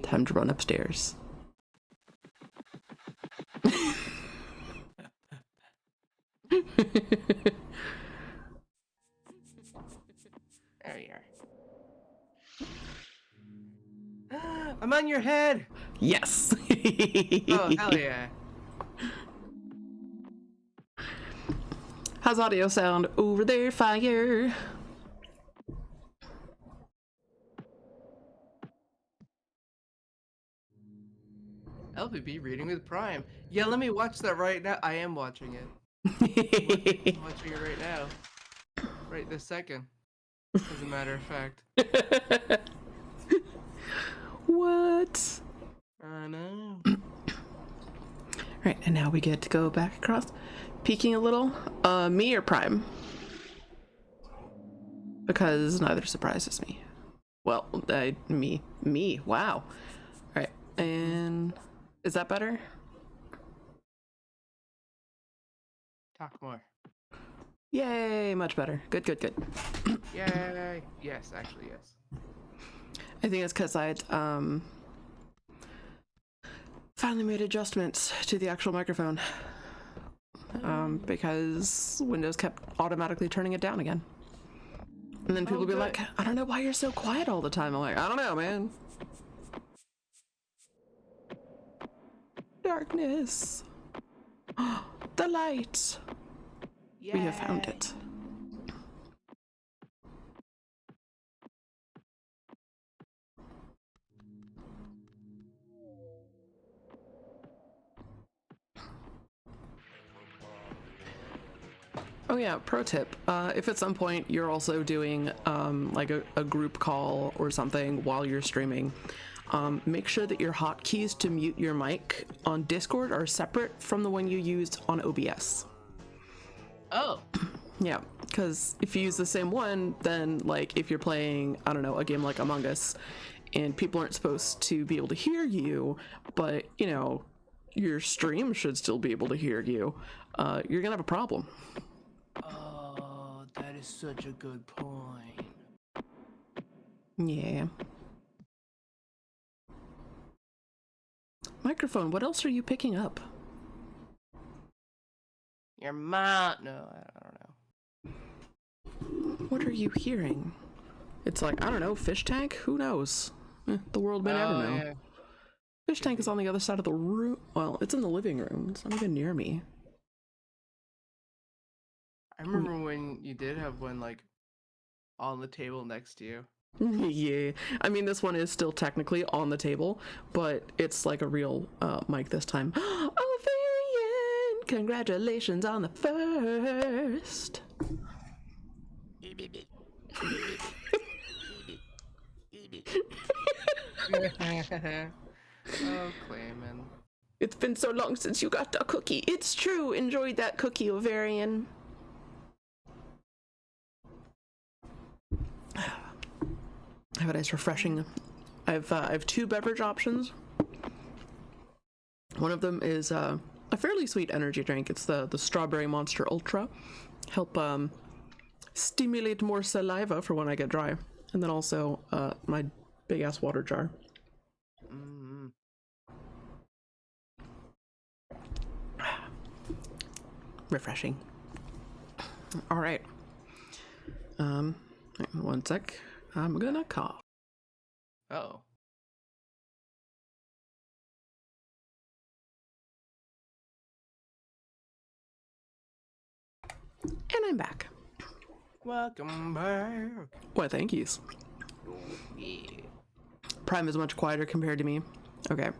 Time to run upstairs. There you are. I'm on your head! Yes! Oh, hell yeah. How's audio sound over there, fire? LPB reading with Prime. Yeah, let me watch that right now. I am watching it. I'm watching it right now. Right this second. As a matter of fact. What? I know. Right, and now we get to go back across. Peeking a little. Me or Prime? Because neither surprises me. Well, me. Wow. Alright, and is that better? Talk more. Yay, much better. Good. Yay. Yes, actually, yes. I think it's because I'd finally made adjustments to the actual microphone. Because Windows kept automatically turning it down again. And then people would be like, I don't know why you're so quiet all the time. I'm like, I don't know, man. Darkness. The light. Yay. We have found it. Oh yeah, pro tip. If at some point you're also doing like a group call or something while you're streaming, make sure that your hotkeys to mute your mic on Discord are separate from the one you used on OBS. Oh. Yeah, because if you use the same one, then like if you're playing, I don't know, a game like Among Us, and people aren't supposed to be able to hear you, but you know, your stream should still be able to hear you, you're gonna have a problem. Oh, that is such a good point. Yeah. Microphone, what else are you picking up? Your mom. No, I don't know. What are you hearing? It's like, I don't know, fish tank? Who knows? The world may never know. Yeah. Fish tank is on the other side of the room. Well, it's in the living room. It's not even near me. I remember when you did have one, like, on the table next to you. Yeah. I mean, this one is still technically on the table, but it's like a real mic this time. Oh, Varian! Congratulations on the first! Oh, Clayman. It's been so long since you got a cookie. It's true. Enjoyed that cookie, Ovarian. Have a nice refreshing. I have two beverage options. One of them is a fairly sweet energy drink. It's the Strawberry Monster Ultra. Help stimulate more saliva for when I get dry. And then also my big ass water jar. Mm-hmm. Refreshing. All right. One sec. I'm gonna cough. Oh. And I'm back. Welcome back. Why, thank yous. Yeah. Prime is much quieter compared to me. Okay.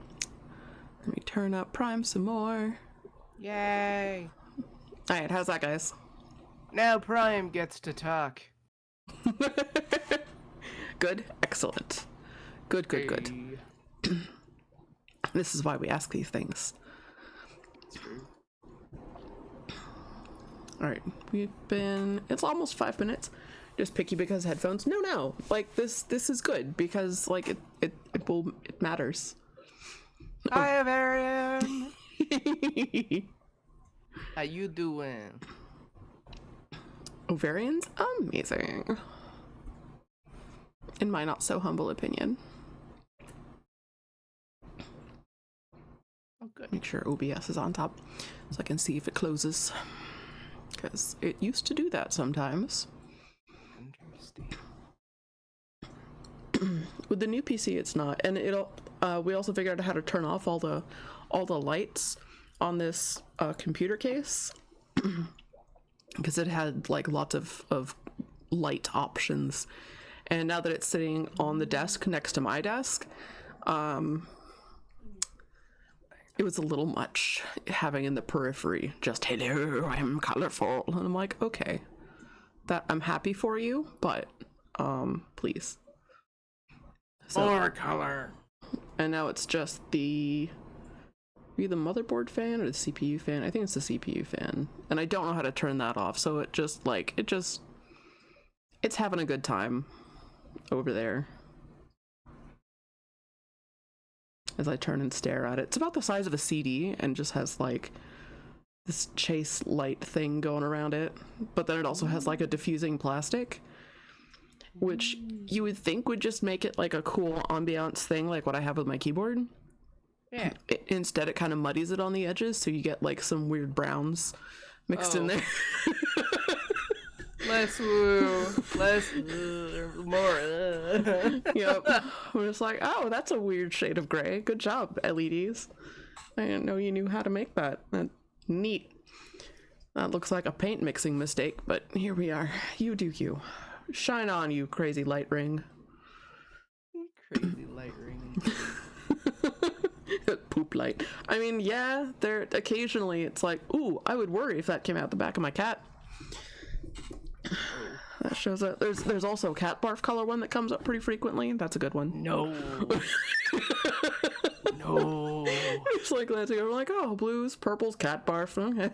Let me turn up Prime some more. Yay. Alright, how's that, guys? Now Priam gets to talk. Good? Excellent. Good. Hey. This is why we ask these things. It's true. Alright, it's almost 5 minutes. Just picky because headphones. No. Like this is good because like it matters. Hi, Varian. How you doing? Ovarian's amazing. In my not so humble opinion. Good. Make sure OBS is on top so I can see if it closes. Because it used to do that sometimes. Interesting. With the new PC, it's not. And we also figured out how to turn off all the lights on this computer case. Because it had like lots of light options. And now that it's sitting on the desk next to my desk, it was a little much having in the periphery just, hello, I'm colorful. And I'm like, okay, that I'm happy for you, but please. So, More color. and now it's just the motherboard fan or the CPU fan. I think it's the CPU fan. And I don't know how to turn that off. So it's having a good time over there. As I turn and stare at it. It's about the size of a CD and just has like this chase light thing going around it. But then it also has like a diffusing plastic, which you would think would just make it like a cool ambiance thing, like what I have with my keyboard. Yeah. Instead, it kind of muddies it on the edges, so you get like some weird browns mixed in there. Less woo, less more. Yep. I'm just like, oh, that's a weird shade of gray. Good job, LEDs. I didn't know you knew how to make that. Neat. That looks like a paint mixing mistake, but here we are. You do you. Shine on, you crazy light ring. Crazy light ring. Poop light. I mean, yeah, there occasionally it's like, ooh, I would worry if that came out the back of my cat. That shows up. There's also a cat barf color one that comes up pretty frequently. That's a good one. No. No. It's like that too. I'm like, oh, blues, purples, cat barf. Okay.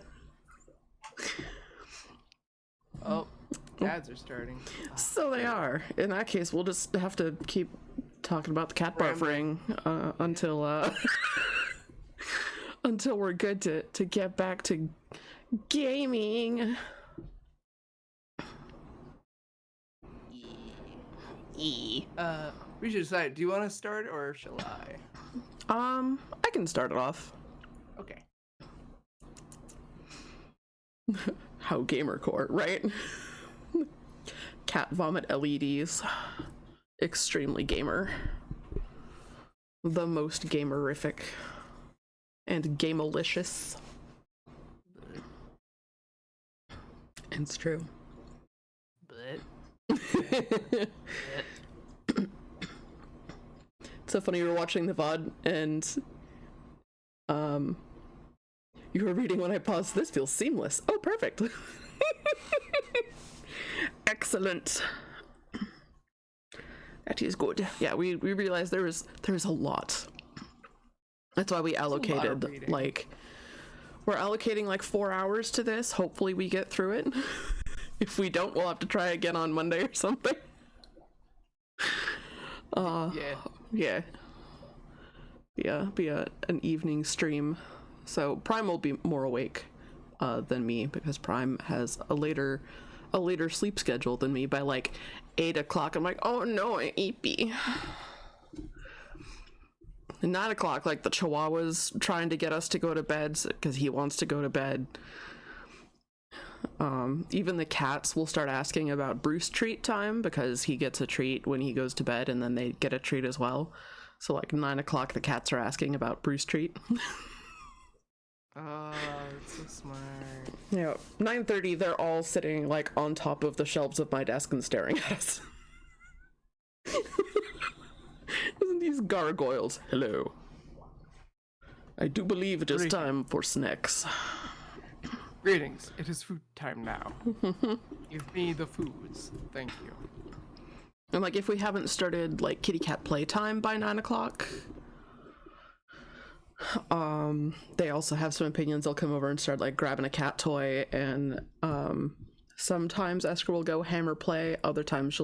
Oh, cats are starting. So they are. In that case, we'll just have to keep talking about the cat barf ring until until we're good to get back to gaming. We should decide. Do you want to start or shall I? I can start it off. Okay. How gamer core, right? Cat vomit LEDs. Extremely gamer. The most gamerific. And gamalicious. It's true. But. It's so funny, you were watching the VOD and you were reading when I paused. This feels seamless. Oh, perfect. Excellent. That is good. Yeah, we realized there's a lot. That's why we allocated like we're allocating like 4 hours to this. Hopefully we get through it. If we don't, we'll have to try again on Monday or something. Yeah. Be an evening stream. So Prime will be more awake than me because Prime has a later sleep schedule than me by like 8 o'clock. I'm like, oh no, eepy. 9 o'clock, like the Chihuahua's trying to get us to go to bed because he wants to go to bed. Even the cats will start asking about Bruce treat time because he gets a treat when he goes to bed and then they get a treat as well. So like 9 o'clock, the cats are asking about Bruce treat. Oh, it's so smart. Yeah, 9:30, they're all sitting like on top of the shelves of my desk and staring at us. Isn't these gargoyles? Hello. I do believe it is time for snacks. Greetings. It is food time now. Give me the foods. Thank you. And like if we haven't started like kitty cat playtime by 9 o'clock, they also have some opinions. They'll come over and start like grabbing a cat toy, and sometimes Esker will go hammer play. Other times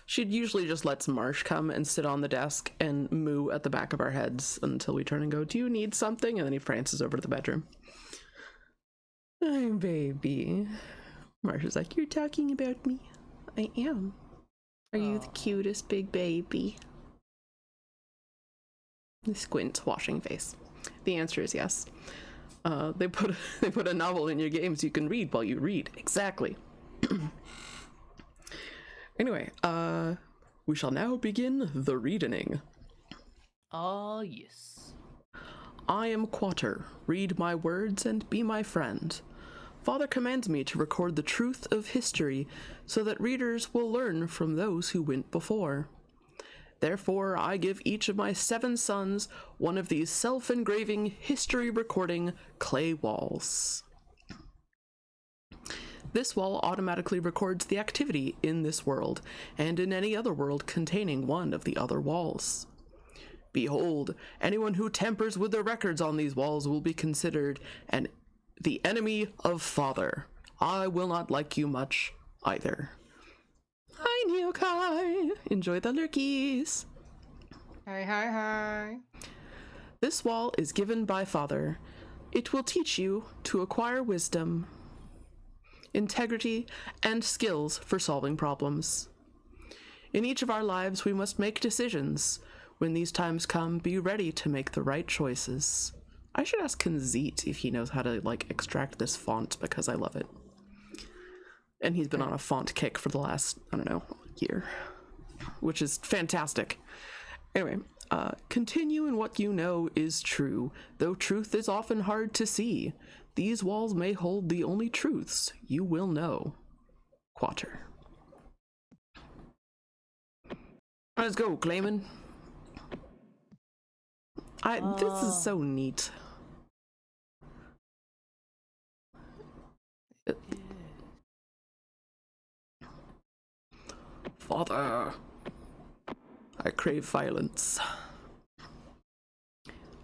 she'd usually just lets Marsh come and sit on the desk and moo at the back of our heads until we turn and go, do you need something? And then he prances over to the bedroom. Hi, baby. Marsh is like, you're talking about me. I am. Are you the cutest big baby? The squint washing face. The answer is yes. They put a novel in your games you can read while you read. Exactly. Anyway, we shall now begin the reading. Ah, yes. I am Quater. Read my words and be my friend. Father commands me to record the truth of history so that readers will learn from those who went before. Therefore, I give each of my 7 sons one of these self-engraving, history-recording clay walls. This wall automatically records the activity in this world and in any other world containing one of the other walls. Behold, anyone who tampers with the records on these walls will be considered the enemy of Father. I will not like you much either. Hi, Neokai! Enjoy the lurkies! Hi. This wall is given by Father. It will teach you to acquire wisdom, integrity, and skills for solving problems. In each of our lives, we must make decisions. When these times come, be ready to make the right choices. I should ask Kanzit if he knows how to, extract this font, because I love it. And he's been on a font kick for the last, year, which is fantastic. Anyway, continue in what you know is true, though truth is often hard to see. These walls may hold the only truths you will know. Quater. Let's go, Clayman. This is so neat. Father, I crave violence.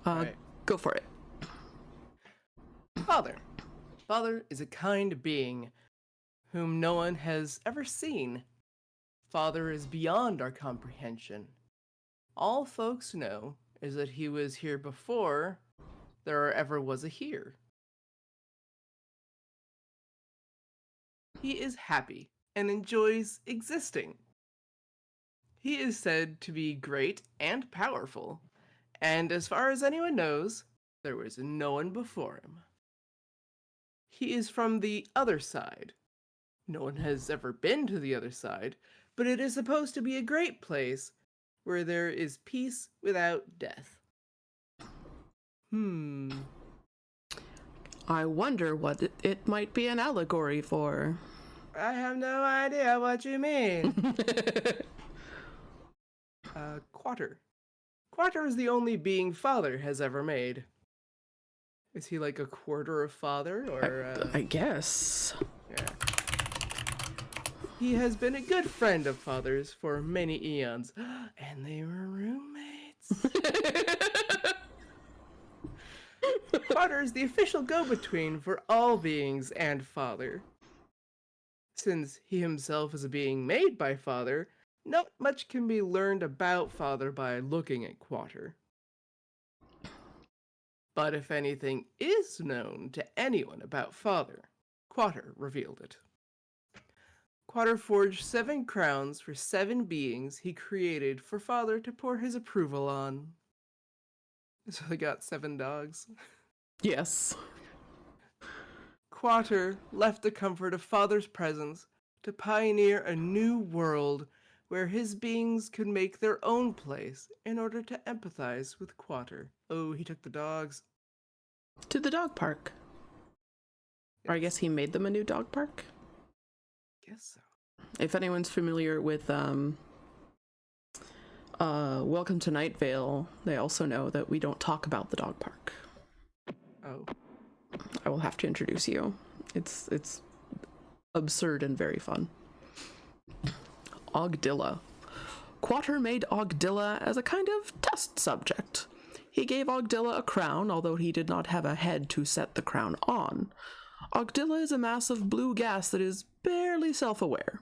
Right. Go for it. Father. Father is a kind being whom no one has ever seen. Father is beyond our comprehension. All folks know is that he was here before there ever was a here. He is happy and enjoys existing. He is said to be great and powerful, and as far as anyone knows, there was no one before him. He is from the other side. No one has ever been to the other side, but it is supposed to be a great place where there is peace without death. I wonder what it might be an allegory for. I have no idea what you mean. Quater. Quater is the only being Father has ever made. Is he like a quarter of Father, or? I guess. Yeah. He has been a good friend of Father's for many eons, and they were roommates. Quater is the official go-between for all beings and Father. Since he himself is a being made by Father, not much can be learned about Father by looking at Quater. But if anything is known to anyone about Father, Quater revealed it. Quater forged 7 crowns for 7 beings he created for Father to pour his approval on. So they got 7 dogs. Yes. Quater left the comfort of Father's presence to pioneer a new world where his beings could make their own place in order to empathize with Quater. Oh, he took the dogs. To the dog park. Or I guess he made them a new dog park? Guess so. If anyone's familiar with Welcome to Night Vale, they also know that we don't talk about the dog park. Oh. I will have to introduce you. It's absurd and very fun. Ogdilla. Quater made Ogdilla as a kind of test subject. He gave Ogdilla a crown, although he did not have a head to set the crown on. Ogdilla is a mass of blue gas that is barely self-aware.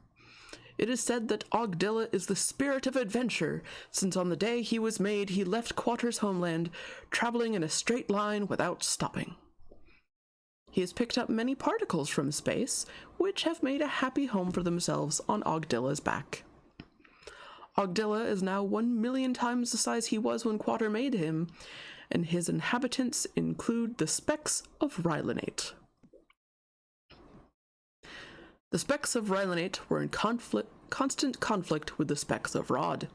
It is said that Ogdilla is the spirit of adventure, since on the day he was made, he left Quater's homeland, traveling in a straight line without stopping. He has picked up many particles from space, which have made a happy home for themselves on Ogdilla's back. Ogdilla is now 1,000,000 times the size he was when Quater made him, and his inhabitants include the Specks of Rylanate. The Specks of Rylanate were in constant conflict with the Specks of Rod.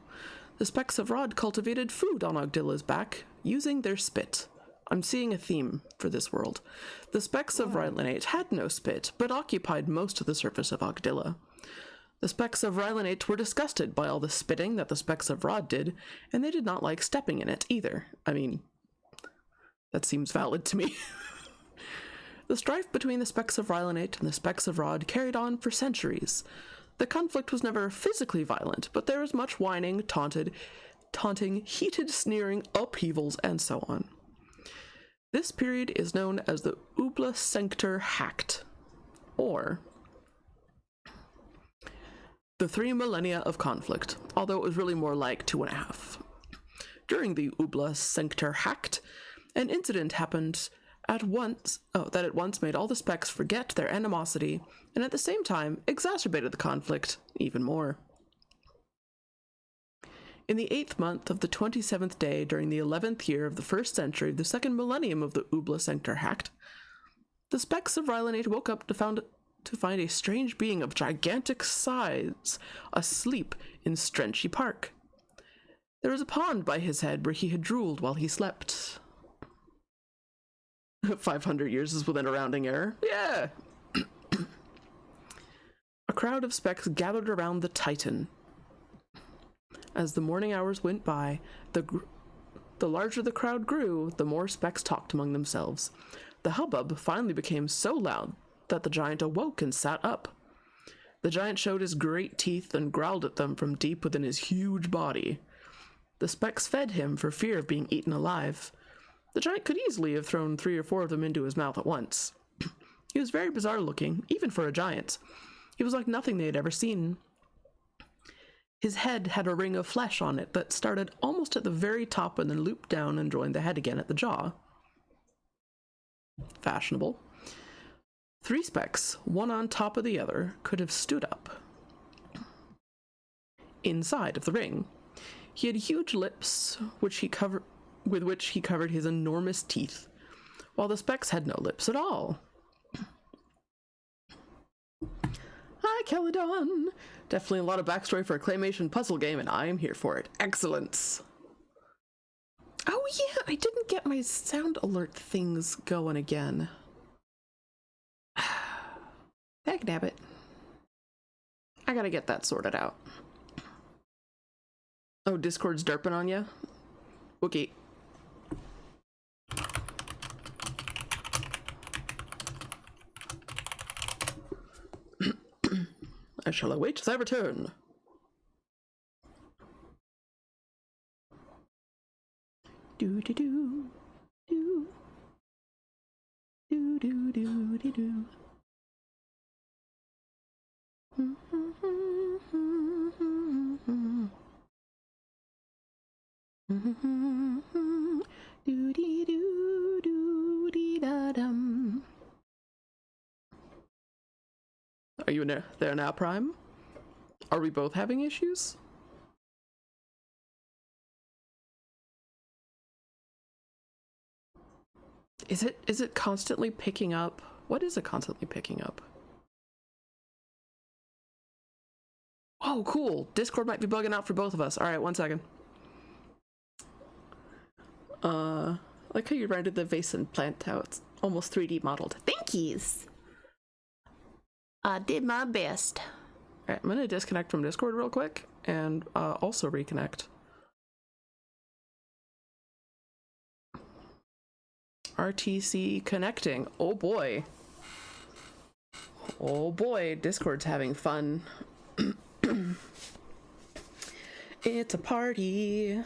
The Specks of Rod cultivated food on Ogdilla's back, using their spit. I'm seeing a theme for this world. The Specks of Rylanate had no spit, but occupied most of the surface of Ogdilla. The Specks of Rylanate were disgusted by all the spitting that the Specks of Rod did, and they did not like stepping in it either. I mean, that seems valid to me. The strife between the Specks of Rylanate and the Specks of Rod carried on for centuries. The conflict was never physically violent, but there was much whining, taunting, heated sneering, upheavals, and so on. This period is known as the Ubla Sanctor Hact, or the 3 millennia of conflict, although it was really more like 2.5. During the Ubla Sanctor Hact, an incident happened that at once made all the Specks forget their animosity, and at the same time exacerbated the conflict even more. In the 8th month of the 27th day during the 11th year of the 1st century of the 2nd millennium of the Ubla Sanctor Hact, the Specks of Rylanate woke up to find a strange being of gigantic size asleep in Strenchy Park. There was a pond by his head where he had drooled while he slept. 500 years is within a rounding error. Yeah! A crowd of Specks gathered around the Titan. As the morning hours went by, the larger the crowd grew, the more Specks talked among themselves. The hubbub finally became so loud that the giant awoke and sat up. The giant showed his great teeth and growled at them from deep within his huge body. The Specks fed him for fear of being eaten alive. The giant could easily have thrown 3 or 4 of them into his mouth at once. He was very bizarre looking, even for a giant. He was like nothing they had ever seen. His head had a ring of flesh on it that started almost at the very top and then looped down and joined the head again at the jaw. Fashionable. 3 Specks, one on top of the other, could have stood up inside of the ring. He had huge lips, with which he covered his enormous teeth, while the Specks had no lips at all. Hi, Caledon! Definitely a lot of backstory for a claymation puzzle game, and I am here for it. Excellence! Oh yeah, I didn't get my sound alert things going again. Dagnabbit. I gotta get that sorted out. Oh, Discord's derping on ya? Okay. I shall await their return. Do do do do do do do do do. Do dee do do dee da dum. Are you there now, Prime? Are we both having issues? Is it constantly picking up? What is it constantly picking up? Oh, cool. Discord might be bugging out for both of us. All right, 1 second. Like how you rendered the vase and plant, how it's almost 3D modeled. Thank yous. I did my best. All right, I'm gonna disconnect from Discord real quick and also reconnect. RTC connecting. Oh boy. Oh boy, Discord's having fun. It's a party.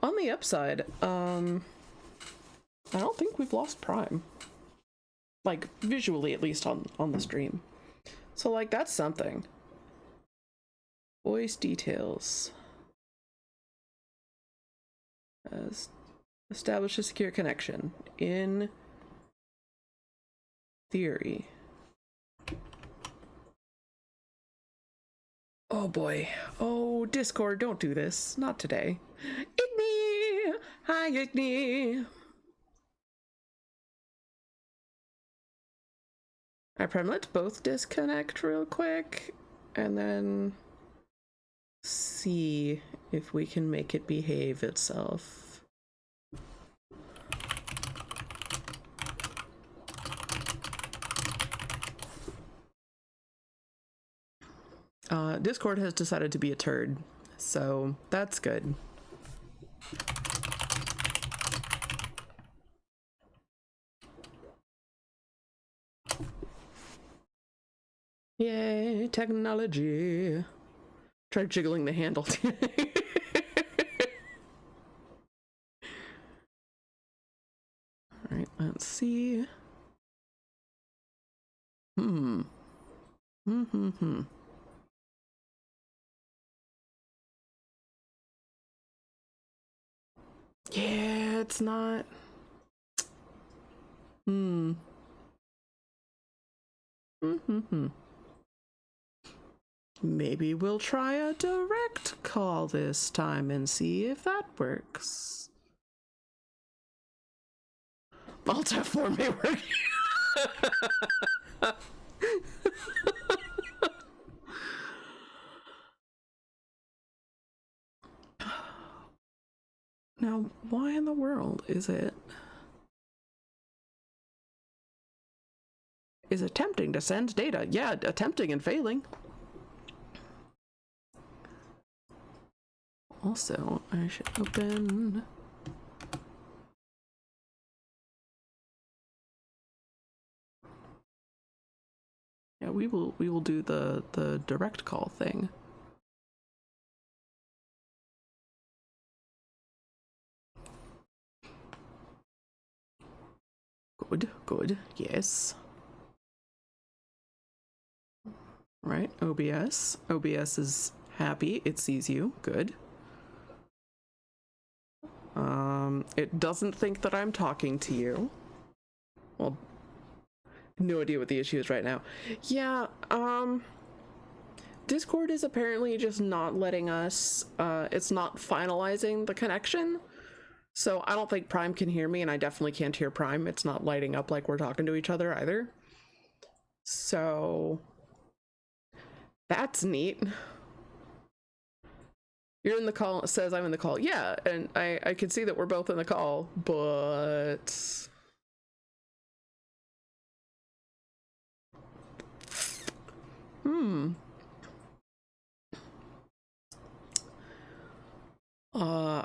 On the upside, I don't think we've lost Prime. Like, visually, at least on the stream. So, like, that's something. Voice details. Establish a secure connection. In theory. Oh boy. Oh, Discord, don't do this. Not today. Igni! Hi, Igni! Alright, Prem, let's both disconnect real quick and then see if we can make it behave itself. Discord has decided to be a turd, so that's good. Yay, technology. Try jiggling the handle. Alright, let's see. Yeah, it's not. Maybe we'll try a direct call this time and see if that works. Alt F4 may work. Now, why in the world is it attempting to send data? Yeah, attempting and failing. Also, I should open. Yeah, we will do the direct call thing. Good, yes. Right, OBS. OBS is happy, it sees you, good. It doesn't think that I'm talking to you. Well, no idea what the issue is right now. Yeah, Discord is apparently just not letting us, it's not finalizing the connection. So I don't think Prime can hear me, and I definitely can't hear Prime. It's not lighting up like we're talking to each other either. So that's neat. You're in the call, it says I'm in the call. Yeah, and I can see that we're both in the call, but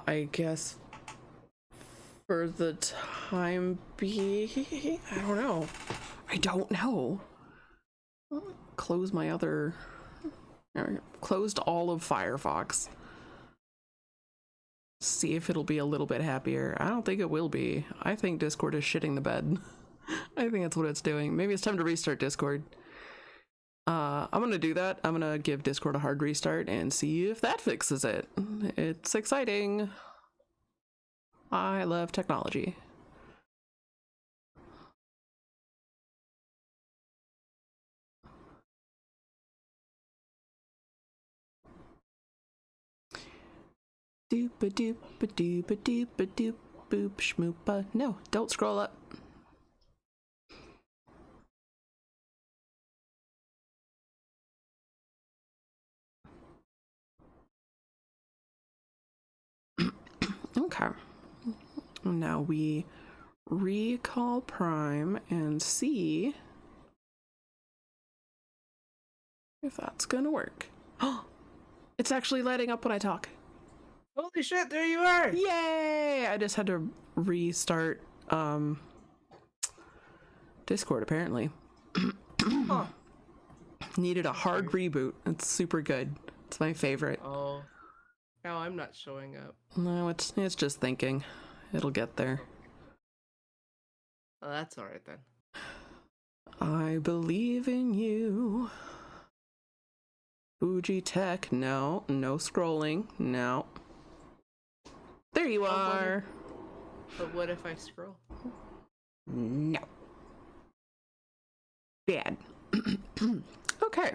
I guess for the time being, I don't know. Close my other, closed all of Firefox. See if it'll be a little bit happier. I don't think it will be. I think Discord is shitting the bed. I think that's what it's doing. Maybe it's time to restart Discord. I'm gonna do that. I'm gonna give Discord a hard restart and see if that fixes it. It's exciting. I love technology. Doopa doopa doopa doopa doop boop schmoopa. No, don't scroll up. Okay. Now we recall Prime and see if that's gonna work. Oh, it's actually lighting up when I talk. Holy shit, there you are! Yay! I just had to restart Discord apparently. Huh. Needed a hard reboot. It's super good. It's my favorite. Oh. Now I'm not showing up. No, it's just thinking. It'll get there. Oh, that's alright then. I believe in you. Fuji Tech, no scrolling, no. There you are. But what if I scroll? No. Bad. Okay.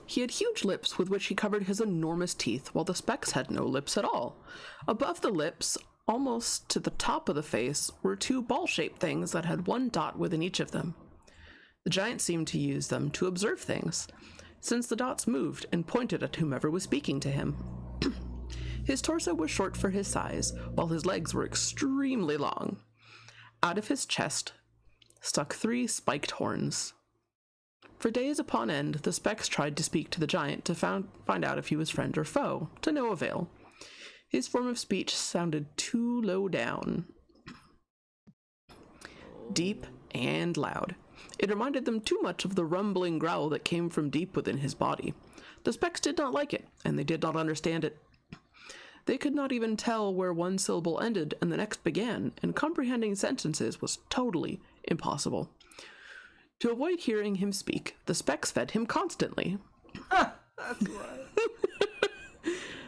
He had huge lips with which he covered his enormous teeth, while the Specs had no lips at all. Above the lips, almost to the top of the face, were two ball-shaped things that had one dot within each of them. The giant seemed to use them to observe things, since the dots moved and pointed at whomever was speaking to him. His torso was short for his size, while his legs were extremely long. Out of his chest stuck 3 spiked horns. For days upon end, the Specs tried to speak to the giant to find out if he was friend or foe, to no avail. His form of speech sounded too low down, deep and loud. It reminded them too much of the rumbling growl that came from deep within his body. The Specs did not like it, and they did not understand it. They could not even tell where one syllable ended and the next began, and comprehending sentences was totally impossible. To avoid hearing him speak, the Specs fed him constantly. That's why.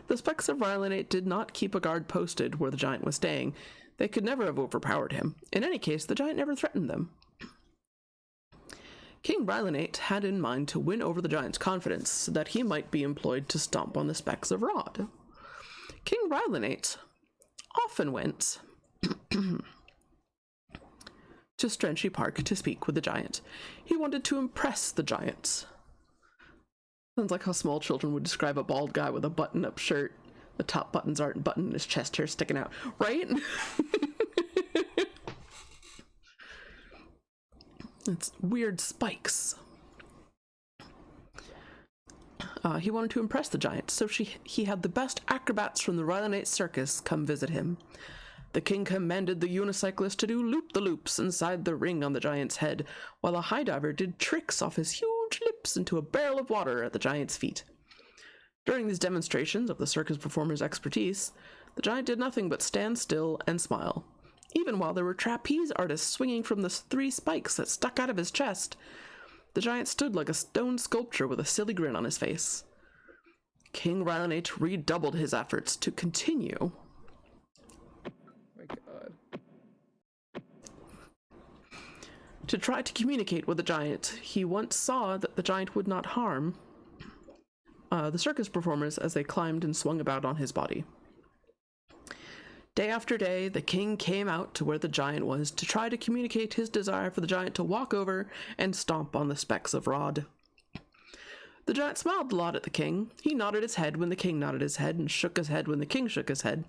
The Specs of Rylanate did not keep a guard posted where the giant was staying. They could never have overpowered him. In any case, the giant never threatened them. King Rylanate had in mind to win over the giant's confidence so that he might be employed to stomp on the Specs of Rod. King Rylanate often went to Strenchy Park to speak with the giant. He wanted to impress the giant. Sounds like how small children would describe a bald guy with a button-up shirt. The top buttons aren't buttoned, his chest hair sticking out, right? It's weird spikes. He wanted to impress the giant, so he had the best acrobats from the Rylanate Circus come visit him. The king commanded the unicyclist to do loop-the-loops inside the ring on the giant's head, while a high diver did tricks off his huge lips into a barrel of water at the giant's feet. During these demonstrations of the circus performer's expertise, the giant did nothing but stand still and smile. Even while there were trapeze artists swinging from the 3 spikes that stuck out of his chest, the giant stood like a stone sculpture with a silly grin on his face. King Rylanate redoubled his efforts to continue. My God. To try to communicate with the giant. He once saw that the giant would not harm the circus performers as they climbed and swung about on his body. Day after day, the king came out to where the giant was to try to communicate his desire for the giant to walk over and stomp on the Specs of Rod. The giant smiled a lot at the king. He nodded his head when the king nodded his head and shook his head when the king shook his head.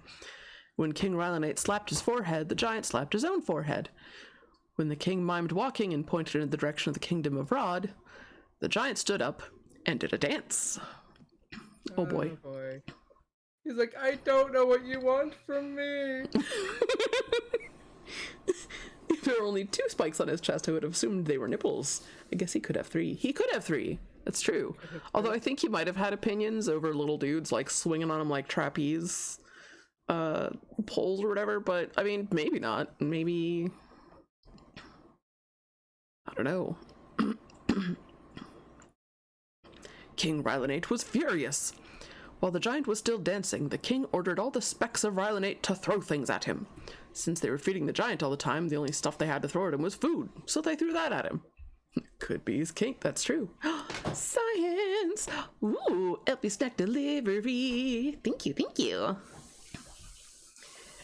When King Rylanate slapped his forehead, the giant slapped his own forehead. When the king mimed walking and pointed in the direction of the kingdom of Rod, the giant stood up and did a dance. Oh boy. Oh boy. He's like, I don't know what you want from me. If there were only 2 spikes on his chest, I would have assumed they were nipples. I guess he could have 3. He could have 3. That's true. Although I think he might have had opinions over little dudes like swinging on him like trapeze poles or whatever, but I mean, maybe not. Maybe, I don't know. King Rylanate was furious. While the giant was still dancing, the king ordered all the Specs of Rylanate to throw things at him. Since they were feeding the giant all the time, the only stuff they had to throw at him was food, so they threw that at him. Could be his kink, that's true. Science! Ooh, Elfie snack delivery. Thank you, thank you.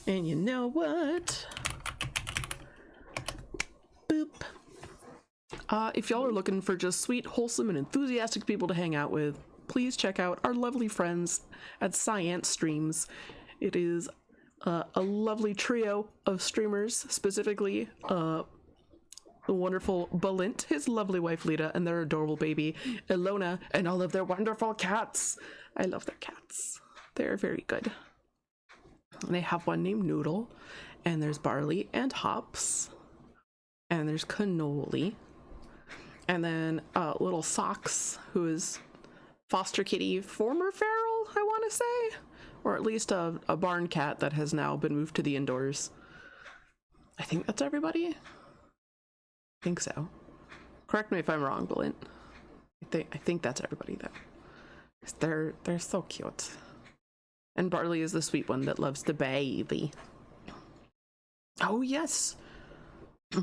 And you know what? Boop. If y'all are looking for just sweet, wholesome, and enthusiastic people to hang out with, please check out our lovely friends at Science Streams. It is a lovely trio of streamers, specifically the wonderful Balint, his lovely wife Lita, and their adorable baby Ilona, and all of their wonderful cats. I love their cats. They're very good. And they have one named Noodle, and there's Barley and Hops, and there's Cannoli, and then little Socks, who is foster kitty former feral, I want to say, or at least a barn cat that has now been moved to the indoors. I think that's everybody. I think so. Correct me if I'm wrong, Balint. I think that's everybody though. They're so cute. And Barley is the sweet one that loves the baby. Oh yes.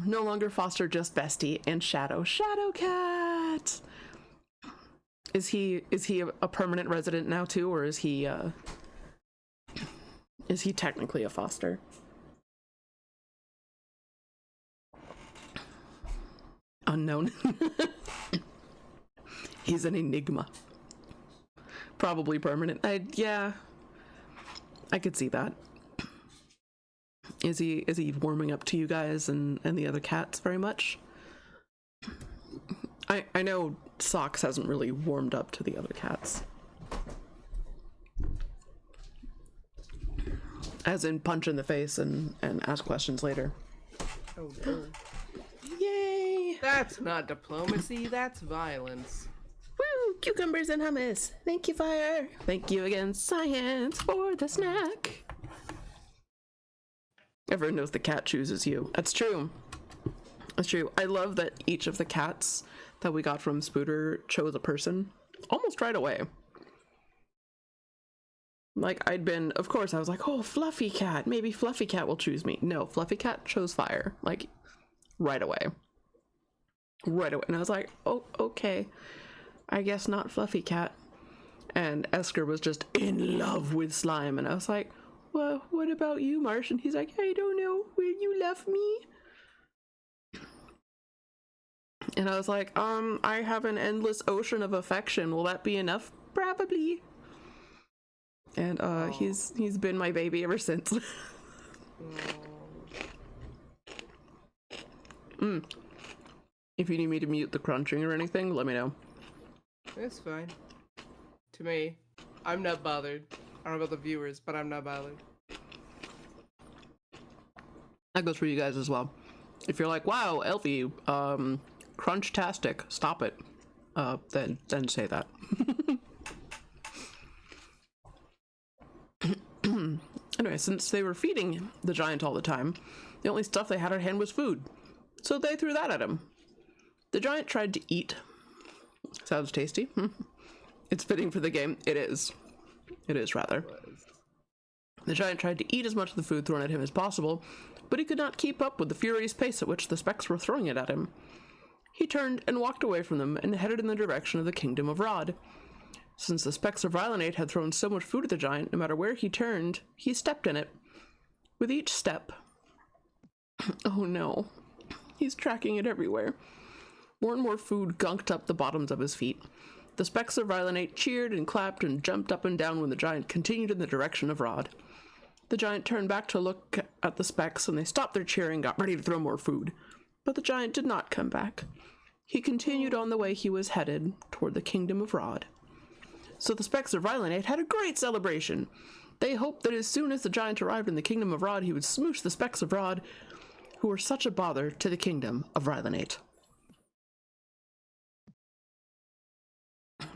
No longer foster, just Bestie and Shadow. Shadow Cat! Is he a permanent resident now too, or is he technically a foster? Unknown. He's an enigma. Probably permanent. Yeah, I could see that. Is he warming up to you guys and the other cats very much? I know Socks hasn't really warmed up to the other cats. As in punch in the face and ask questions later. Oh no. Yay! That's not diplomacy, that's violence. Woo! Cucumbers and hummus! Thank you, Fire! Thank you again, Science, for the snack! Everyone knows the cat chooses you. That's true. That's true. I love that each of the cats that we got from Spooter chose a person almost right away. Like, of course, I was like, oh, Fluffy Cat. Maybe Fluffy Cat will choose me. No, Fluffy Cat chose Fire. Like, right away. Right away. And I was like, oh, okay. I guess not Fluffy Cat. And Esker was just in love with Slime. And I was like, well, what about you, Marsh? And he's like, I don't know. Will you love me? And I was like, I have an endless ocean of affection. Will that be enough? Probably. And he's been my baby ever since. If you need me to mute the crunching or anything, let me know. It's fine. To me, I'm not bothered. I don't know about the viewers, but I'm not bothered. That goes for you guys as well. If you're like, wow, Elfie, crunch-tastic, stop it. Then say that. Anyway, since they were feeding the giant all the time, the only stuff they had at hand was food. So they threw that at him. The giant tried to eat. Sounds tasty. It's fitting for the game. It is. It is, rather. The giant tried to eat as much of the food thrown at him as possible, but he could not keep up with the furious pace at which the specks were throwing it at him. He turned and walked away from them and headed in the direction of the Kingdom of Rod. Since the specks of Rylanate had thrown so much food at the giant, no matter where he turned, he stepped in it. With each step... Oh no. He's tracking it everywhere. More and more food gunked up the bottoms of his feet. The specks of Rylanate cheered and clapped and jumped up and down when the giant continued in the direction of Rod. The giant turned back to look at the specks, and they stopped their cheering and got ready to throw more food. But the giant did not come back. He continued on the way he was headed, toward the Kingdom of Rod. So the specks of Rylanate had a great celebration. They hoped that as soon as the giant arrived in the Kingdom of Rod, he would smoosh the specks of Rod, who were such a bother to the Kingdom of Rylanate.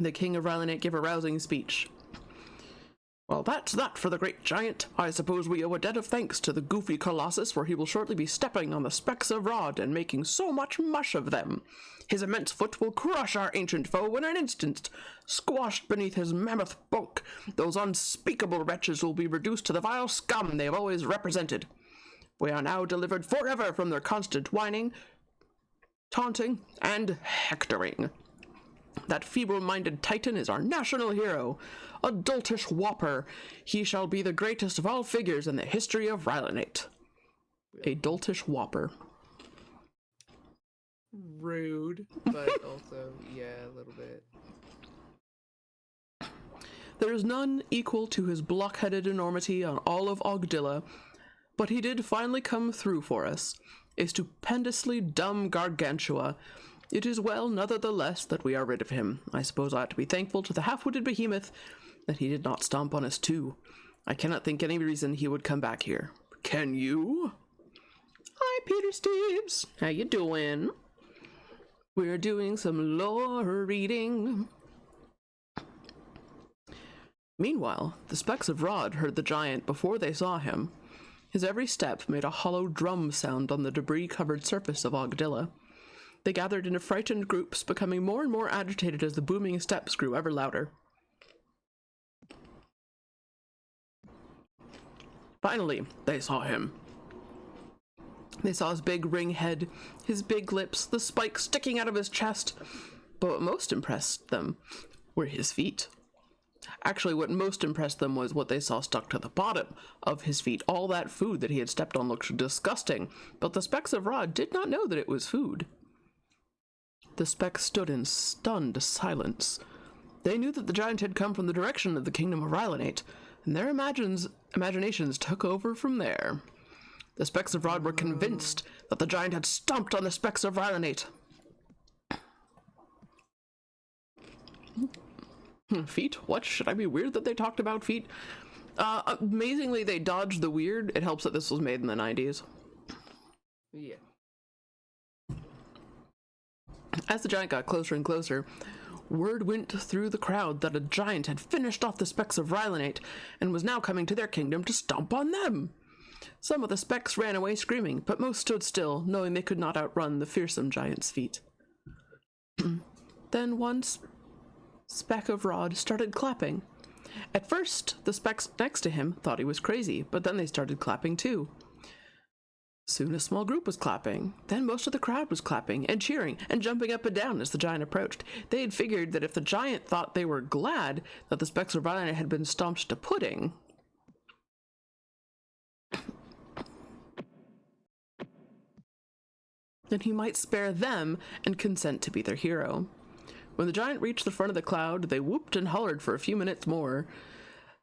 The King of Rylanate gave a rousing speech. Well, that's that for the great giant. I suppose we owe a debt of thanks to the goofy colossus, for he will shortly be stepping on the specks of Rod and making so much mush of them. His immense foot will crush our ancient foe in an instant. Squashed beneath his mammoth bulk, those unspeakable wretches will be reduced to the vile scum they have always represented. We are now delivered forever from their constant whining, taunting, and hectoring. That feeble-minded Titan is our national hero, a doltish whopper. He shall be the greatest of all figures in the history of Rylanate. A doltish whopper. Rude, but also, yeah, a little bit. There is none equal to his block-headed enormity on all of Ogdilla, but he did finally come through for us, a stupendously dumb gargantua. It is well, nevertheless, that we are rid of him. I suppose I ought to be thankful to the half-witted behemoth that he did not stomp on us too. I cannot think any reason he would come back here. Can you? Hi, Peter Steves. How you doing? We're doing some lore reading. Meanwhile, the specks of Rod heard the giant before they saw him. His every step made a hollow drum sound on the debris-covered surface of Ogdilla. They gathered into frightened groups, becoming more and more agitated as the booming steps grew ever louder. Finally, they saw him. They saw his big ring head, his big lips, the spikes sticking out of his chest. But what most impressed them were his feet. Actually, what most impressed them was what they saw stuck to the bottom of his feet. All that food that he had stepped on looked disgusting, but the specks of Rod did not know that it was food. The specks stood in stunned silence. They knew that the giant had come from the direction of the kingdom of Rylanate, and their imaginations took over from there. The specks of Rod were convinced that the giant had stomped on the specks of Rylanate. Feet? What? Should I be weird that they talked about feet? Amazingly, they dodged the weird. It helps that this was made in the 90s. Yeah. As the giant got closer and closer, word went through the crowd that a giant had finished off the specks of Rylanate and was now coming to their kingdom to stomp on them. Some of the specks ran away screaming, but most stood still, knowing they could not outrun the fearsome giant's feet. Then one speck of Rod started clapping. At first, the specks next to him thought he was crazy, but then they started clapping too. Soon a small group was clapping. Then most of the crowd was clapping and cheering and jumping up and down as the giant approached. They had figured that if the giant thought they were glad that the specks of Rylanate had been stomped to pudding, then he might spare them and consent to be their hero. When the giant reached the front of the cloud, they whooped and hollered for a few minutes more.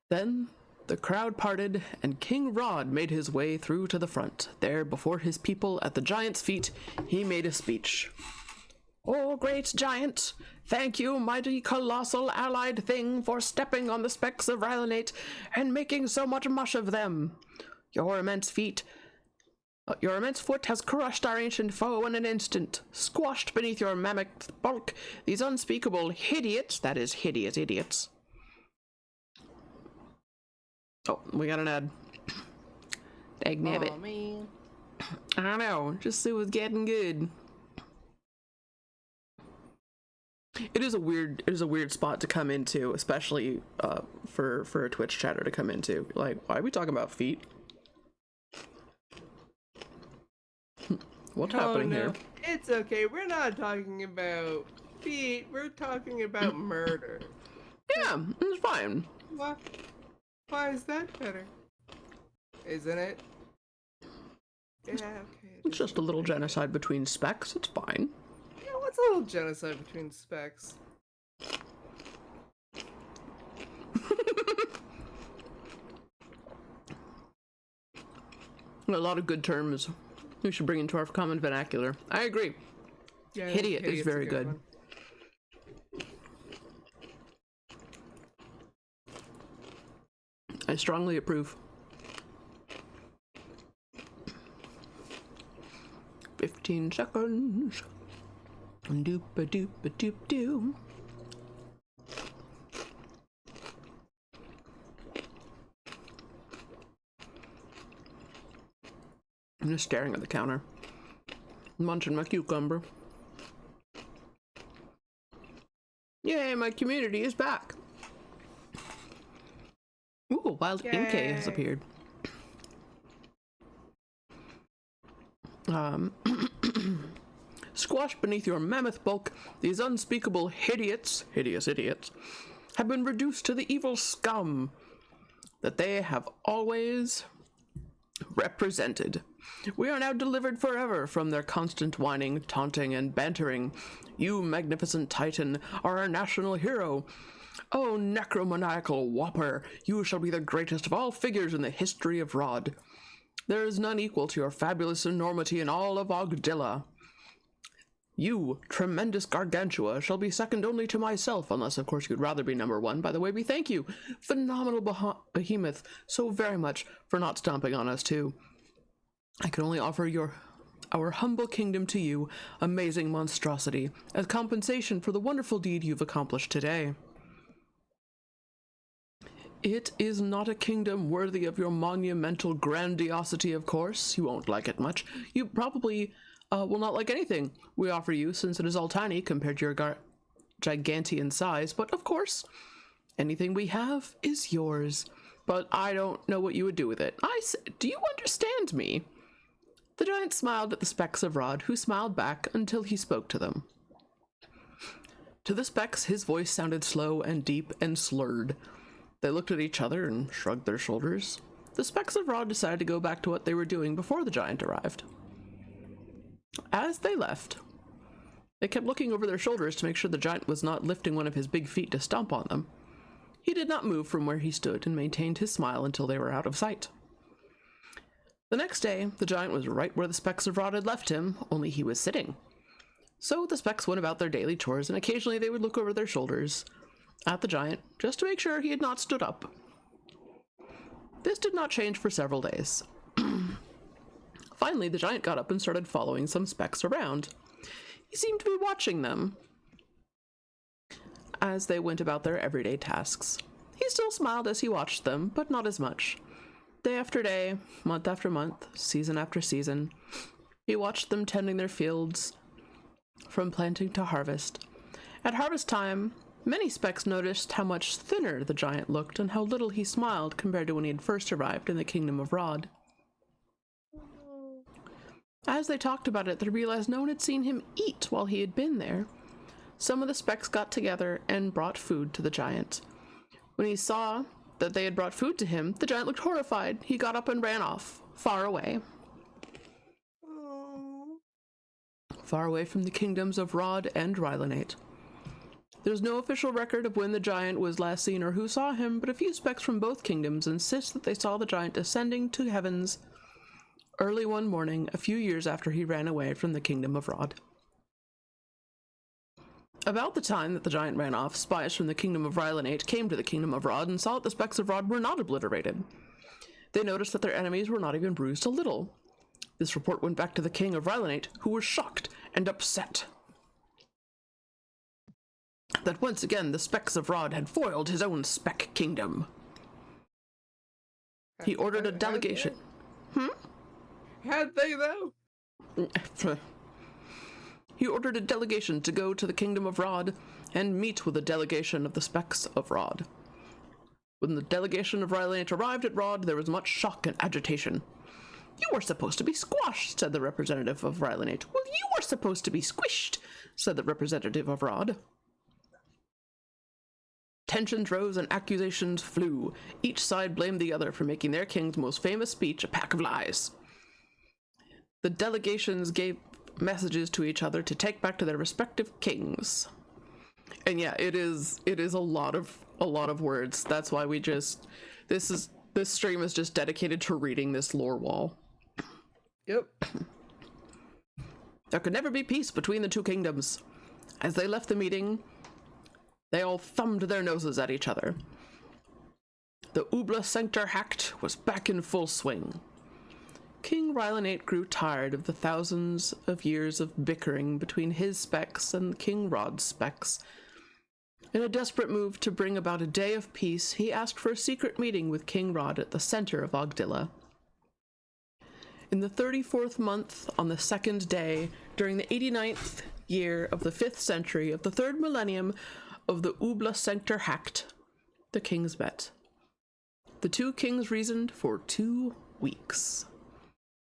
Then the crowd parted, and King Rod made his way through to the front. There, before his people, at the giant's feet, he made a speech. "O great giant, thank you, mighty colossal allied thing, for stepping on the specks of Rylanate and making so much mush of them. Your immense foot has crushed our ancient foe in an instant. Squashed beneath your mammoth bulk, these unspeakable idiots, that is, hideous idiots." Oh, we got an ad. Dagnabbit. Oh, man. I know, just it was getting good. It is a weird spot to come into, especially for a Twitch chatter to come into. Like, why are we talking about feet? What's happening here? It's okay. We're not talking about feet. We're talking about murder. Yeah, it's fine. What? Why is that better? Isn't it? Yeah, okay. It's just a little genocide between specks. It's fine. Yeah, what's a little genocide between specks? A lot of good terms we should bring into our common vernacular. I agree. Yeah, Idiot is very good. one. I strongly approve. 15 seconds. Doop-a-doop-a-doop-doo. I'm just staring at the counter, munching my cucumber. Yay, my community is back. Ooh, a wild Inkay has appeared. Squashed beneath your mammoth bulk, these unspeakable hideous idiots, have been reduced to the evil scum that they have always represented. We are now delivered forever from their constant whining, taunting, and bantering. You, magnificent Titan, are our national hero. Oh, necromaniacal whopper, you shall be the greatest of all figures in the history of Rod. There is none equal to your fabulous enormity in all of Ogdilla. You, tremendous Gargantua, shall be second only to myself, unless, of course, you'd rather be number one. By the way, we thank you, phenomenal behemoth, so very much for not stomping on us, too. I can only offer our humble kingdom to you, amazing monstrosity, as compensation for the wonderful deed you've accomplished today. It is not a kingdom worthy of your monumental grandiosity, of course. You won't like it much. You probably will not like anything we offer you, since it is all tiny compared to your gigantean size. But, of course, anything we have is yours. But I don't know what you would do with it. I said, do you understand me? The giant smiled at the specks of Rod, who smiled back until he spoke to them. To the Specks, his voice sounded slow and deep and slurred. They looked at each other and shrugged their shoulders. The Specks of Rod decided to go back to what they were doing before the giant arrived. As they left, they kept looking over their shoulders to make sure the giant was not lifting one of his big feet to stomp on them. He did not move from where he stood and maintained his smile until they were out of sight. The next day, the giant was right where the Specks of Rod had left him, only he was sitting. So the Specks went about their daily chores, and occasionally they would look over their shoulders at the giant just to make sure he had not stood up. This did not change for several days. Finally, the giant got up and started following some Specks around. He seemed to be watching them as they went about their everyday tasks. He still smiled as he watched them, but not as much. Day after day, month after month, season after season, he watched them tending their fields from planting to harvest. At harvest time, many Specks noticed how much thinner the giant looked and how little he smiled compared to when he had first arrived in the Kingdom of Rod. As they talked about it, they realized no one had seen him eat while he had been there. Some of the Specks got together and brought food to the giant. When he saw that they had brought food to him, the giant looked horrified. He got up and ran off, far away. Far away from the kingdoms of Rod and Rylanate. There's no official record of when the giant was last seen or who saw him, but a few Specks from both kingdoms insist that they saw the giant ascending to heavens early one morning a few years after he ran away from the Kingdom of Rod. About the time that the giant ran off, spies from the Kingdom of Rylanate came to the Kingdom of Rod and saw that the Specks of Rod were not obliterated. They noticed that their enemies were not even bruised a little. This report went back to the King of Rylanate, who was shocked and upset that once again the Specks of Rod had foiled his own Speck kingdom. He ordered a delegation. Had they, though? He ordered a delegation to go to the Kingdom of Rod and meet with a delegation of the Specks of Rod. When the delegation of Rylanate arrived at Rod, there was much shock and agitation. "You were supposed to be squashed," said the representative of Rylanate. "Well, you were supposed to be squished," said the representative of Rod. Tensions rose and accusations flew. Each side blamed the other for making their king's most famous speech a pack of lies. The delegations gave messages to each other to take back to their respective kings. And yeah, it is a lot of words. That's why this stream is just dedicated to reading this lore wall. Yep. There could never be peace between the two kingdoms. As they left the meeting, they all thumbed their noses at each other. The Ubla Sanctor Hact was back in full swing. King Rylanate grew tired of the thousands of years of bickering between his Specks and King Rod's Specks. In a desperate move to bring about a day of peace, he asked for a secret meeting with King Rod at the center of Ogdilla. In the 34th month, on the second day, during the 89th year of the 5th century of the 3rd millennium of the Ubla Sanctor Hact, the kings met. The two kings reasoned for 2 weeks.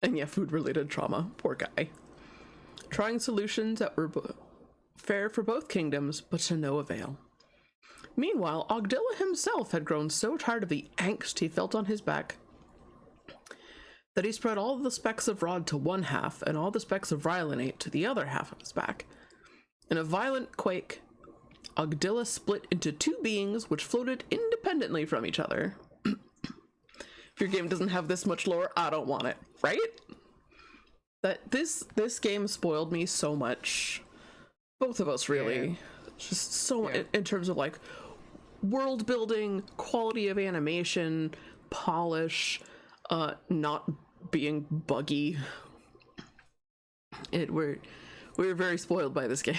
And yeah, food-related trauma. Poor guy. Trying solutions that were fair for both kingdoms, but to no avail. Meanwhile, Ogdilla himself had grown so tired of the angst he felt on his back that he spread all the Specks of Rod to one half and all the Specks of Rylanate to the other half of his back. In a violent quake, Ogdilla split into 2 beings which floated independently from each other. If your game doesn't have this much lore, I don't want it, right? That this game spoiled me so much. Both of us, really. Yeah. Just so in terms of like world building, quality of animation, polish, not being buggy. We were very spoiled by this game.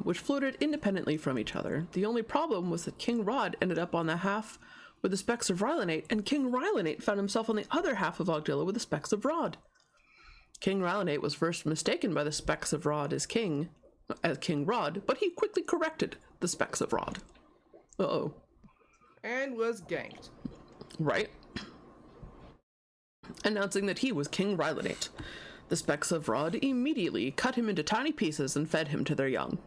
Which floated independently from each other. The only problem was that King Rod ended up on the half with the Specks of Rylanate, and King Rylanate found himself on the other half of Ogdilla with the Specks of Rod. King Rylanate was first mistaken by the Specks of Rod as King Rod, but he quickly corrected the Specks of Rod. Uh-oh. And was ganked. Right? Announcing that he was King Rylanate. The specks of Rod immediately cut him into tiny pieces and fed him to their young.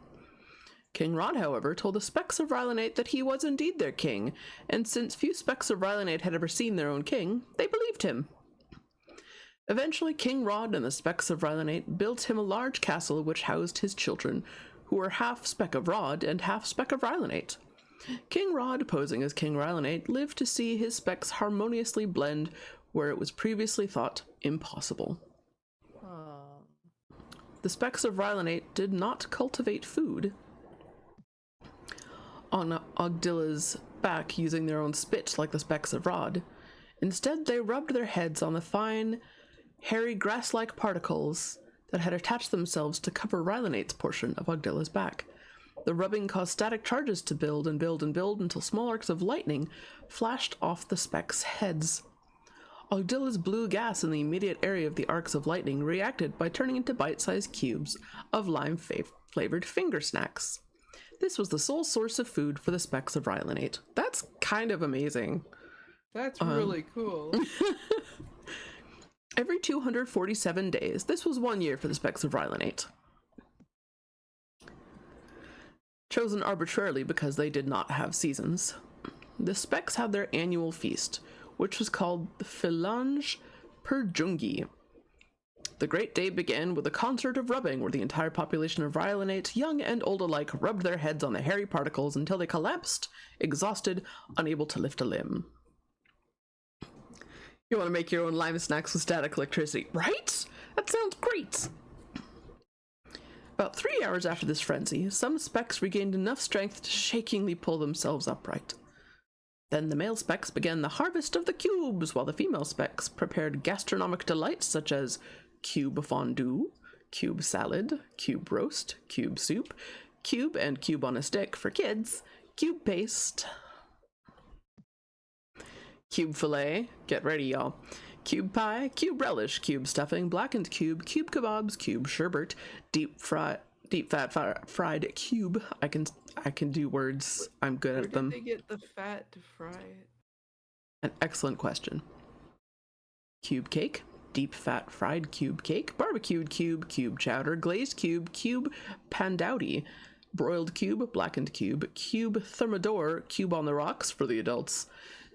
King Rod, however, told the specks of Rylanate that he was indeed their king, and since few specks of Rylanate had ever seen their own king, they believed him. Eventually, King Rod and the specks of Rylanate built him a large castle which housed his children, who were half speck of Rod and half speck of Rylanate. King Rod, posing as King Rylanate, lived to see his specks harmoniously blend where it was previously thought impossible. The specks of Rylanate did not cultivate food on Ogdilla's back using their own spit like the specks of Rod. Instead, they rubbed their heads on the fine, hairy grass-like particles that had attached themselves to cover Rylanate's portion of Ogdilla's back. The rubbing caused static charges to build and build and build until small arcs of lightning flashed off the specks' heads. Ogdilla's blue gas in the immediate area of the arcs of lightning reacted by turning into bite-sized cubes of lime-flavored finger snacks. This was the sole source of food for the specks of Rylanate. That's kind of amazing. That's really cool. Every 247 days, this was 1 year for the specks of Rylanate. Chosen arbitrarily because they did not have seasons. The specks had their annual feast, which was called the Phalange-Purjungi. The great day began with a concert of rubbing where the entire population of Rylanate, young and old alike, rubbed their heads on the hairy particles until they collapsed, exhausted, unable to lift a limb. You want to make your own lime snacks with static electricity, right? That sounds great! About 3 hours after this frenzy, some specks regained enough strength to shakingly pull themselves upright. Then the male specks began the harvest of the cubes, while the female specks prepared gastronomic delights such as cube fondue, cube salad, cube roast, cube soup, cube and cube on a stick for kids, cube paste, cube fillet, get ready y'all, cube pie, cube relish, cube stuffing, blackened cube, cube kebabs, cube sherbet, deep fat fried cube. I can do words. I'm good at them. Where did they get the fat to fry it? An excellent question. Cube cake, deep fat fried cube cake, barbecued cube, cube chowder, glazed cube, cube pandowdy, broiled cube, blackened cube, cube thermidor, cube on the rocks for the adults,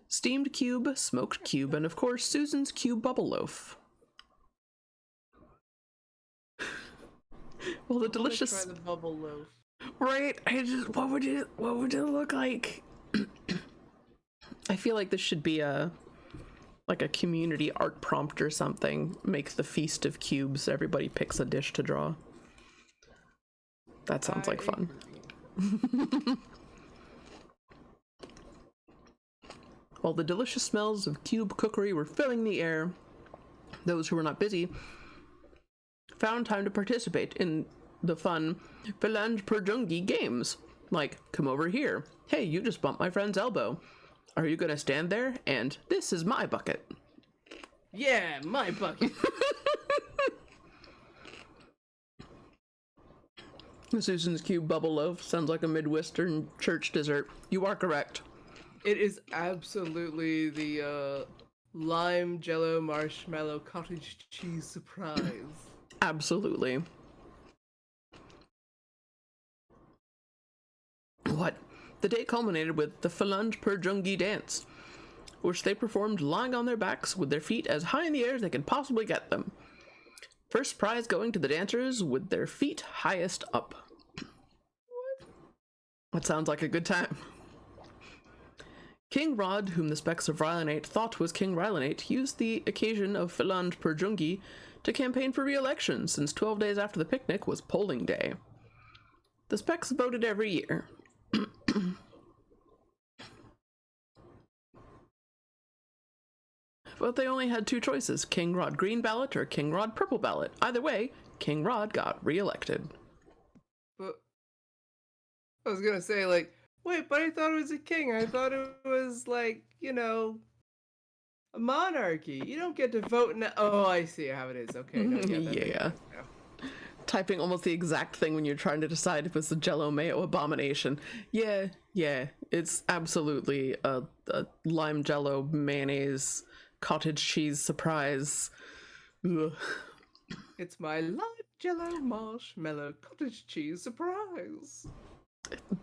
steamed cube, smoked cube, and of course Susan's cube bubble loaf. Well, the delicious. Try the bubble loaf. Right? What would it look like? I feel like this should be a community art prompt or something. Make the feast of cubes. Everybody picks a dish to draw. That sounds like fun. While the delicious smells of cube cookery were filling the air, those who were not busy found time to participate in the fun Phalange-Purjungi games. Like, come over here. Hey, you just bumped my friend's elbow. Are you gonna stand there? And this is my bucket. Yeah, my bucket. Susan's cube bubble loaf sounds like a Midwestern church dessert. You are correct. It is absolutely the lime jello marshmallow cottage cheese surprise. Absolutely. What? The day culminated with the Phalange-Purjungi dance, which they performed lying on their backs with their feet as high in the air as they could possibly get them. First prize going to the dancers with their feet highest up. What? That sounds like a good time. King Rod, whom the specks of Rylanate thought was King Rylanate, used the occasion of Phalange-Purjungi to campaign for re-election, since 12 days after the picnic was polling day. The specks voted every year. But they only had two choices, King Rod green ballot or King Rod purple ballot. Either way, King Rod got re-elected. But I was gonna say, like, wait, but I thought it was a king. I thought it was, like, you know, a monarchy. You don't get to vote in. Oh, I see how it is. Okay. No, yeah. Typing almost the exact thing when you're trying to decide if it's a Jello mayo abomination. Yeah, it's absolutely a lime Jello mayonnaise cottage cheese surprise. Ugh. It's my light jello marshmallow cottage cheese surprise.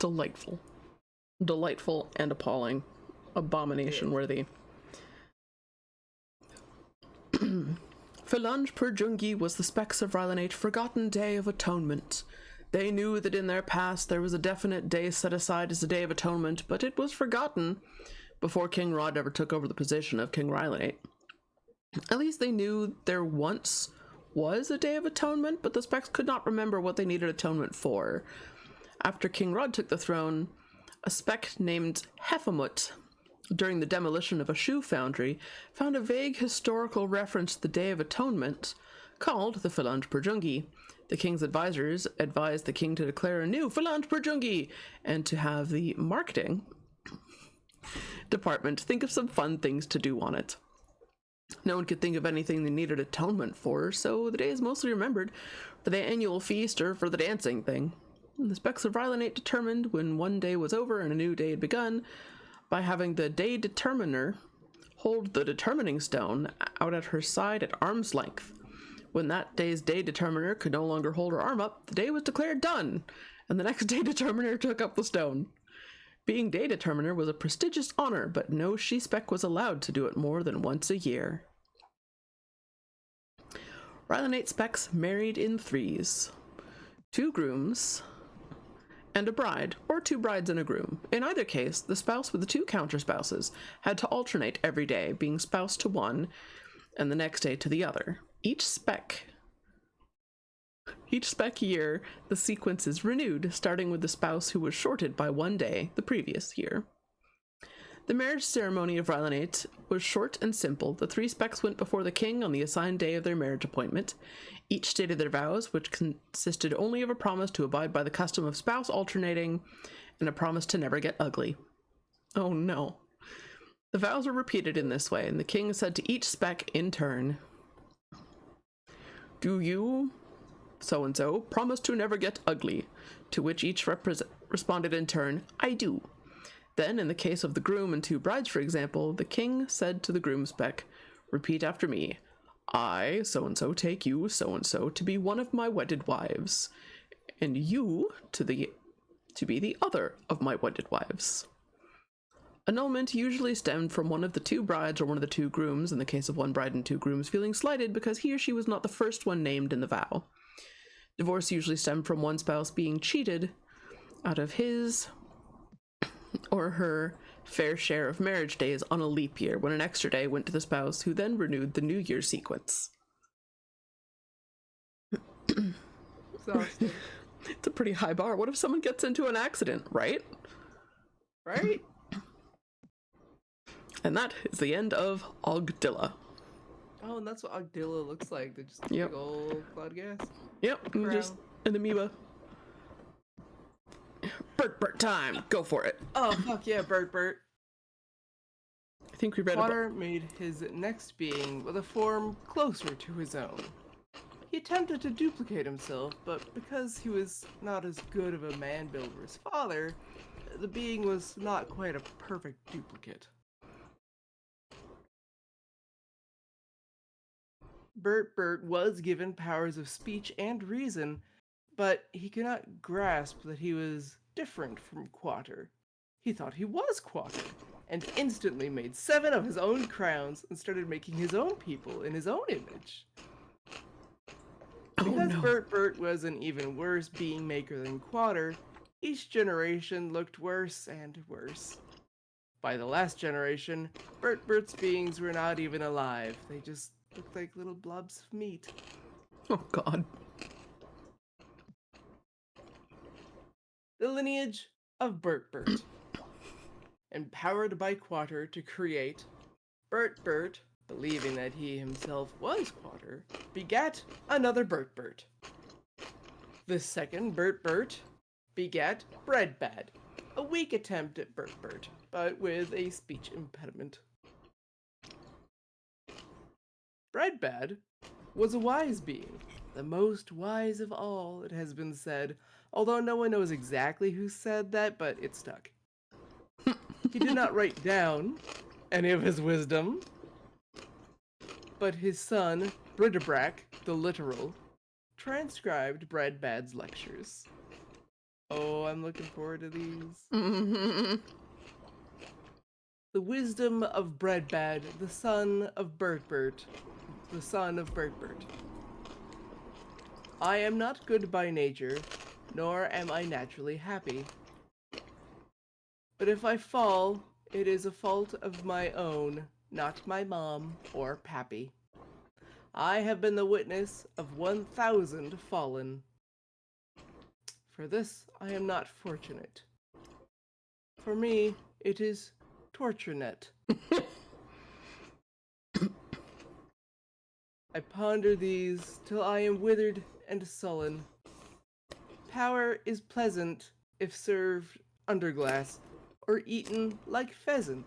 Delightful. Delightful and appalling. Abomination worthy. Phalange Perjungi was the specks of Rylanate forgotten day of atonement. They knew that in their past there was a definite day set aside as a day of atonement, but it was forgotten before King Rod ever took over the position of King Rylanate. At least they knew there once was a day of atonement, but the specks could not remember what they needed atonement for. After King Rod took the throne, a spec named Hefamut, during the demolition of a shoe foundry, found a vague historical reference to the Day of Atonement called the Phalange Perjungi. The king's advisors advised the king to declare a new Phalange Perjungi and to have the marketing department think of some fun things to do on it. No one could think of anything they needed atonement for, so the day is mostly remembered for the annual feast or for the dancing thing. The Specks of Rylanate determined when one day was over and a new day had begun by having the day determiner hold the determining stone out at her side at arm's length. When that day's day determiner could no longer hold her arm up, the day was declared done, and the next day determiner took up the stone. Being day determiner was a prestigious honor, but no she-spec was allowed to do it more than once a year. Rylanate specs married in threes. 2 grooms and a bride, or 2 brides and a groom. In either case, the spouse with the 2 counter-spouses had to alternate every day, being spouse to one and the next day to the other. Each spec year, the sequence is renewed, starting with the spouse who was shorted by 1 day the previous year. The marriage ceremony of Rylanate was short and simple. The 3 specs went before the king on the assigned day of their marriage appointment. Each stated their vows, which consisted only of a promise to abide by the custom of spouse alternating and a promise to never get ugly. Oh no. The vows were repeated in this way, and the king said to each spec in turn, "Do you, so-and-so, promise to never get ugly?" To which each responded in turn, "I do." Then, in the case of the groom and 2 brides, for example, the king said to the groom spec, "Repeat after me. I, so-and-so, take you, so-and-so, to be one of my wedded wives, and you to be the other of my wedded wives." Annulment usually stemmed from one of the 2 brides or one of the 2 grooms, in the case of 1 bride and 2 grooms, feeling slighted because he or she was not the first one named in the vow. Divorce usually stemmed from one spouse being cheated out of his or her fair share of marriage days on a leap year, when an extra day went to the spouse, who then renewed the New Year sequence. Exhausting. It's a pretty high bar. What if someone gets into an accident, right? Right? And that is the end of Ogdilla. Oh, and that's what Ogdilla looks like. They're just Yep. big old cloud gas. Yep, and just an amoeba. Bert time, go for it. Oh, fuck yeah, Bert. I think we read Quater made his next being with a form closer to his own. He attempted to duplicate himself, but because he was not as good of a man builder as his father, the being was not quite a perfect duplicate. Bert was given powers of speech and reason, but he could not grasp that he was different from Quater. He thought he was Quater, and instantly made 7 of his own crowns and started making his own people in his own image. Because no. Bert was an even worse being maker than Quater, each generation looked worse and worse. By the last generation, Bert's beings were not even alive. They just looked like little blobs of meat. Oh god. The lineage of Bert. Empowered by Quater to create, Bert, believing that he himself was Quater, begat another Bert. The second Bert begat Breadbad, a weak attempt at Bert, but with a speech impediment. Breadbad was a wise being, the most wise of all, it has been said, although no one knows exactly who said that, but it stuck. He did not write down any of his wisdom, but his son, Bridabrack, the literal, transcribed Breadbad's lectures. Oh, I'm looking forward to these. Mm-hmm. The wisdom of Breadbad, the son of Bertbert, the son of Bertbert. I am not good by nature, nor am I naturally happy. But if I fall, it is a fault of my own, not my mom or pappy. I have been the witness of 1,000 fallen. For this I am not fortunate. For me, it is torture-net. I ponder these till I am withered and sullen. Power is pleasant if served under glass, or eaten like pheasant,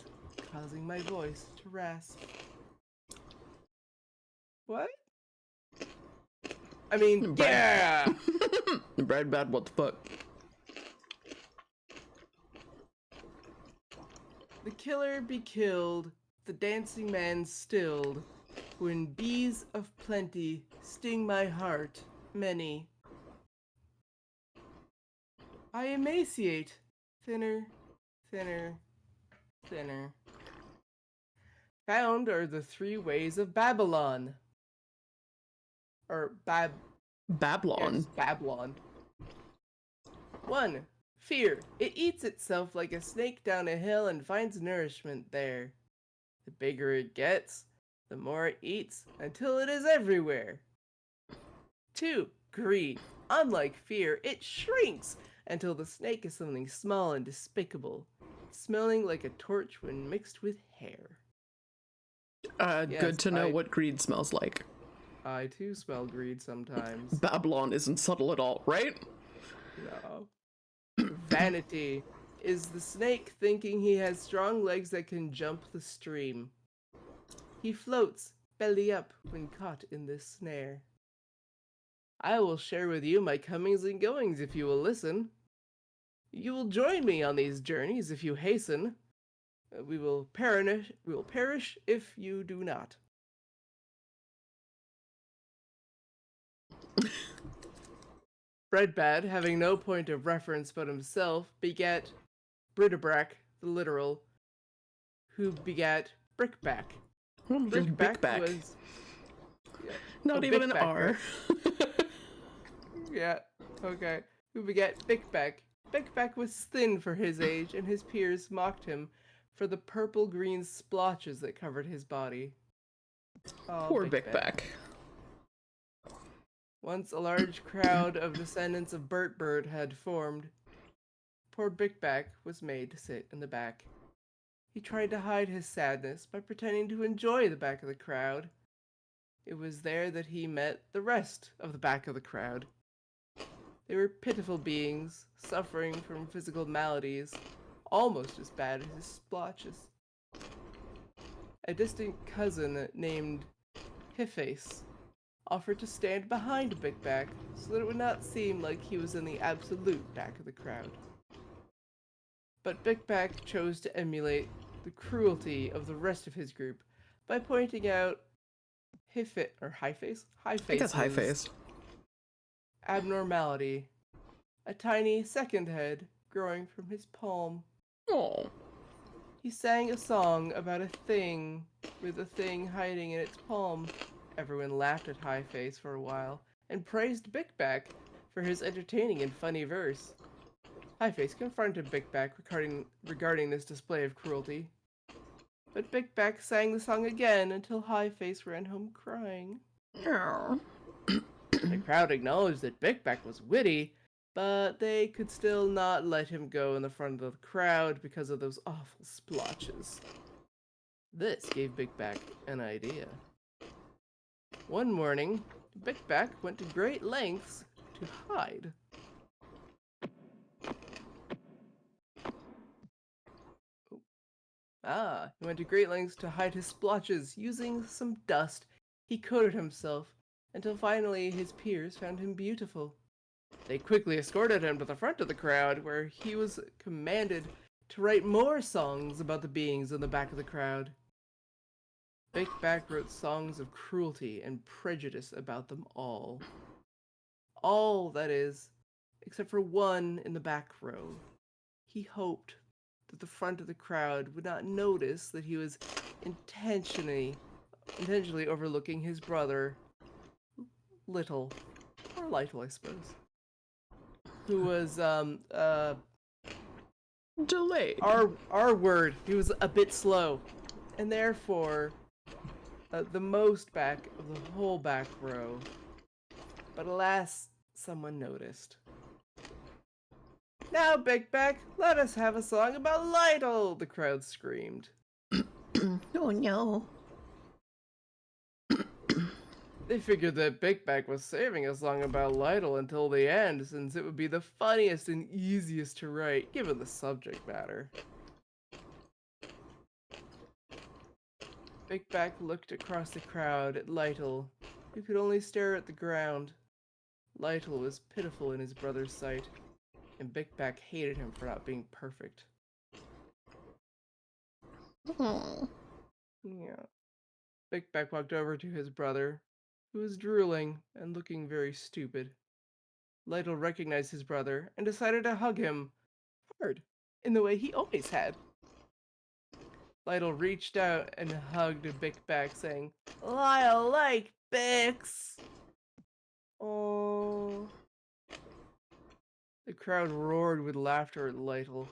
causing my voice to rasp. What? I mean, yeah! Breadbad, what the fuck? The killer be killed, the dancing man stilled, when bees of plenty sting my heart, many. I emaciate, thinner, thinner, thinner. Found are the 3 ways of Babylon. Or Babylon. Yes, Babylon. 1. Fear. It eats itself like a snake down a hill and finds nourishment there. The bigger it gets, the more it eats until it is everywhere. 2. Greed. Unlike fear, it shrinks until the snake is something small and despicable, smelling like a torch when mixed with hair. Yes, good to know what greed smells like. I too smell greed sometimes. Babylon isn't subtle at all, right? No. Vanity is the snake thinking he has strong legs that can jump the stream. He floats belly up when caught in this snare. I will share with you my comings and goings if you will listen. You will join me on these journeys if you hasten. We will perish if you do not. Breadbad, having no point of reference but himself, begat Bridabrack, the literal, who begat Brickback. Brickback was... Yeah. not even an R. Right? Yeah, okay. Who begat Bickback. Bickback was thin for his age, and his peers mocked him for the purple-green splotches that covered his body. Oh, Poor Bickback. Once a large crowd of descendants of Bertbird had formed. Poor Bickback was made to sit in the back. He tried to hide his sadness by pretending to enjoy the back of the crowd. It was there that he met the rest of the back of the crowd. They were pitiful beings, suffering from physical maladies, almost as bad as his splotches. A distant cousin named Hifface offered to stand behind Bickback so that it would not seem like he was in the absolute back of the crowd. But Bickback chose to emulate the cruelty of the rest of his group by pointing out Highface's abnormality, a tiny second head growing from his palm. Oh. He sang a song about a thing with a thing hiding in its palm. Everyone laughed at Highface for a while and praised Bickback for his entertaining and funny verse. Highface confronted Bickback regarding this display of cruelty. But Bickback sang the song again until Highface ran home crying. Oh. The crowd acknowledged that Bickback was witty, but they could still not let him go in the front of the crowd because of those awful splotches. This gave Bickback an idea. One morning, Bickback went to great lengths to hide. He went to great lengths to hide his splotches. Using some dust, he coated himself until finally his peers found him beautiful. They quickly escorted him to the front of the crowd, where he was commanded to write more songs about the beings in the back of the crowd. Bickback wrote songs of cruelty and prejudice about them all. All, that is, except for one in the back row. He hoped that the front of the crowd would not notice that he was intentionally overlooking his brother, Little, or Lytle, I suppose, who was Delayed. our word. He was a bit slow, and therefore the most back of the whole back row. But alas, someone noticed. Now, Big Back, let us have a song about Lytle, the crowd screamed. Oh no. They figured that Big Back was saving a song about Lytle until the end, since it would be the funniest and easiest to write, given the subject matter. Big Back looked across the crowd at Lytle, who could only stare at the ground. Lytle was pitiful in his brother's sight, and Big Back hated him for not being perfect. Oh. Yeah. Big Back walked over to his brother, who was drooling and looking very stupid. Lytle recognized his brother and decided to hug him hard, in the way he always had. Lytle reached out and hugged Big Back, saying, "I like Bix." Oh. The crowd roared with laughter at Lytle.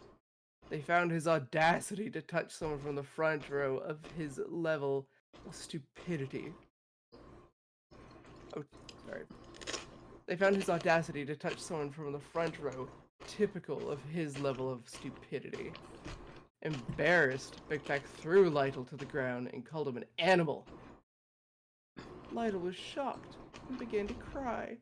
They found his audacity to touch someone from the front row of his level of stupidity. Oh, sorry. They found his audacity to touch someone from the front row typical of his level of stupidity. Embarrassed, Big Back threw Lytle to the ground and called him an animal. Lytle was shocked and began to cry.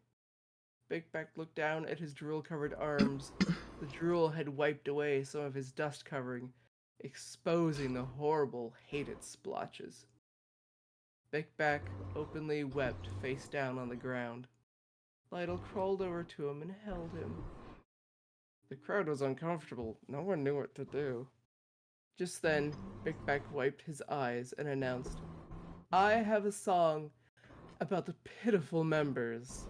Big Back looked down at his drool-covered arms. The drool had wiped away some of his dust covering, exposing the horrible, hated splotches. Big Back openly wept face down on the ground. Lytle crawled over to him and held him. The crowd was uncomfortable. No one knew what to do. Just then, Big Back wiped his eyes and announced, "I have a song about the pitiful members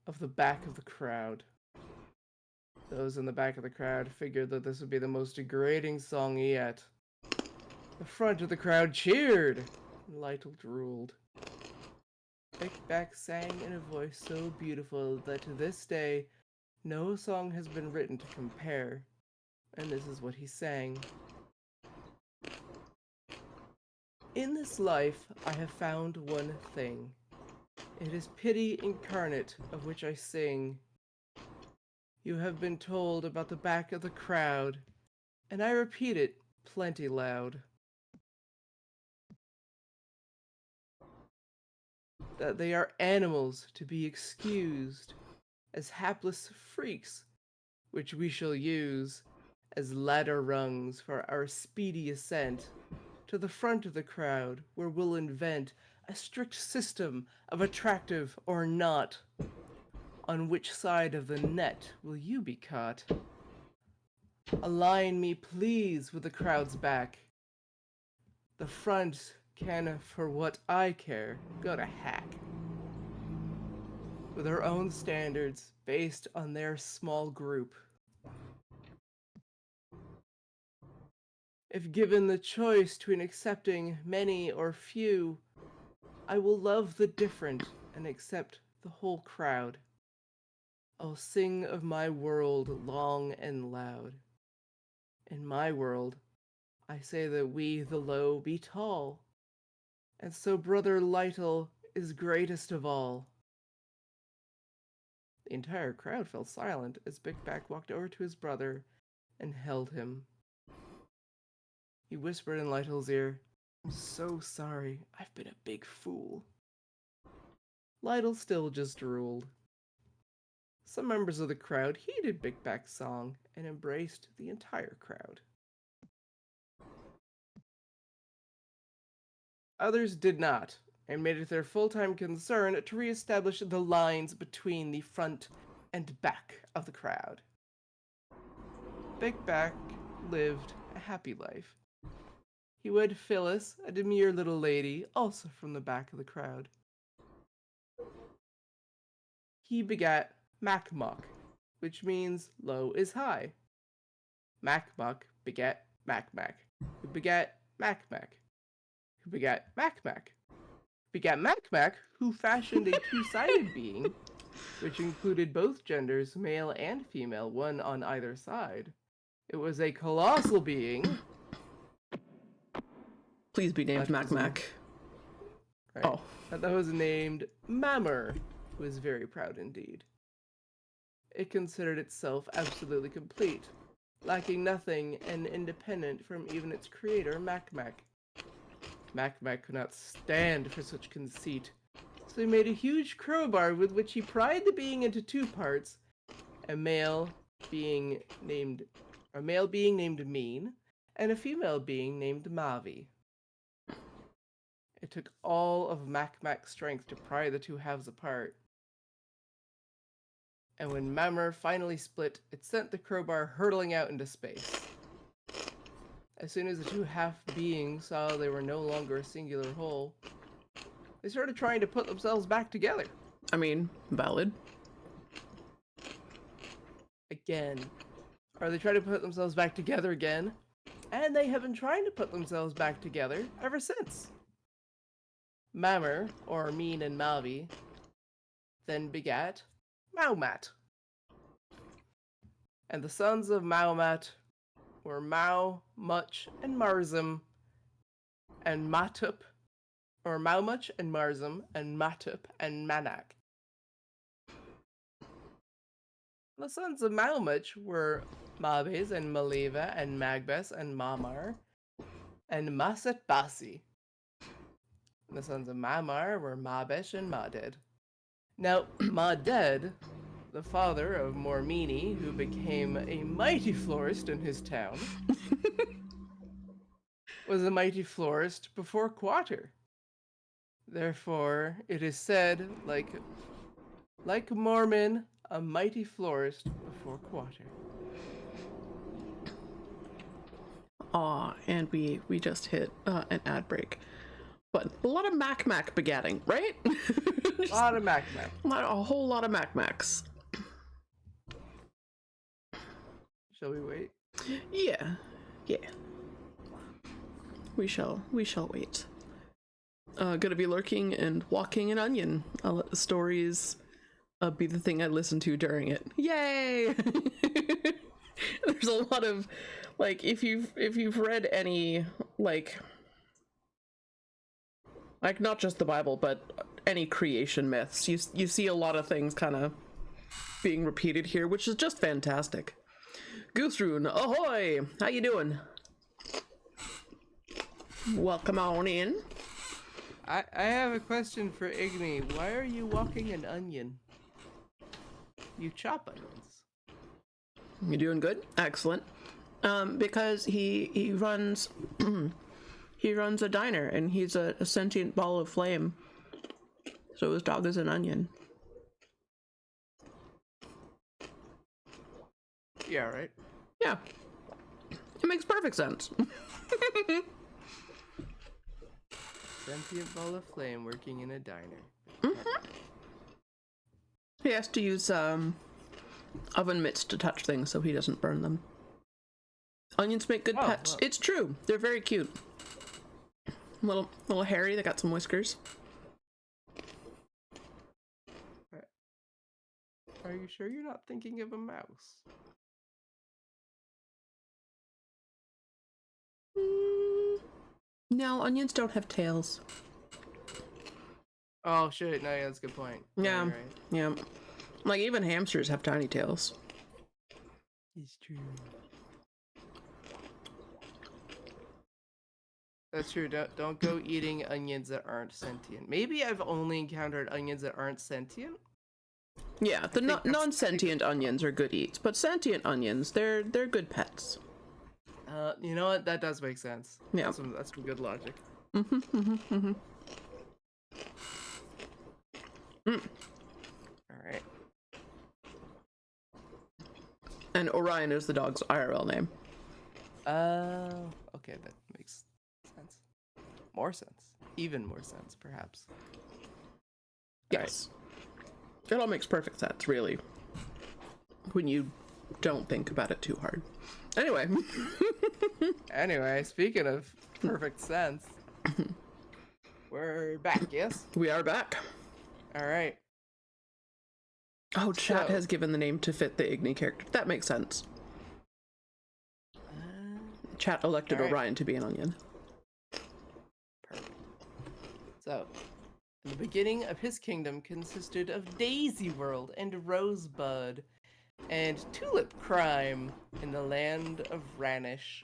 of the back of the crowd." Those in the back of the crowd figured that this would be the most degrading song yet. The front of the crowd cheered, and Lytle drooled. Big Back sang in a voice so beautiful that to this day, no song has been written to compare, and this is what he sang. "In this life I have found one thing. It is pity incarnate of which I sing. You have been told about the back of the crowd, and I repeat it plenty loud. That they are animals to be excused, as hapless freaks, which we shall use as ladder rungs for our speedy ascent to the front of the crowd, where we'll invent a strict system of attractive or not. On which side of the net will you be caught? Align me, please, with the crowd's back. The front can, for what I care, go to hack. With their own standards based on their small group. If given the choice between accepting many or few, I will love the different and accept the whole crowd. I'll sing of my world long and loud. In my world, I say that we, the low, be tall, and so brother Lytle is greatest of all." The entire crowd fell silent as Big Back walked over to his brother and held him. He whispered in Lytle's ear, "I'm so sorry, I've been a big fool." Lytle still just drooled. Some members of the crowd heeded Big Back's song and embraced the entire crowd. Others did not, and made it their full-time concern to re-establish the lines between the front and back of the crowd. Big Back lived a happy life. He wed Phyllis, a demure little lady, also from the back of the crowd. he begat Makmok, which means low is high. Makmok begat Makmak, who begat Makmak, who begat Makmak, begat Makmak, who fashioned a two-sided being, which included both genders, male and female, one on either side. It was a colossal being. Please be named Mac Mac. Right. Oh. That was named Mammer, who was very proud indeed. It considered itself absolutely complete, lacking nothing and independent from even its creator, Makmak. Makmak could not stand for such conceit, so he made a huge crowbar with which he pried the being into two parts, a male being named Mean, and a female being named Mavi. It took all of Makmak's strength to pry the two halves apart. And when Mammer finally split, it sent the crowbar hurtling out into space. As soon as the two half-beings saw they were no longer a singular whole, they started trying to put themselves back together. I mean, valid. Again. Or they tried to put themselves back together again, and they have been trying to put themselves back together ever since. Mammer, or Mean and Mavi, then begat Maumat. And the sons of Maumat were Mau, Much, and Marzim, and Matup, or Maumuch and Marzim, and Matup and Manak. The sons of Maumuch were Mabes and Maleva and Magbes and Mamar, and Maset Basi. The sons of Mamar were Mabesh and Maded. Now, Maded, the father of Mormini, who became a mighty florist in his town, was a mighty florist before Quater. Therefore, it is said, like Mormon, a mighty florist before Quater. Aw, and we just hit an ad break. But a lot of Mac Mac begatting, right? A lot of Mac Mac. A whole lot of Mac Macs. Shall we wait? Yeah. We shall wait. Gonna be lurking and walking an onion. I'll let the stories be the thing I listen to during it. Yay! There's a lot of, like, if you've read any, like not just the Bible, but any creation myths, you see a lot of things kind of being repeated here, which is just fantastic. Goosrune, ahoy! How you doing? Welcome on in. I have a question for Igni. Why are you walking an onion? You chop onions. You doing good? Excellent. Because he runs he runs a diner and he's a sentient ball of flame. So his dog is an onion. Yeah, right? Yeah. It makes perfect sense. Sentient ball of flame working in a diner. He has to use oven mitts to touch things so he doesn't burn them. Onions make good pets. Wow. It's true. They're very cute. Little hairy. They got some whiskers. Are you sure you're not thinking of a mouse? No, onions don't have tails. Oh shit! No, yeah, that's a good point. Yeah, right. Yeah. Like even hamsters have tiny tails. It's true. That's true. Don't go eating onions that aren't sentient. Maybe I've only encountered onions that aren't sentient. Yeah, the non-sentient onions are good eats, but sentient onions, they're good pets. You know what? That does make sense. Yeah. That's some good logic. Mm. All right. And Orion is the dog's IRL name. Okay, that makes sense. More sense. Even more sense, perhaps. Yes. It all makes perfect sense, really, when you don't think about it too hard. Anyway. Anyway, speaking of perfect sense, we're back, yes? We are back. All right. Oh, chat So- has given the name to fit the Igni character. That makes sense. Chat elected all right. Orion to be an onion. Perfect. So, the beginning of his kingdom consisted of Daisy World and Rosebud and Tulip Crime in the land of Ranish.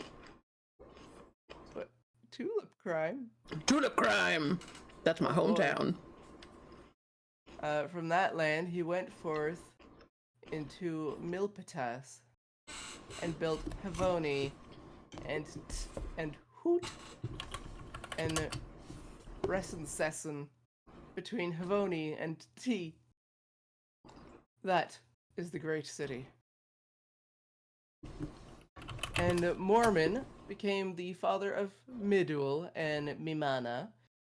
What? Tulip Crime? Tulip crime! That's my Oh, boy. hometown. From that land, he went forth into Milpitas and built Havoni and Hoot and Resensessen between Havoni and T. That is the great city. And Mormon became the father of Midul and Mimana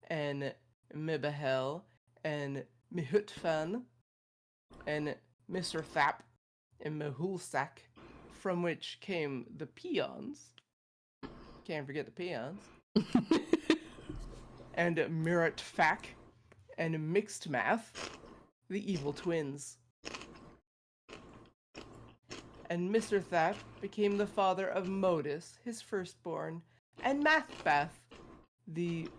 and Mibahel and Mihutfan and Misrthap and Mehulsak, from which came the peons. Can't forget the peons. And Miratfak and Mixed Math, the evil twins. And Mr. Thap became the father of Modus, his firstborn, and Mathbath, the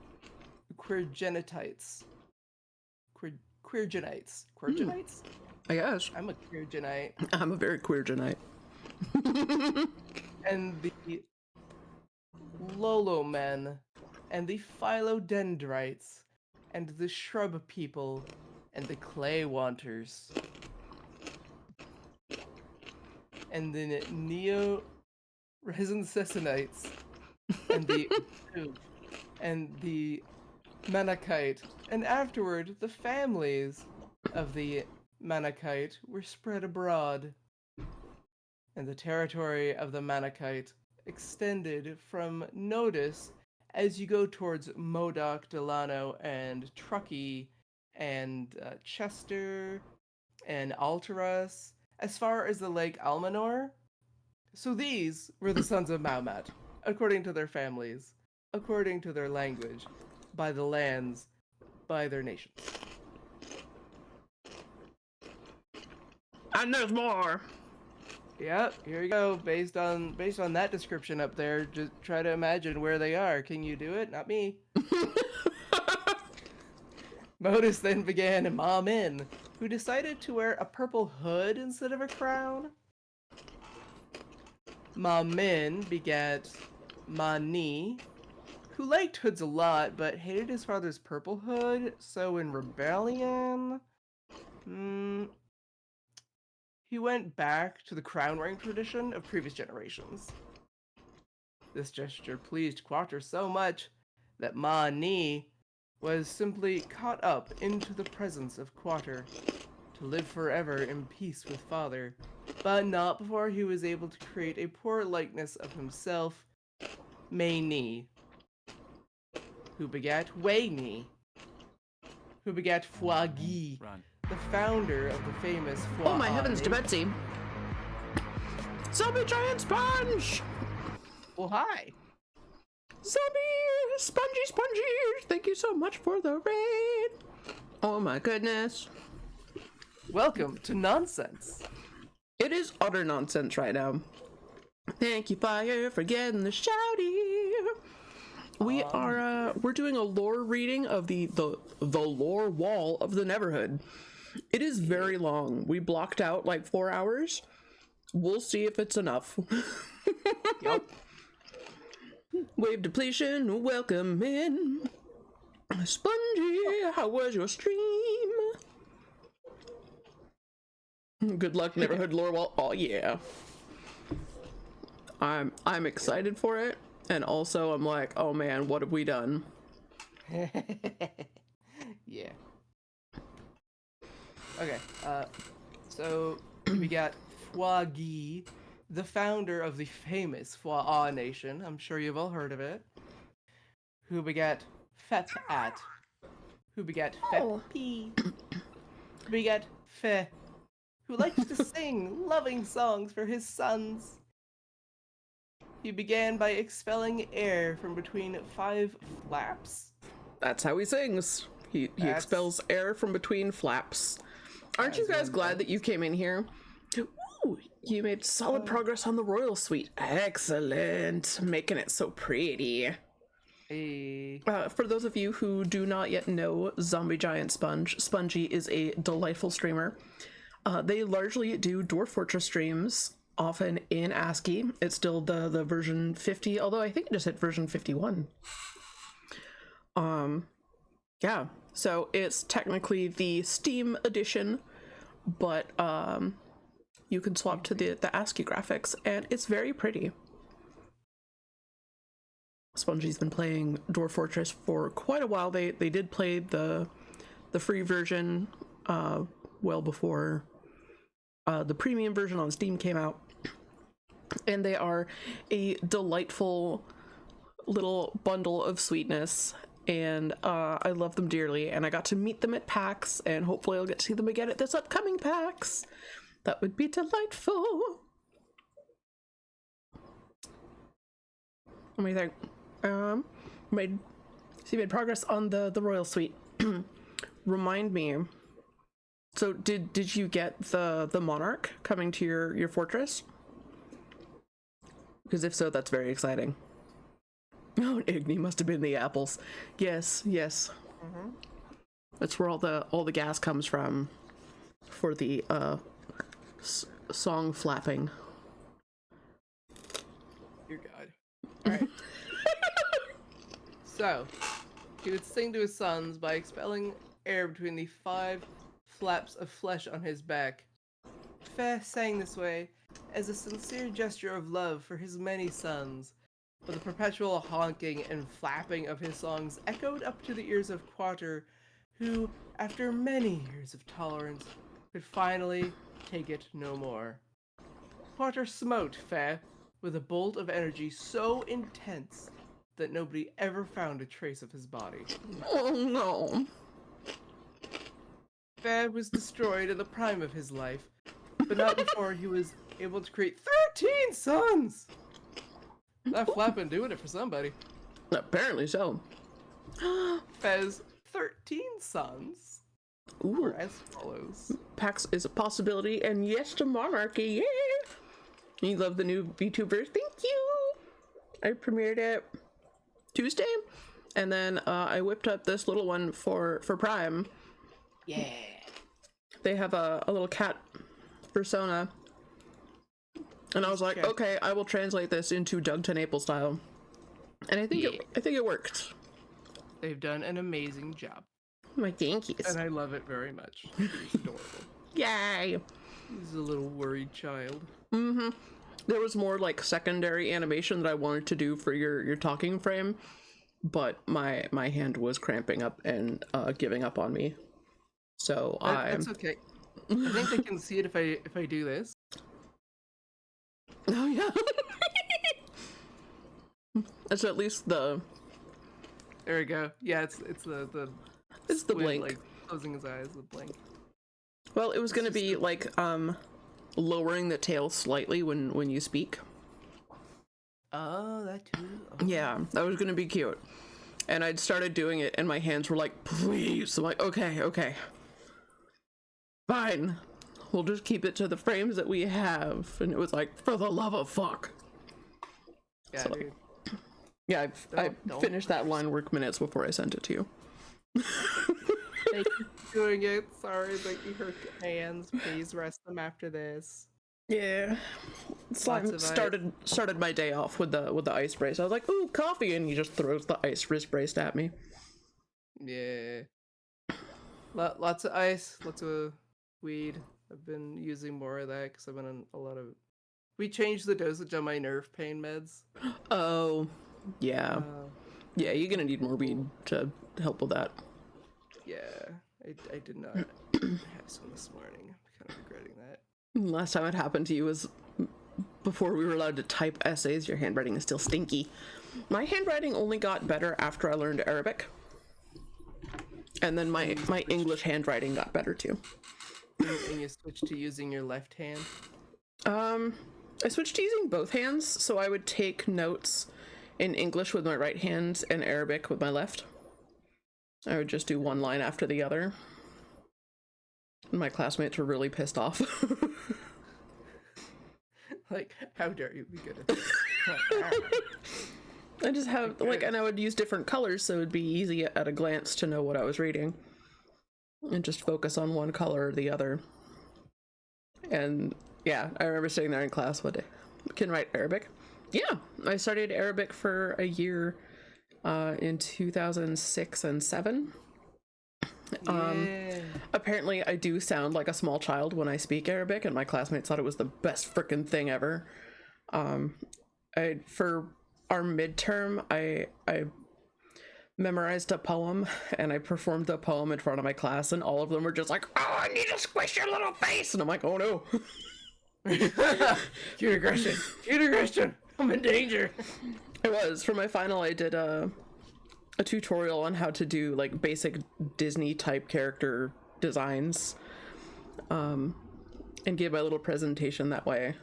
Queergenitites. Queergenites? I guess. I'm a Queergenite. I'm a very queer genite. And the Lolo men, and the Philodendrites, and the Shrub people, and the Clay Wanters. And the Neo Resin-Sessonites, and the and the Manakite, and afterward the families of the Manakite were spread abroad. And the territory of the Manakite extended from Nodus as you go towards Modoc, Delano, and Truckee, and Chester, and Alteras, as far as the Lake Almanor. So these were the sons of Maumat, according to their families, according to their language, by the lands, by their nations. And there's more! Yep, here you go. Based on that description up there, just try to imagine where they are. Can you do it? Not me. Modus then began Ma Min, who decided to wear a purple hood instead of a crown. Ma Min begat Ma Ni, who liked hoods a lot but hated his father's purple hood, so in rebellion, he went back to the crown-wearing tradition of previous generations. This gesture pleased Quater so much that Ma Ni was simply caught up into the presence of Quater to live forever in peace with father, but not before he was able to create a poor likeness of himself, Mei Ni, who begat Wei Ni, who begat Fua Gi, the founder of the famous Fua. Oh my heavens to Betsy! Zombie giant sponge! Well, hi! Zombie spongy! Thank you so much for the raid! Oh my goodness. Welcome to Nonsense. It is utter nonsense right now. Thank you, Fire, for getting the shouty. We're doing a lore reading of the lore wall of the Neverhood. It is very long. We blocked out like 4 hours. We'll see if it's enough. Yep. Wave depletion, welcome in. Spongy, how was your stream? Good luck, Neverhood Lore Wall. Oh yeah. I'm excited for it, and also I'm like, oh man, what have we done? Yeah. Okay, so we got Fua Gi, the founder of the famous Fua Nation. I'm sure you've all heard of it. Who begat Fep At. Who begat Fep P. Who begat Feh, who liked to sing loving songs for his sons. He began by expelling air from between 5 flaps. That's how he sings. He expels air from between flaps. Aren't you guys glad that you came in here? Ooh, you made solid progress on the royal suite. Excellent. Making it so pretty. Hey. For those of you who do not yet know Zombie Giant Spongy is a delightful streamer. They largely do Dwarf Fortress streams, often in ASCII. It's still the version 50, although I think it just hit version 51. Yeah, so it's technically the Steam edition, but you can swap to the ASCII graphics, and it's very pretty. Spongy's been playing Dwarf Fortress for quite a while. They did play the free version well before the premium version on Steam came out, and they are a delightful little bundle of sweetness, and I love them dearly, and I got to meet them at PAX, and hopefully I'll get to see them again at this upcoming PAX. That would be delightful. What do you think? Made progress on the royal suite. Remind me, so did you get the monarch coming to your fortress? Because if so, that's very exciting. Oh, Igni must have been the apples. Yes. Mm-hmm. That's where all the gas comes from for the song flapping. Dear God. All right. So, he would sing to his sons by expelling air between the 5 flaps of flesh on his back. Feh sang this way as a sincere gesture of love for his many sons, but the perpetual honking and flapping of his songs echoed up to the ears of Quater, who, after many years of tolerance, could finally take it no more. Quater smote Feh with a bolt of energy so intense that nobody ever found a trace of his body. Oh no. Feh was destroyed in the prime of his life, but not before he was able to create 13 sons! That flapping doing it for somebody. Apparently so. Feh's 13 sons were as follows. PAX is a possibility, and yes to monarchy, yeah! You love the new VTubers? Thank you! I premiered it Tuesday, and then I whipped up this little one for Priam. Yeah. They have a little cat persona, and I was like, okay, I will translate this into Doug to Naples style, and I think it worked. They've done an amazing job. My Yankees. And I love it very much. He's adorable. Yay! He's a little worried child. Mm-hmm. There was more like secondary animation that I wanted to do for your talking frame, but my hand was cramping up and giving up on me. So that's okay. I think they can see it if I do this. Oh yeah. It's at least the. There we go. Yeah, it's the. It's the blink. Like closing his eyes, the blink. Well, it was gonna be like lowering the tail slightly when you speak. Oh, that too. Oh. Yeah, that was gonna be cute. And I'd started doing it, and my hands were like, please. I'm like, okay. Fine. We'll just keep it to the frames that we have. And it was like, for the love of fuck. Yeah, so, dude. Yeah, I finished that line work minutes before I sent it to you. Thank you for doing it. Sorry that you hurt your hands. Please rest them after this. Yeah. Slime started my day off with the ice brace. I was like, ooh, coffee, and he just throws the ice wrist brace at me. Yeah. Lots of ice, lots of weed. I've been using more of that because I've been on a lot of. We changed the dosage on my nerve pain meds. Oh, yeah. Yeah, you're gonna need more weed to help with that. Yeah, I did not have some this morning. I'm kind of regretting that. Last time it happened to you was before we were allowed to type essays. Your handwriting is still stinky. My handwriting only got better after I learned Arabic. And then my English handwriting got better too. And you switched to using your left hand? I switched to using both hands, so I would take notes in English with my right hand and Arabic with my left. I would just do one line after the other. My classmates were really pissed off. Like, how dare you be good at this? I just have, like, and I would use different colors so it would be easy at a glance to know what I was reading. And just focus on one color or the other. And yeah, I remember sitting there in class one day. Can write Arabic? Yeah, I studied Arabic for a year in 2006 and 7. Yeah. Apparently I do sound like a small child when I speak Arabic, and my classmates thought it was the best freaking thing ever. For our midterm, I memorized a poem, and I performed the poem in front of my class, and all of them were just like, "Oh, I need to squish your little face," and I'm like, "Oh no." Cute aggression. Cute aggression. I'm in danger. It was. For my final, I did a tutorial on how to do like basic Disney type character designs, and gave my little presentation that way.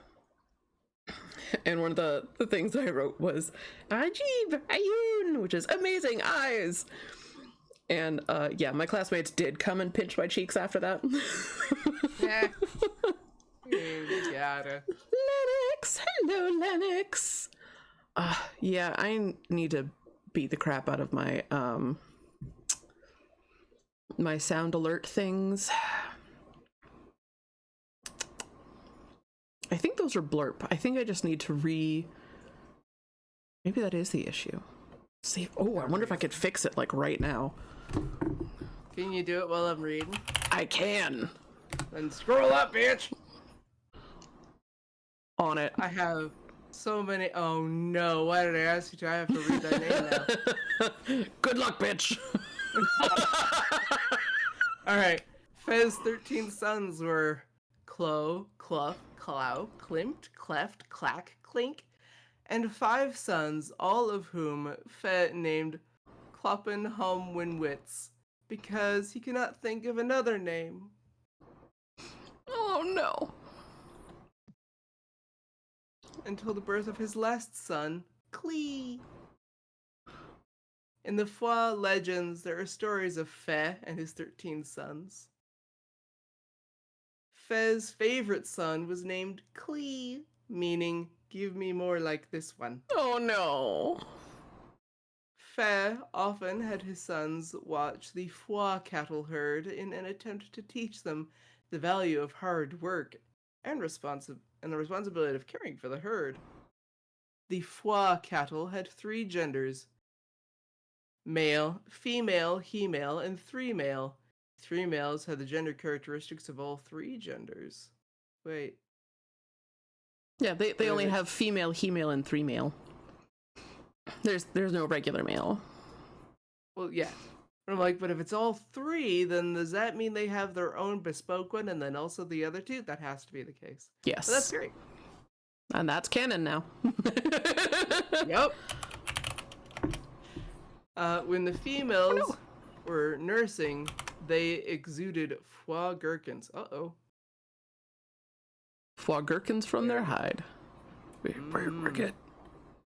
And one of the things I wrote was Ajib Ayun, which is amazing eyes. And yeah, my classmates did come and pinch my cheeks after that. Yeah. You gotta. Lennox, hello Lennox. Yeah, I need to beat the crap out of my my sound alert things. I think those are blurp. I think I just need to maybe that is the issue. See, oh, I wonder if I could fix it like right now. Can you do it while I'm reading? I can. Then scroll up, bitch. On it. I have so many. Oh no! Why did I ask you to? I have to read that name now. Good luck, bitch. All right. Fez's 13 sons were Clo, Cluff, Clow, Klimt, Cleft, Clack, Clink, and 5 sons, all of whom Fe named Kloppen Humwinwitz, because he cannot think of another name. Oh no. Until the birth of his last son, Klee. In the Foix legends, there are stories of Fe and his 13 sons. Fe's favorite son was named Klee, meaning, give me more like this one. Oh no. Fe often had his sons watch the Foix cattle herd in an attempt to teach them the value of hard work and the responsibility of caring for the herd. The Foix cattle had 3 genders: male, female, he-male, and 3-male. 3 males had the gender characteristics of all 3 genders. Wait. Yeah, they only have female, he-male, and 3-male. There's no regular male. Well, yeah. But I'm like, but if it's all 3, then does that mean they have their own bespoke one and then also the other 2? That has to be the case. Yes. So that's great. And that's canon now. Yep. When the females were nursing, they exuded foie gherkins. Uh-oh. Foie gherkins from their hide. We're good.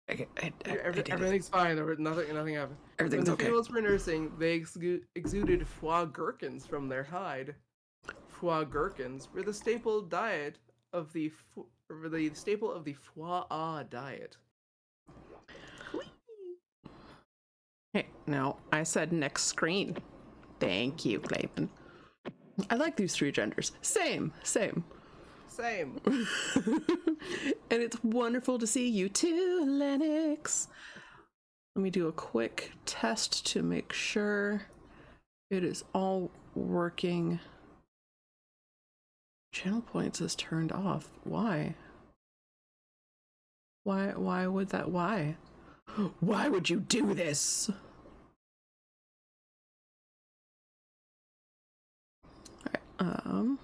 Everything's fine. There was nothing happened. Everything's when the okay. females were nursing, they exuded foie gherkins from their hide. Foie gherkins were the staple diet of the staple of the foie diet. Hey, no, I said next screen. Thank you, Clayton. I like these 3 genders. Same. Same. And it's wonderful to see you too, Lennox. Let me do a quick test to make sure it is all working. Channel points is turned off. Why? Why would that? Why would you do this? Alright,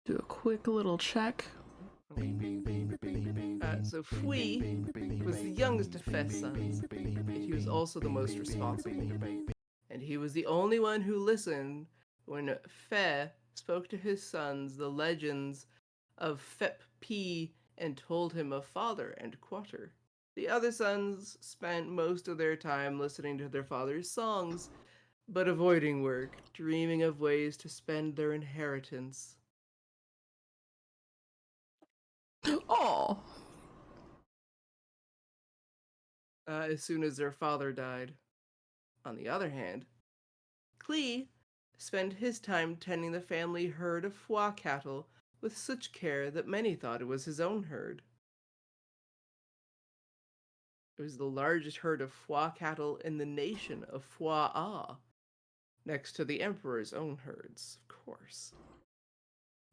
do a quick little check. So Fui was the youngest of Fe's sons, and he was also the most responsible. And he was the only one who listened when Fe spoke to his sons the legends of Fep P and told him of father and quarter. The other sons spent most of their time listening to their father's songs, but avoiding work, dreaming of ways to spend their inheritance. Oh. As soon as their father died. On the other hand, Clee spent his time tending the family herd of foie cattle with such care that many thought it was his own herd. It was the largest herd of foie cattle in the nation of Foie, next to the emperor's own herds, of course.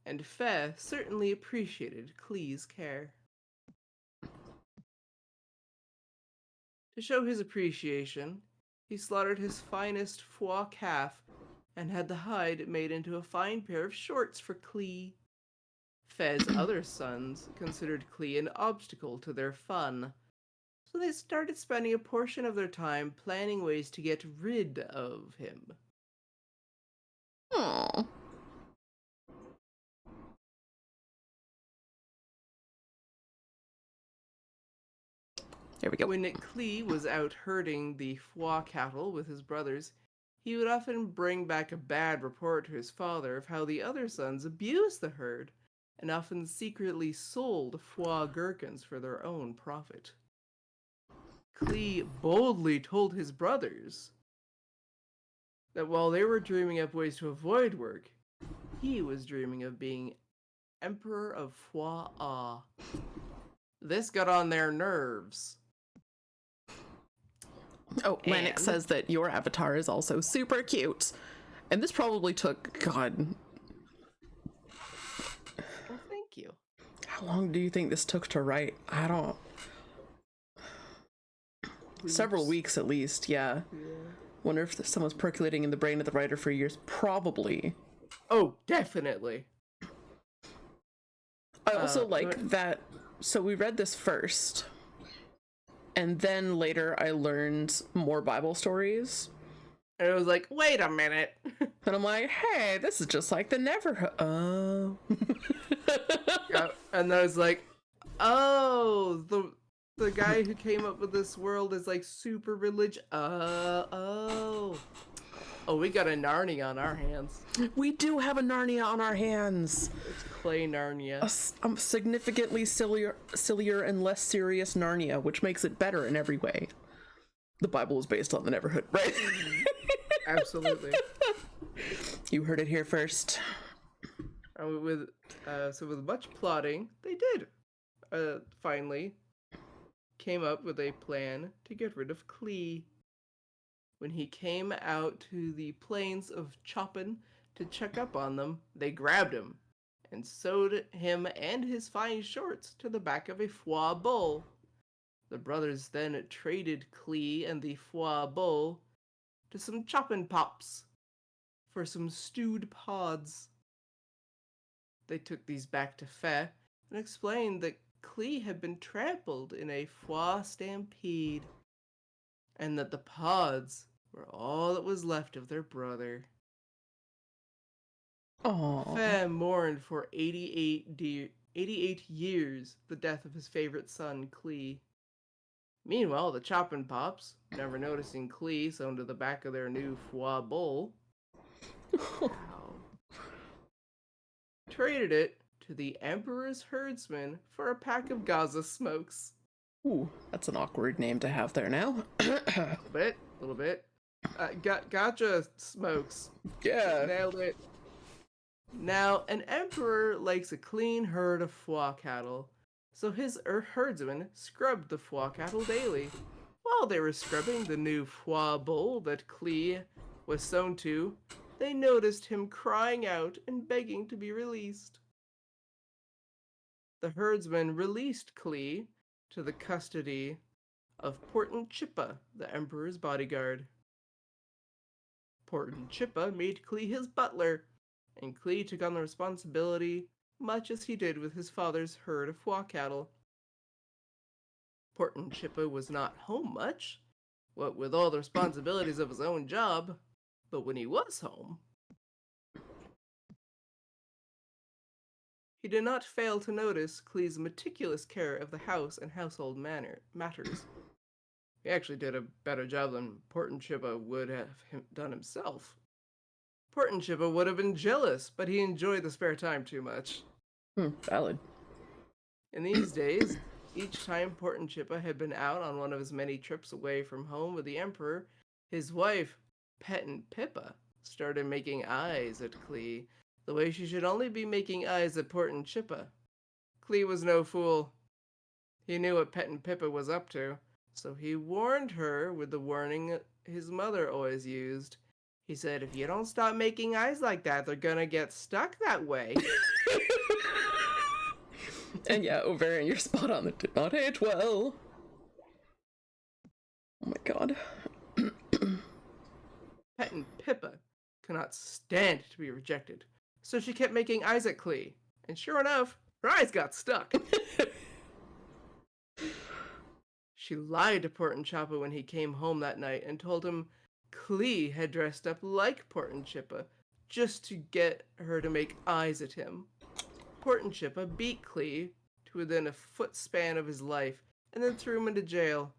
And Fe certainly appreciated Clee's care. To show his appreciation, he slaughtered his finest foie calf and had the hide made into a fine pair of shorts for Clee. Fe's other sons considered Clee an obstacle to their fun, so they started spending a portion of their time planning ways to get rid of him. Oh. There we go. When Clee was out herding the foie cattle with his brothers, he would often bring back a bad report to his father of how the other sons abused the herd and often secretly sold foie gherkins for their own profit. Clee boldly told his brothers that while they were dreaming up ways to avoid work, he was dreaming of being Emperor of Foie. This got on their nerves. Oh, Lennox says that your avatar is also super cute. And this probably took, God. Well, thank you. How long do you think this took to write? I don't. Several weeks at least, yeah. Wonder if someone's percolating in the brain of the writer for years. Probably. Oh, definitely. I also like that. So we read this first. And then later I learned more Bible stories. And it was like, wait a minute. And I'm like, hey, this is just like the Neverhood. Oh. Yeah, and I was like, oh, the guy who came up with this world is like super religious. Oh, we got a Narnia on our hands. We do have a Narnia on our hands. It's clay Narnia. A silligher and less serious Narnia, which makes it better in every way. The Bible is based on the Neverhood, right? Absolutely. You heard it here first. With much plotting, they did finally came up with a plan to get rid of Clee. When he came out to the plains of Chopin to check up on them, they grabbed him and sewed him and his fine shorts to the back of a foie bull. The brothers then traded Clee and the foie bull to some Chopin pops for some stewed pods. They took these back to Fe and explained that Clee had been trampled in a foie stampede, and that the pods were all that was left of their brother. Aww. Fe mourned for 88 years the death of his favorite son, Clee. Meanwhile, the Chopin Pops, never noticing Clee sewn to the back of their new foie bull, traded it to the Emperor's herdsman for a pack of Gaza smokes. Ooh, that's an awkward name to have there now. A little bit. Gotcha smokes. Yeah. Nailed it. Now, an emperor likes a clean herd of foie cattle, so his herdsmen scrubbed the foie cattle daily. While they were scrubbing the new foie bull that Clee was sewn to, they noticed him crying out and begging to be released. The herdsmen released Clee to the custody of Porton Chippa, the emperor's bodyguard. Porton Chippa made Clee his butler, and Clee took on the responsibility much as he did with his father's herd of foie cattle. Porton Chippa was not home much, what with all the responsibilities of his own job, but when he was home, he did not fail to notice Klee's meticulous care of the house and household matters. He actually did a better job than Portentchipa would have done himself. Portentchipa would have been jealous, but he enjoyed the spare time too much. Valid. In these days, each time Portentchipa had been out on one of his many trips away from home with the Emperor, his wife, Pippa, started making eyes at Klee, the way she should only be making eyes at Portentchipa. Klee was no fool. He knew what Pippa was up to, so he warned her with the warning his mother always used. He said, if you don't stop making eyes like that, they're gonna get stuck that way. And yeah, Ovarian, you're spot on. It did not age well. Oh my god. Pippa could not stand to be rejected, so she kept making eyes at Klee, and sure enough, her eyes got stuck. She lied to Portentchipa when he came home that night and told him Klee had dressed up like Portentchipa just to get her to make eyes at him. Portentchipa beat Klee to within a foot span of his life and then threw him into jail.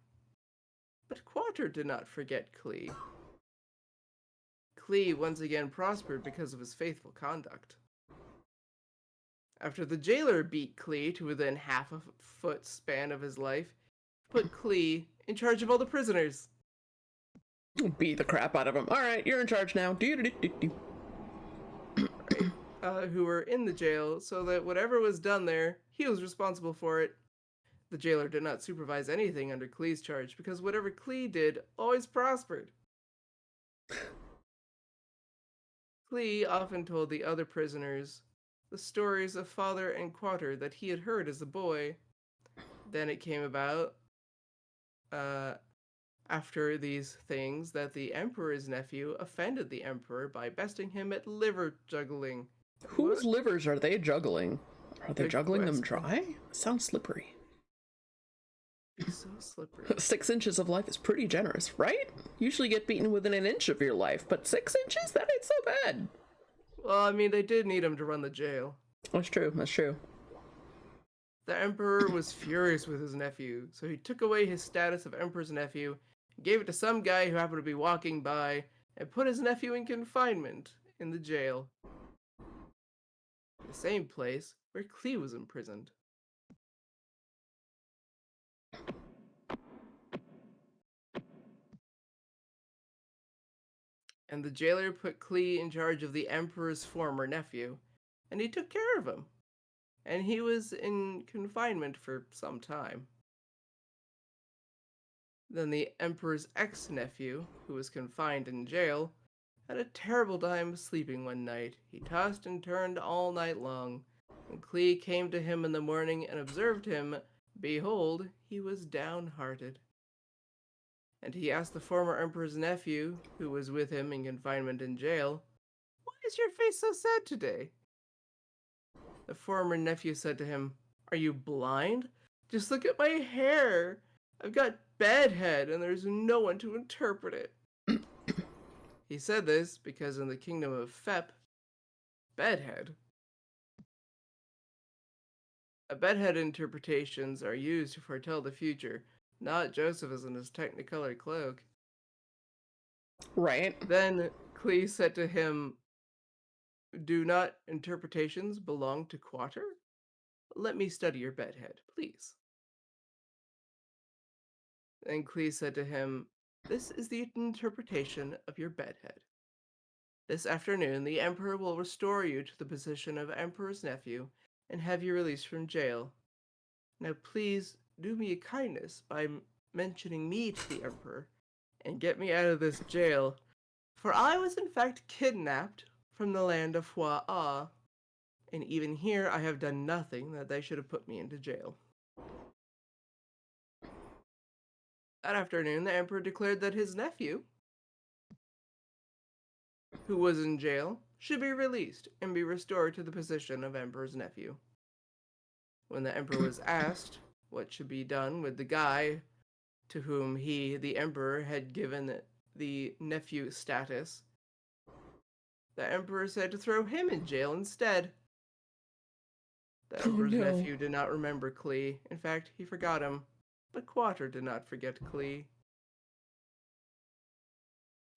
But Quater did not forget Klee. Klee once again prospered because of his faithful conduct. After the jailer beat Klee to within half a foot span of his life, put Klee in charge of all the prisoners. Beat the crap out of him. Alright, you're in charge now. Right. Who were in the jail, so that whatever was done there, he was responsible for it. The jailer did not supervise anything under Klee's charge, because whatever Klee did always prospered. Klee often told the other prisoners the stories of Father and Quater that he had heard as a boy. Then it came about, after these things, that the Emperor's nephew offended the Emperor by besting him at liver juggling. Whose livers are they juggling? Are they Good juggling them question. dry? Sounds slippery. He's so slippery. 6 inches of life is pretty generous, right? Usually get beaten within an inch of your life, but 6 inches? That ain't so bad. Well, I mean, they did need him to run the jail. That's true, that's true. The Emperor was furious with his nephew, so he took away his status of Emperor's nephew, gave it to some guy who happened to be walking by, and put his nephew in confinement in the jail. The same place where Klee was imprisoned. And the jailer put Klee in charge of the Emperor's former nephew, and he took care of him. And he was in confinement for some time. Then the Emperor's ex-nephew, who was confined in jail, had a terrible time sleeping one night. He tossed and turned all night long. When Klee came to him in the morning and observed him, behold, he was downhearted. And he asked the former Emperor's nephew, who was with him in confinement in jail, "Why is your face so sad today?" The former nephew said to him, "Are you blind? Just look at my hair. I've got bedhead and there's no one to interpret it." He said this because in the kingdom of Fep, bedhead, bedhead interpretations are used to foretell the future, not Josephus in his technicolor cloak. Right. Then Klee said to him, "Do not interpretations belong to Quater? Let me study your bedhead, please." Then Klee said to him, "This is the interpretation of your bedhead. This afternoon, the Emperor will restore you to the position of Emperor's nephew and have you released from jail. Now please do me a kindness by mentioning me to the Emperor and get me out of this jail, for I was in fact kidnapped from the land of Hua-Ah, and even here I have done nothing that they should have put me into jail." That afternoon, the Emperor declared that his nephew, who was in jail, should be released and be restored to the position of Emperor's nephew. When the Emperor was asked what should be done with the guy to whom he, the Emperor, had given the nephew status, the Emperor said to throw him in jail instead. The Oh Emperor's no. nephew did not remember Klee. In fact, he forgot him. But Quater did not forget Klee.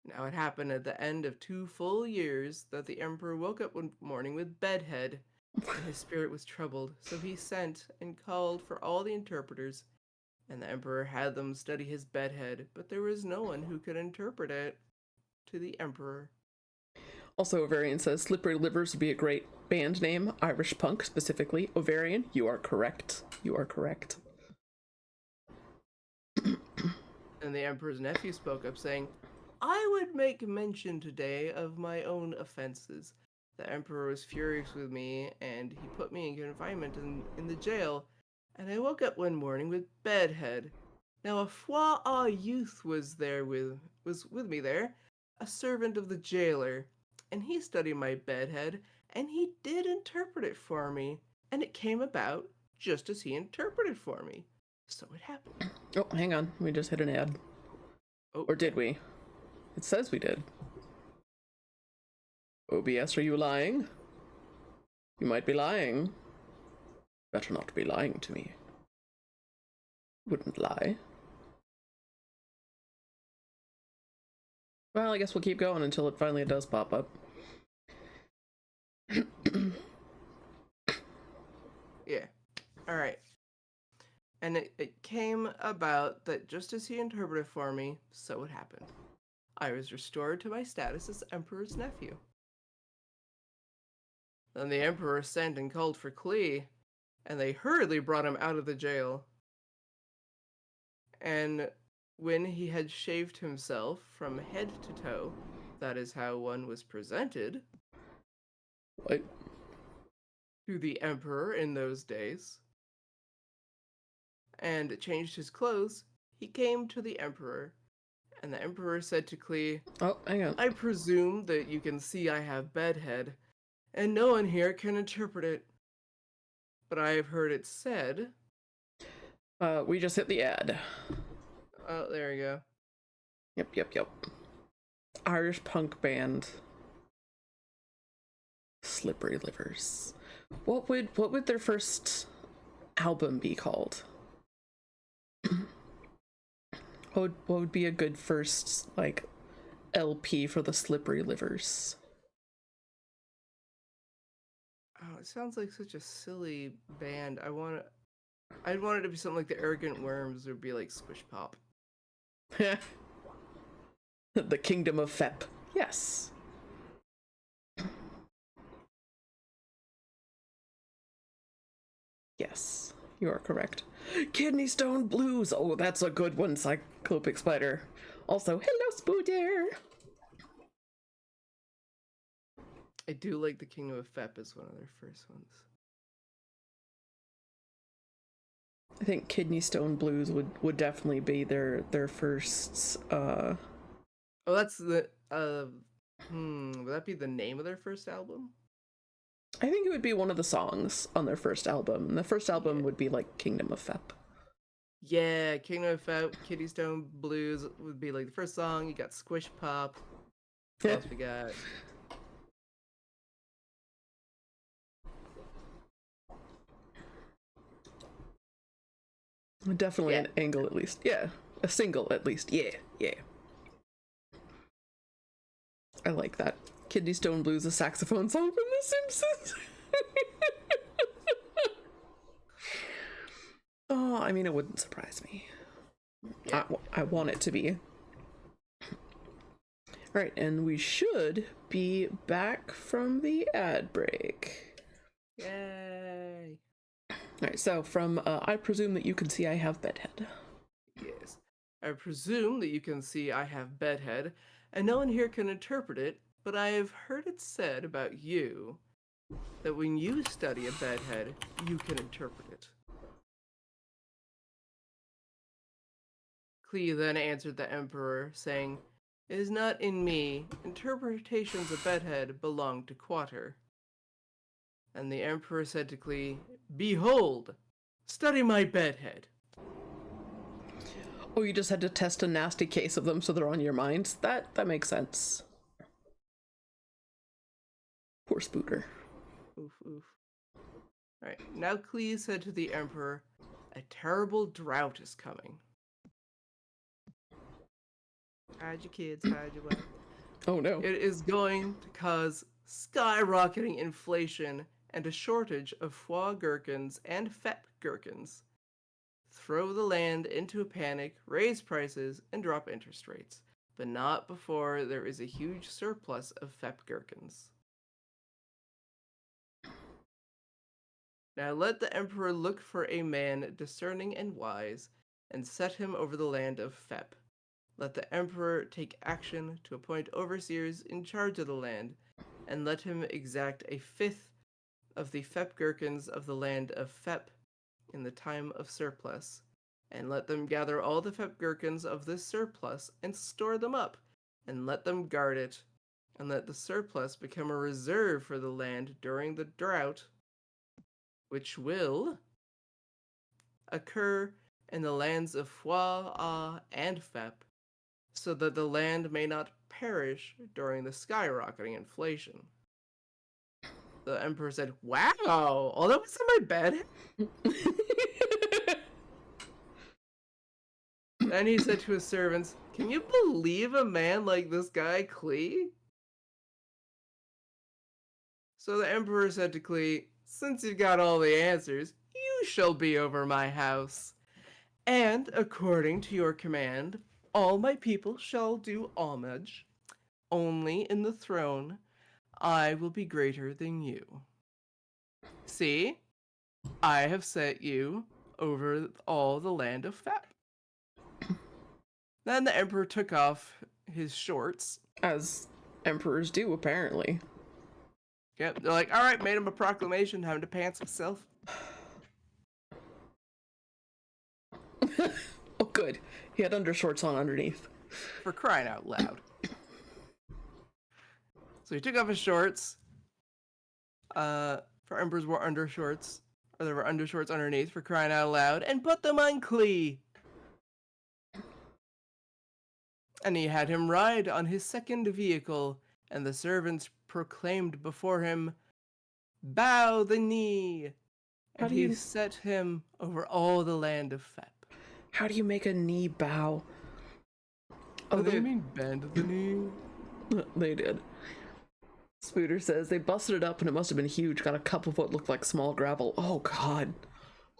Now it happened at the end of 2 full years that the Emperor woke up one morning with bedhead, and his spirit was troubled. So he sent and called for all the interpreters, and the Emperor had them study his bedhead, but there was no one who could interpret it to the Emperor. Also, Ovarian says Slippery Livers would be a great band name. Irish punk, specifically. Ovarian, you are correct. You are correct. And the Emperor's nephew spoke up, saying, I would make mention today of my own offenses. The Emperor was furious with me, and he put me in confinement in the jail, and I woke up one morning with bedhead. Now a fois youth was with me there, a servant of the jailer, and he studied my bedhead, and he did interpret it for me, and it came about just as he interpreted for me. So it happened. Oh, hang on. We just hit an ad. Oh. Or did we? It says we did. OBS, are you lying? You might be lying. Better not be lying to me. Wouldn't lie. Well, I guess we'll keep going until it finally does pop up. Yeah. Alright. And it came about that just as he interpreted for me, so it happened. I was restored to my status as Emperor's nephew. Then the Emperor sent and called for Klee, and they hurriedly brought him out of the jail. And when he had shaved himself from head to toe, that is how one was presented. What? To the Emperor in those days, and changed his clothes, he came to the Emperor, and the Emperor said to Klee, Oh, hang on. I presume that you can see I have bedhead, and no one here can interpret it. But I have heard it said... We just hit the ad. Oh, there you go. Yep. Irish punk band. Slippery Livers. What would their first album be called? What would be a good first, like, LP for the Slippery Livers? Oh, it sounds like such a silly band. I'd want it to be something like the Arrogant Worms, or be like Squish Pop. The Kingdom of Fep. Yes. Yes, you are correct. Kidney Stone Blues. Oh, that's a good one, Cyclopic Spider. Also, hello, Spooder. I do like the Kingdom of Fep as one of their first ones. I think Kidney Stone Blues would definitely be their first. Oh, that's the would that be the name of their first album? I think it would be one of the songs on their first album. And the first album would be like Kingdom of Fep. Yeah, Kingdom of Fep, Kidney Stone Blues would be like the first song. You got Squish Pop. What else we got? Definitely an angle at least. Yeah. A single at least. Yeah. I like that. Kidney Stone Blues, a saxophone song from The Simpsons. Oh, I mean, it wouldn't surprise me. Yeah. I want it to be. Right, and we should be back from the ad break. Yay. Alright, so from I presume that you can see I have bedhead. Yes. I presume that you can see I have bedhead, and no one here can interpret it, but I have heard it said about you that when you study a bedhead, you can interpret it. Klee then answered the Emperor, saying, It is not in me. Interpretations of bedhead belong to Quater. And the Emperor said to Klee, Behold, study my bedhead. Oh, you just had to test a nasty case of them so they're on your mind? That makes sense. Poor Spooter. Oof, oof. Right. Now Klee said to the Emperor, a terrible drought is coming. Hide your kids, hide your wife. Oh no. It is going to cause skyrocketing inflation and a shortage of foie gherkins and fep gherkins. Throw the land into a panic, raise prices, and drop interest rates, but not before there is a huge surplus of fep gherkins. Now let the emperor look for a man discerning and wise, and set him over the land of Fep. Let the emperor take action to appoint overseers in charge of the land, and let him exact a fifth of the Fep gherkins of the land of Fep in the time of surplus, and let them gather all the Fep gherkins of this surplus and store them up, and let them guard it, and let the surplus become a reserve for the land during the drought, which will occur in the lands of Foix and Fep, so that the land may not perish during the skyrocketing inflation. The emperor said, wow, all that was in my bed? Then he said to his servants, can you believe a man like this guy, Klee? So the emperor said to Klee, since you've got all the answers, you shall be over my house. And according to your command, all my people shall do homage. Only in the throne I will be greater than you. See, I have set you over all the land of Fep. Then the emperor took off his shorts. As emperors do, apparently. Yep, they're like, all right, made him a proclamation, time to pants himself. Oh, good. He had undershorts on underneath. For crying out loud. So he took off his shorts. For emperors wore undershorts. Or there were undershorts underneath, for crying out loud, and put them on Klee. And he had him ride on his second vehicle, and the servants proclaimed before him, bow the knee. And he set him over all the land of Fep. How do you make a knee bow? Oh, they mean bend the knee. They did. Spooter says they busted it up and it must have been huge. Got a cup of what looked like small gravel. Oh god.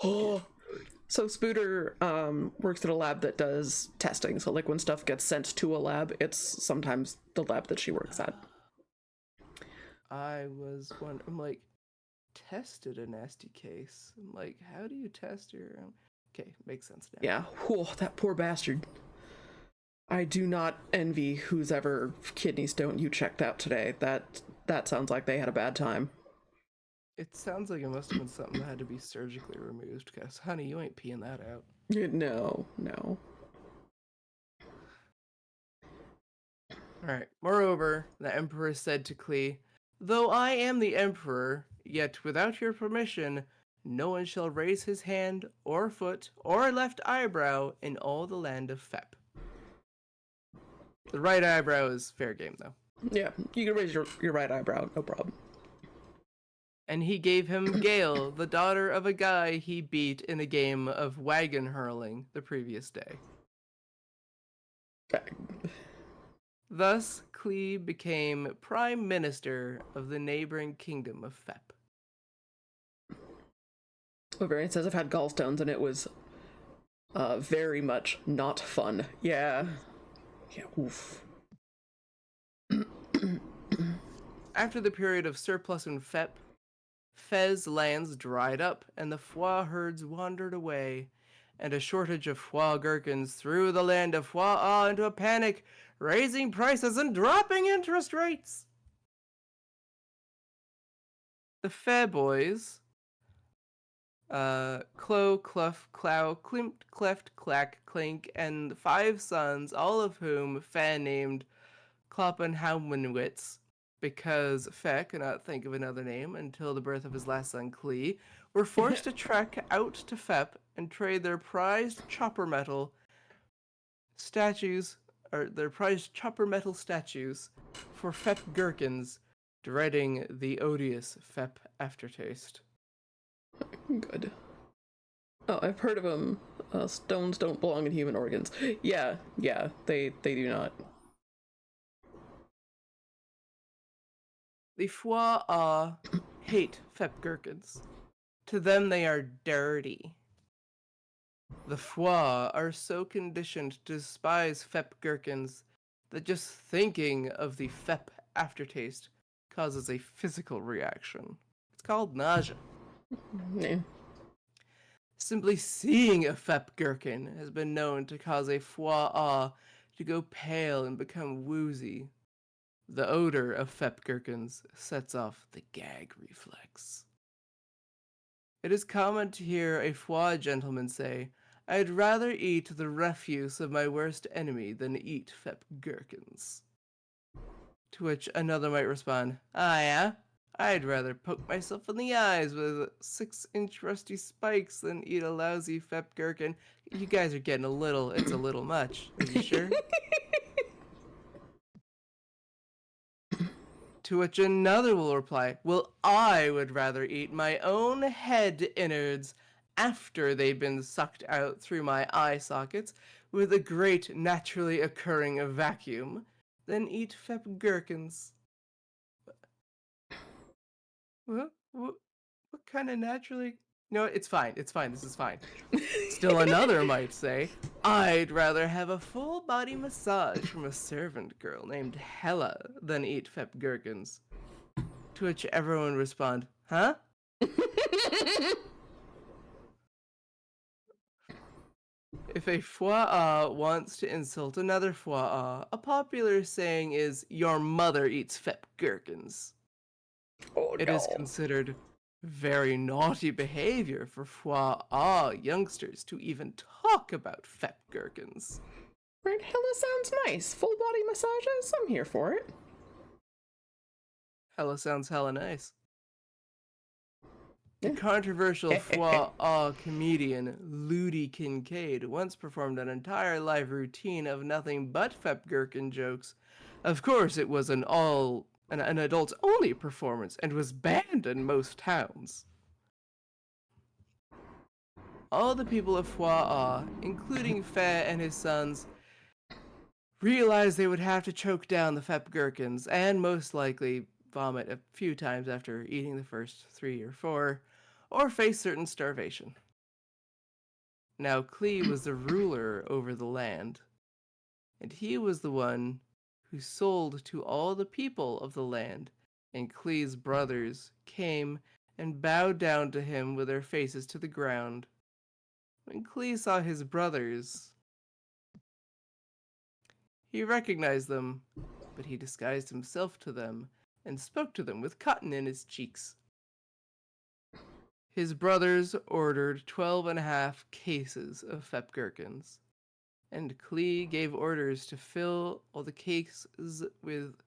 Oh. So Spooter works at a lab that does testing. So like when stuff gets sent to a lab, it's sometimes the lab that she works at. I was wondering, I'm like, tested a nasty case. I'm like, how do you test your own? Okay, makes sense now. Yeah. Oh, that poor bastard. I do not envy whose ever kidney stone you checked out today. That sounds like they had a bad time. It sounds like it must have been something that had to be surgically removed, because, honey, you ain't peeing that out. No. Alright, moreover, the emperor said to Klee, though I am the emperor, yet without your permission, no one shall raise his hand, or foot, or left eyebrow in all the land of Fep. The right eyebrow is fair game, though. Yeah, you can raise your right eyebrow, no problem. And he gave him Gale, the daughter of a guy he beat in a game of wagon hurling the previous day. Thus, Klee became prime minister of the neighboring kingdom of Fep. Ovarian says I've had gallstones and it was very much not fun. Yeah, oof. After the period of surplus in Fep, Fez lands dried up, and the foie herds wandered away, and a shortage of foie gherkins threw the land of foie into a panic, raising prices and dropping interest rates. The Fe boys, Clo, Cluff, Clow, Klimt, Cleft, Clack, Clink, and 5 sons, all of whom Fe named Kloppenhaumenwitz, because Fe could not think of another name until the birth of his last son Klee, were forced to trek out to Fep and trade their prized chopper metal statues for Fep gherkins, dreading the odious Fep aftertaste. Good. Oh, I've heard of them. Stones don't belong in human organs. Yeah, they do not. The Fwa hate Fep gherkins. To them, they are dirty. The Fwa are so conditioned to despise Fep gherkins that just thinking of the Fep aftertaste causes a physical reaction. It's called nausea. Yeah. Simply seeing a Fep gherkin has been known to cause a Fwa to go pale and become woozy. The odor of Fep gherkins sets off the gag reflex. It is common to hear a Fwa gentleman say, "I'd rather eat the refuse of my worst enemy than eat Fep gherkins." To which another might respond, "Ah, yeah? I'd rather poke myself in the eyes with 6-inch rusty spikes than eat a lousy Fep gherkin." You guys are getting it's a little much. Are you sure? To which another will reply, "Well, I would rather eat my own head innards after they've been sucked out through my eye sockets with a great naturally occurring vacuum than eat Fep gherkins." What kind of naturally? No, it's fine. It's fine. This is fine. Still another might say, "I'd rather have a full body massage from a servant girl named Hella than eat Fep gherkins." To which everyone respond, "Huh?" If a Fwa wants to insult another Fwa, a popular saying is, "Your mother eats Fep gherkins." Oh It is no. considered very naughty behavior for Fwa youngsters to even talk about Fep gherkins. Right, hella sounds nice. Full body massages? I'm here for it. Hella sounds hella nice. The Yeah. controversial Fwa comedian Ludi Kincaid once performed an entire live routine of nothing but Fep gherkin jokes. Of course, it was an adults only performance and was banned in most towns. All the people of Fwa, including Fe and his sons, realized they would have to choke down the Fep gherkins and most likely vomit a few times after eating the first 3 or 4, or face certain starvation. Now Klee was the ruler over the land, and he was the one who sold to all the people of the land, and Klee's brothers came and bowed down to him with their faces to the ground. When Klee saw his brothers, he recognized them, but he disguised himself to them and spoke to them with cotton in his cheeks. His brothers ordered 12.5 cases of Fep gherkins, and Klee gave orders to fill all the cases with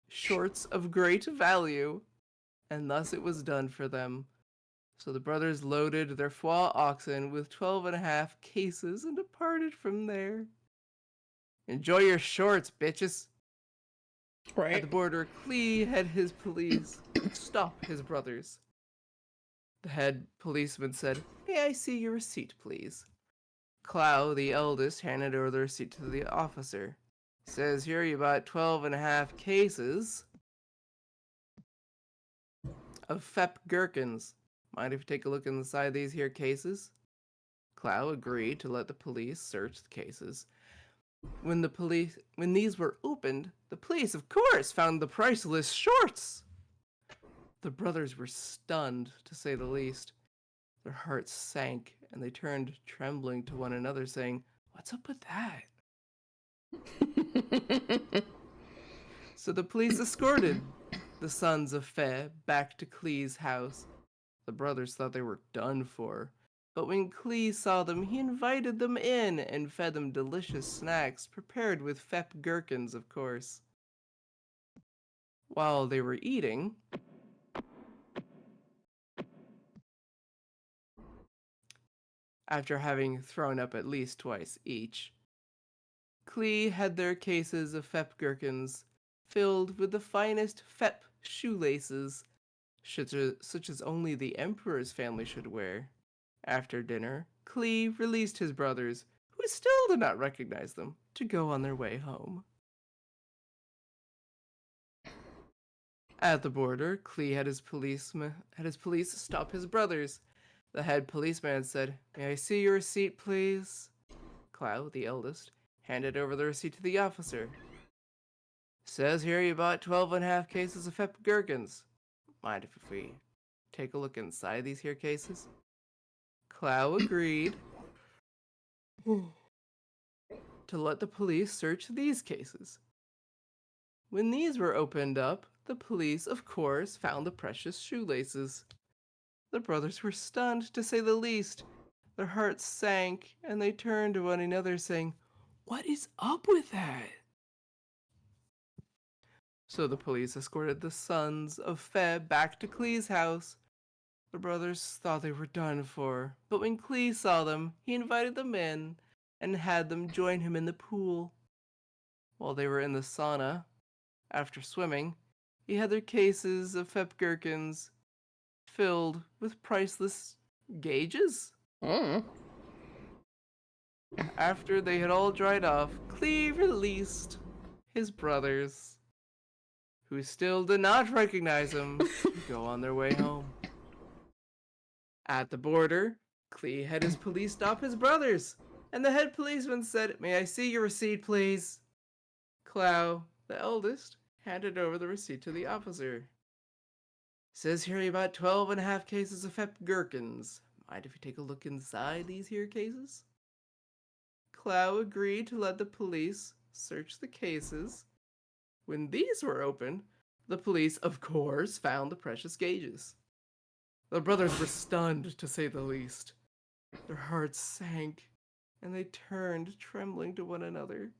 shorts of great value, and thus it was done for them. So the brothers loaded their Fwa oxen with 12.5 cases and departed from there. "Enjoy your shorts, bitches." At Right. the border, Klee had his police stop his brothers. The head policeman said, "May I see your receipt, please?" Clow, the eldest, handed over the receipt to the officer. "Says here you bought 12.5 cases of Fep gherkins. Mind if you take a look inside these here cases?" Clow agreed to let the police search the cases. When these were opened, the police, of course, found the priceless shorts. The brothers were stunned, to say the least. Their hearts sank, and they turned trembling to one another, saying, "What's up with that?" So the police escorted the sons of Fe back to Klee's house. The brothers thought they were done for. But when Klee saw them, he invited them in and fed them delicious snacks prepared with Fep gherkins, of course. While they were eating, after having thrown up at least twice each, Klee had their cases of Fep gherkins filled with the finest Fep shoelaces such as only the Emperor's family should wear. After dinner, Klee released his brothers, who still did not recognize them, to go on their way home. At the border, Klee had his police stop his brothers. The head policeman said, "May I see your receipt, please?" Clow, the eldest, handed over the receipt to the officer. "Says here you bought 12.5 cases of Fep gherkins. Mind if we take a look inside these here cases?" Clow agreed to let the police search these cases. When these were opened up, the police, of course, found the precious shoelaces. The brothers were stunned, to say the least. Their hearts sank, and they turned to one another, saying, "What is up with that?" So the police escorted the sons of Feb back to Klee's house. The brothers thought they were done for, but when Klee saw them, he invited them in and had them join him in the pool. While they were in the sauna, after swimming, he had their cases of Fep gherkins filled with priceless gauges. Mm. After they had all dried off, Klee released his brothers, who still did not recognize him, to go on their way home. At the border, Klee had his police stop his brothers, and the head policeman said, "May I see your receipt, please?" Clow, the eldest, handed over the receipt to the officer. "Says here you bought 12.5 cases of Fep gherkins. Mind if you take a look inside these here cases?" Clow agreed to let the police search the cases. When these were opened, the police, of course, found the precious gauges. The brothers were stunned, to say the least. Their hearts sank, and they turned, trembling, to one another,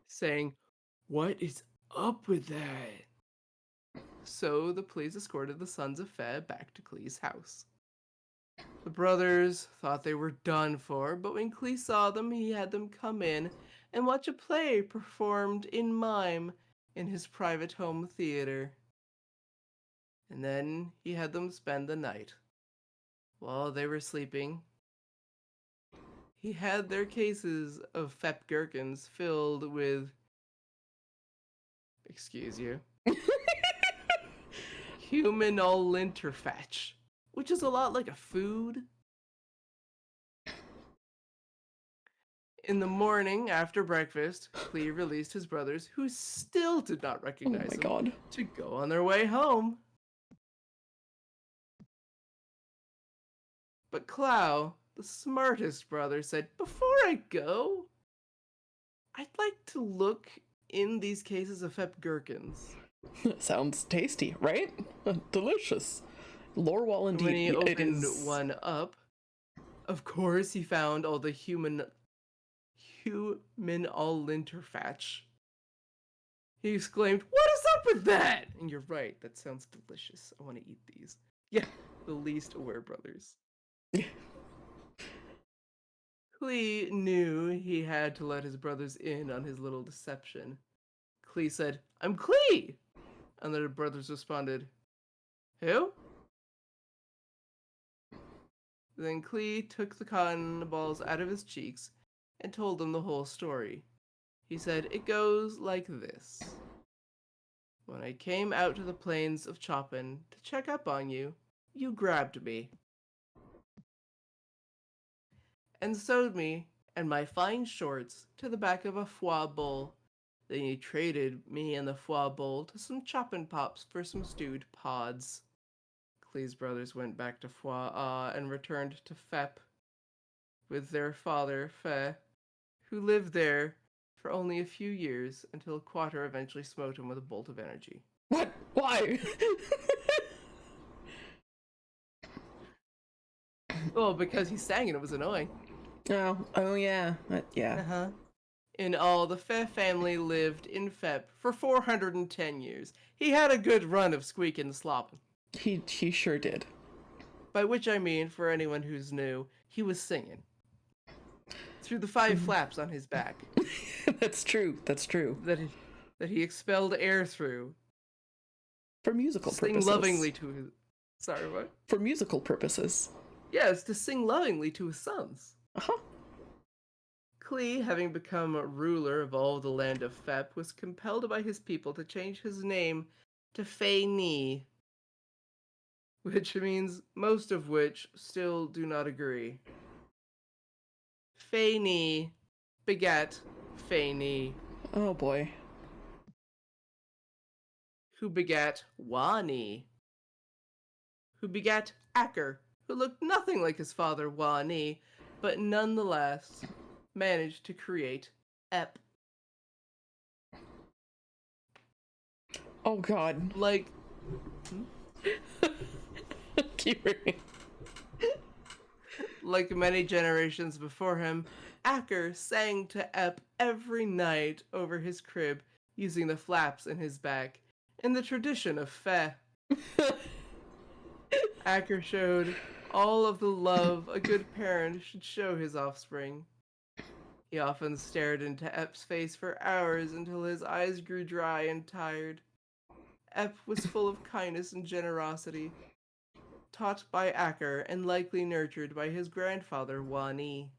saying, "What is up with that?" So the police escorted the sons of Feb back to Klee's house. The brothers thought they were done for, but when Klee saw them, he had them come in and watch a play performed in mime in his private home theater. And then he had them spend the night. While they were sleeping, he had their cases of Fep gherkins filled with, excuse you, humanol linterfatch, which is a lot like a food. In the morning, after breakfast, Klee released his brothers, who still did not Oh recognize my him, god. to go on their way home. But Clow, the smartest brother, said, "Before I go, I'd like to look in these cases of Fep gherkins." Sounds tasty, right? Delicious. Lore wall And when indeed. he It opened is. one up, of course he found all the human all linterfatch. He exclaimed, "What is up with that?" And you're right, that sounds delicious. I want to eat these. Yeah, the least aware brothers. Klee knew he had to let his brothers in on his little deception. Klee said, "I'm Klee!" And the brothers responded, "Who?" Then Klee took the cotton balls out of his cheeks and told them the whole story. He said, "It goes like this. When I came out to the plains of Chopin to check up on you, you grabbed me and sewed me and my fine shorts to the back of a foie bowl. Then you traded me and the foie bowl to some Chopin pops for some stewed pods." Klee's brothers went back to Foix and returned to Fep with their father, Fe, who lived there for only a few years until Quater eventually smote him with a bolt of energy. What? Why? Well, because he sang and it was annoying. Oh yeah. Yeah. Uh-huh. In all, the Fe family lived in Fep for 410 years. He had a good run of squeaking and slopping. He sure did. By which I mean, for anyone who's new, he was singing through the 5 flaps on his back That's true. That's true. that he expelled air through For musical Sing purposes. lovingly to his... Sorry, what? For musical purposes. Yes, to sing lovingly to his sons. Uh-huh. Klee, having become ruler of all the land of Fep, was compelled by his people to change his name to Fei Ni, which means most of which still do not agree. Fei Ni begat Fei Ni, Oh boy. who begat Wa Ni, who begat Acker, who looked nothing like his father Wa Ni, but nonetheless managed to create Ep. Oh god. Like, Keep reading. like many generations before him, Acker sang to Ep every night over his crib using the flaps in his back, in the tradition of Fe. Acker showed all of the love a good parent should show his offspring. He often stared into Ep's face for hours until his eyes grew dry and tired. Ep was full of kindness and generosity, taught by Acker and likely nurtured by his grandfather Wani.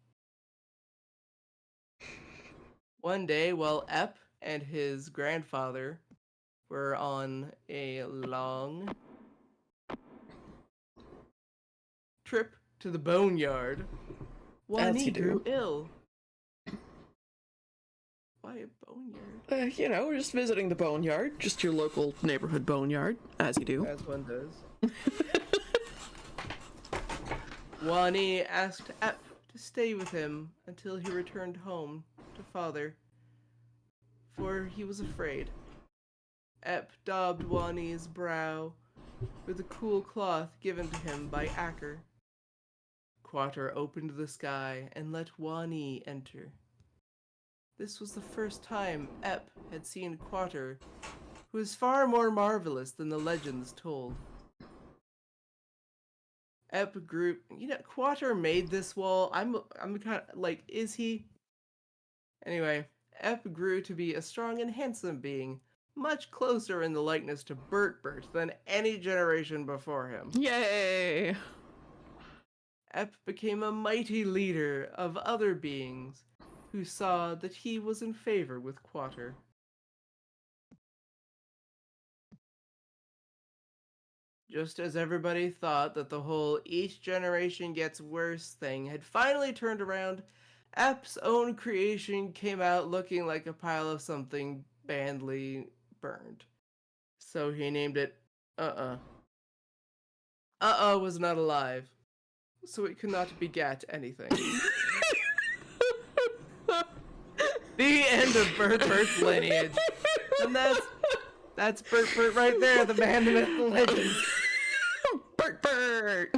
One day, while Ep and his grandfather were on a long trip to the boneyard, Wani grew ill. Why a boneyard? You know, we're just visiting the boneyard. Just your local neighborhood boneyard, as you do. As one does. Wani asked Ep to stay with him until he returned home to father, for he was afraid. Ep daubed Wani's brow with a cool cloth given to him by Acker. Quater opened the sky and let Wani enter. This was the first time Ep had seen Quater, who is far more marvelous than the legends told. Ep grew... Quater made this wall. I'm kind of like, is he? Anyway, Ep grew to be a strong and handsome being, much closer in the likeness to Bert than any generation before him. Yay! Ep became a mighty leader of other beings who saw that he was in favor with Quater. Just as everybody thought that the whole each generation gets worse thing had finally turned around, Ep's own creation came out looking like a pile of something badly burned. So he named it Uh-uh. Uh-uh was not alive, so it could not begat anything. The end of Bert's lineage. And that's Bert right there, the man, the myth, the legend. Bert!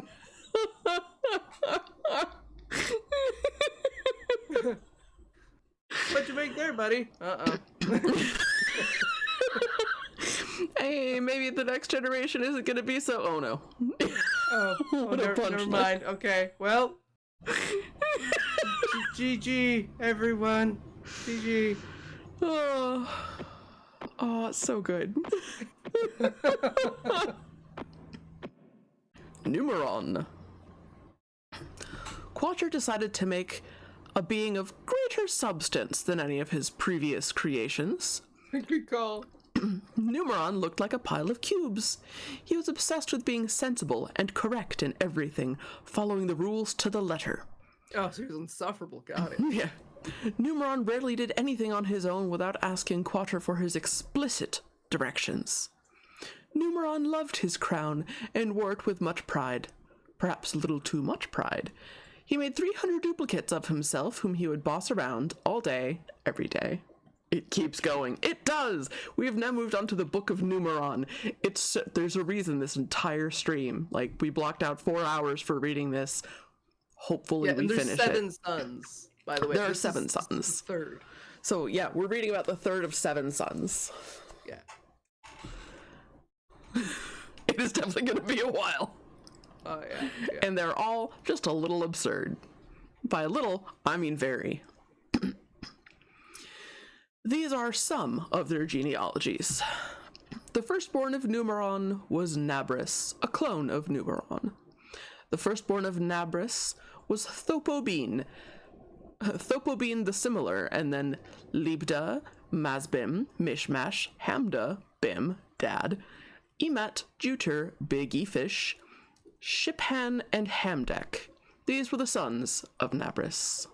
What'd you make there, buddy? Hey, maybe the next generation isn't gonna be so... Oh no. Never mind. Okay, well. GG, everyone. GG. Oh, it's so good. Numeron. Quater decided to make a being of greater substance than any of his previous creations. Good call. Numeron looked like a pile of cubes. He was obsessed with being sensible and correct in everything, following the rules to the letter. Oh, so he was insufferable. Got it. Yeah. Numeron rarely did anything on his own without asking Quater for his explicit directions. Numeron loved his crown and wore it with much pride. Perhaps a little too much pride. He made 300 duplicates of himself whom he would boss around all day, every day. It keeps going. It does! We have now moved on to the Book of Numeron. There's a reason this entire stream, like, we blocked out 4 hours for reading this. Hopefully we finish it. There's 7 sons, by the way. There are 7 sons. This is the 3rd. So yeah, we're reading about the 3rd of 7 sons. Yeah. It is definitely going to be a while. Oh, yeah. And they're all just a little absurd. By a little, I mean very. These are some of their genealogies. The firstborn of Numeron was Nabris, a clone of Numeron. The firstborn of Nabris was Thopobene the Similar, and then Libda, Mazbim, Mishmash, Hamda, Bim, Dad, Emat, Juter, Big Efish, Shiphan, and Hamdek. These were the sons of Nabris.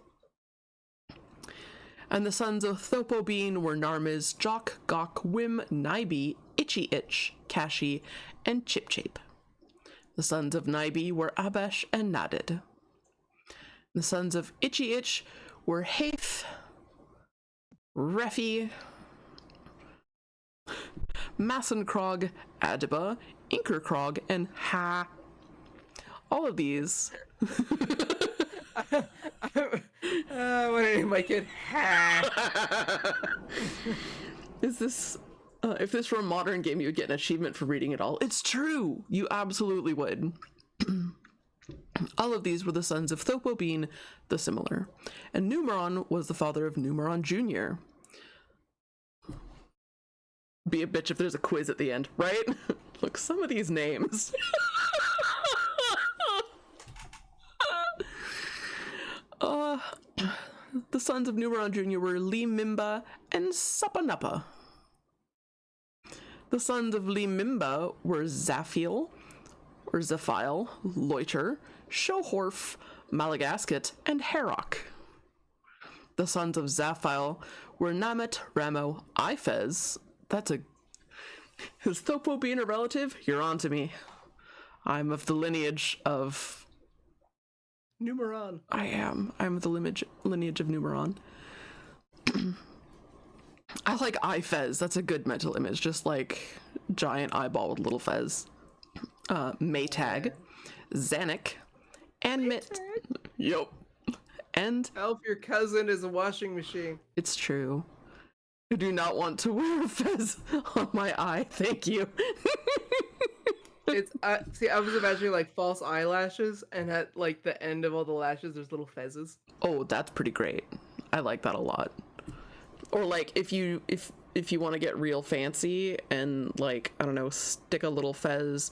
And the sons of Thopobene were Narmiz, Jock, Gok, Wim, Nibe, Itchy Itch, Kashi, and Chipchape. The sons of Nibe were Abesh and Nadid. The sons of Itchy Itch were Haith, Refi, Massenkrog, Adiba, Inkerkrog, and Ha. All of these. What did my kid? Ha. Is this? If this were a modern game, you would get an achievement for reading it all. It's true. You absolutely would. All of these were the sons of Thopobene the Similar, and Numeron was the father of Numeron Jr. Be a bitch if there's a quiz at the end, right? Look, some of these names. The sons of Numeron Jr. were Limimba and Sapanapa. The sons of Limimba were Zaphiel, or Zephiel, Loiter, Shohorf, Malagasket, and Herok. The sons of Zaphiel were Namet, Ramo, Ifez. That's a... Is Thopo being a relative? You're on to me. I'm of the lineage of... Numeron. I am. I'm of the lineage of Numeron. I like Ifez. That's a good mental image. Just like giant eyeball with little fez. Maytag, Zanuck, and Mitt. Yup. And Help, your cousin is a washing machine. it's true. I do not want to wear a fez on my eye. Thank you. It's see, I was imagining like false eyelashes, and at like the end of all the lashes, there's little fezzes. Oh, that's pretty great. I like that a lot. Or like if you want to get real fancy and like, I don't know, stick a little fez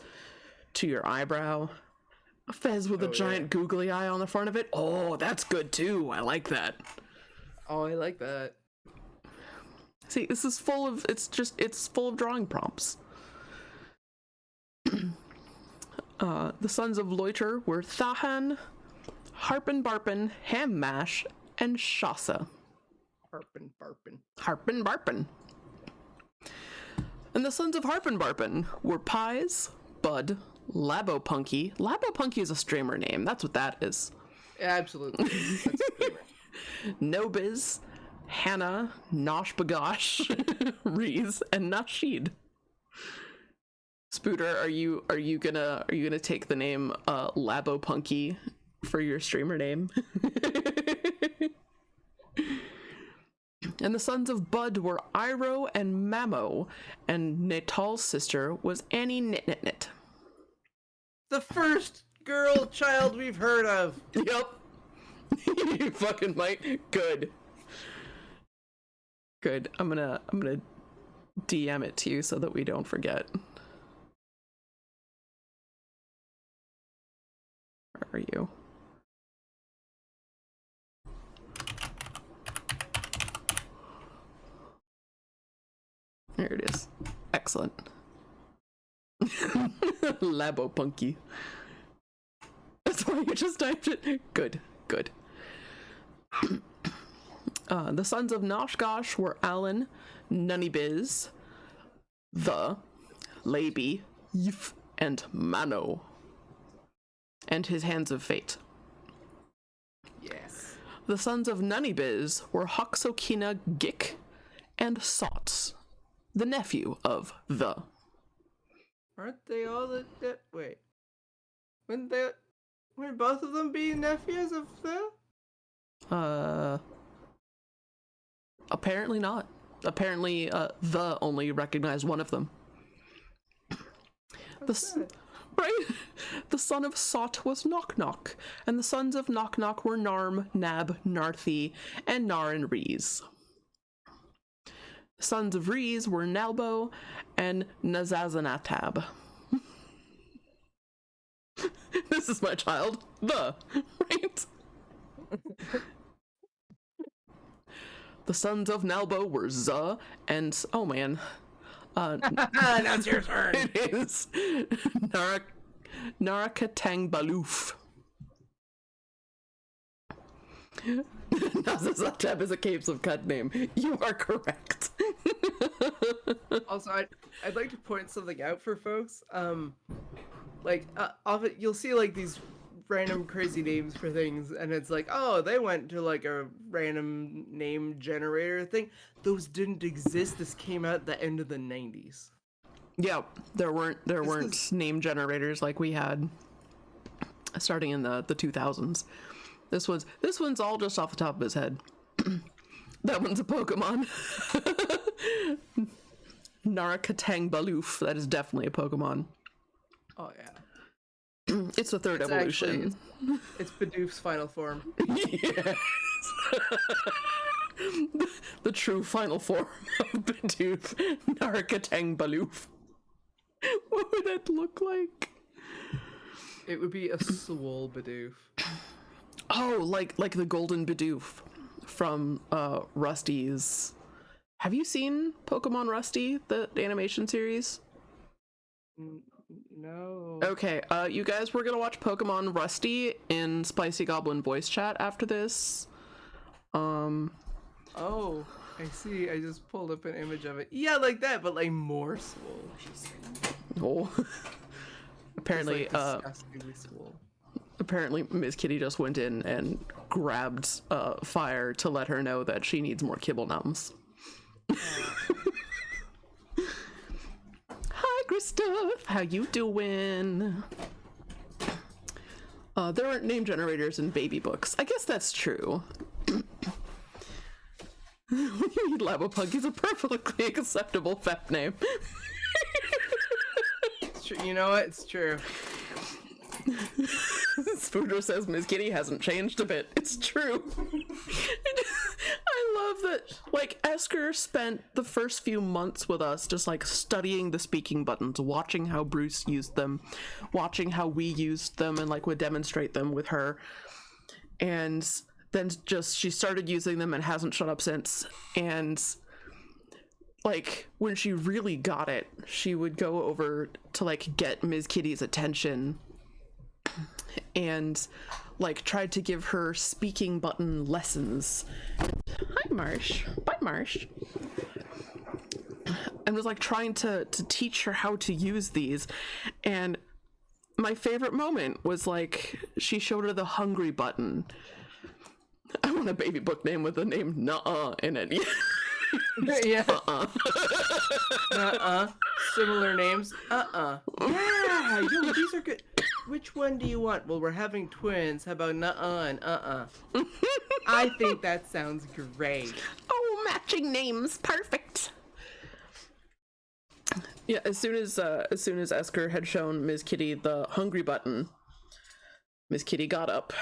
to your eyebrow. A fez with a giant googly eye on the front of it. Oh, that's good too. I like that. Oh, I like that. See, this is full of, it's full of drawing prompts. The sons of Loiter were Thahan, Harpin Barpin, Ham Mash, and Shasa. Harpin Barpin. Harpin Barpin. And the sons of Harpin Barpin were Pies, Bud, Labo Punky. Labo Punky is a streamer name. That's what that is. Yeah, absolutely. That's Nobiz, Hannah, Nosh Bagosh, Reese, and Nashid. Spooter, are you gonna take the name Labo Punky for your streamer name? And the sons of Bud were Iro and Mamo, and Natal's sister was Annie Nit. the first girl child we've heard of. Yep. You fucking might. Good. I'm gonna DM it to you so that we don't forget. Where are you? There it is. Excellent. Labo Punky. That's why you just typed it. Good. The sons of Noshgosh were Alan, Nunnybiz, the, Labi, Yf, and Mano. And his Hands of Fate. Yes. The sons of Nunnybiz were Hoxokina Gik and Sots, the nephew of the. Aren't they all the wait? Wouldn't both of them be nephews of the? Apparently not. Apparently, the only recognized one of them. Right? The son of Sot was Knock Knock, and the sons of Knock Knock were Narm, Nab, Narthi, and Nar and Rees. Sons of Rees were Nalbo and Nazazanatab. This is my child, right? The sons of Nalbo were Za and, oh man. Now it's your turn. It is Narakatang Baloof. Nazazatab is a Caves of Cut name. You are correct. Also, I'd like to point something out for folks. Often you'll see like these random crazy names for things, and it's like, oh, they went to like a random name generator thing. Those didn't exist. This came out at the end of the 90s. Yeah, there weren't name generators like we had starting in the 2000s. This one's all just off the top of his head. That one's a Pokemon. Narakatang Baloof. That is definitely a Pokemon. Oh yeah. It's the third evolution. It's Bidoof's final form. Yes. The true final form of Bidoof. Narakatang Baloof. What would that look like? It would be a swole Bidoof. Oh, like the Golden Bidoof from Rusty's. Have you seen Pokemon Rusty, the animation series? No. Okay, you guys, we're gonna watch Pokemon Rusty in Spicy Goblin voice chat after this. Oh, I see. I just pulled up an image of it. Yeah, like that, but like more swole. Oh. Apparently, disgustingly swole. Apparently Miss Kitty just went in and grabbed Fire to let her know that she needs more kibble nums. Hi, Christoph. How you doing? There aren't name generators in baby books. I guess that's true. When you need Labopug, he's a perfectly acceptable FEP name. It's true. You know what? It's true. Spooder says Miss Kitty hasn't changed a bit. It's true. I love that, like, Esker spent the first few months with us just, like, studying the speaking buttons, watching how Bruce used them, watching how we used them, and, like, would demonstrate them with her. And then just, she started using them and hasn't shut up since. And, like, when she really got it, she would go over to, like, get Ms. Kitty's attention and like tried to give her speaking button lessons. Hi Marsh. Bye Marsh. And was like trying to teach her how to use these. And my favorite moment was like she showed her the hungry button. I want a baby book name with the name Nuh-uh in it. Yeah. Uh-uh. Similar names. Uh-uh. Yeah, yo, these are good. Which one do you want? Well, we're having twins. How about nuh-uh and uh-uh? I think that sounds great. Oh, matching names. Perfect. Yeah, as soon as Esker had shown Ms. Kitty the hungry button, Ms. Kitty got up,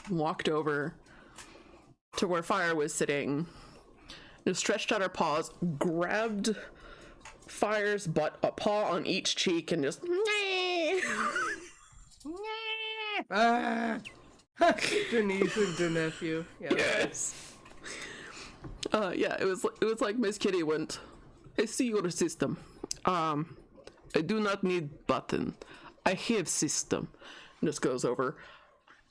walked over to where Fire was sitting, just stretched out her paws, grabbed Fire's butt, a paw on each cheek, and just Denise and the nephew. Yeah. Yes. Yeah, it was like Miss Kitty went, I see your system. I do not need button. I have system. And just goes over.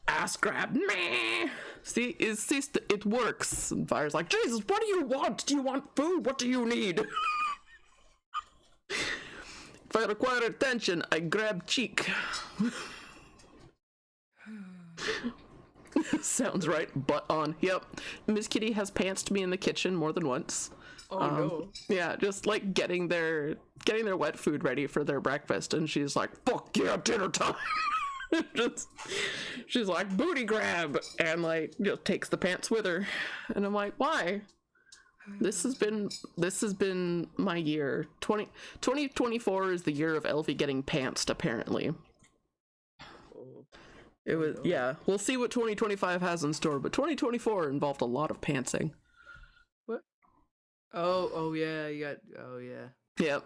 Ass grab. Meh. See, is system, it works. And Fire's like, Jesus, what do you want? Do you want food? What do you need? If I require attention, I grab cheek. Sounds right. Butt on. Yep. Miss Kitty has pantsed me in the kitchen more than once. Oh no. Yeah, just like getting their wet food ready for their breakfast, and she's like, "Fuck yeah, dinner time!" She's like, "Booty grab," and like just takes the pants with her, and I'm like, "Why?" This has been my year. 2024 is the year of Elfie getting pantsed, apparently. It was, yeah. We'll see what 2025 has in store, but 2024 involved a lot of pantsing. What? Oh yeah, oh yeah. Yep.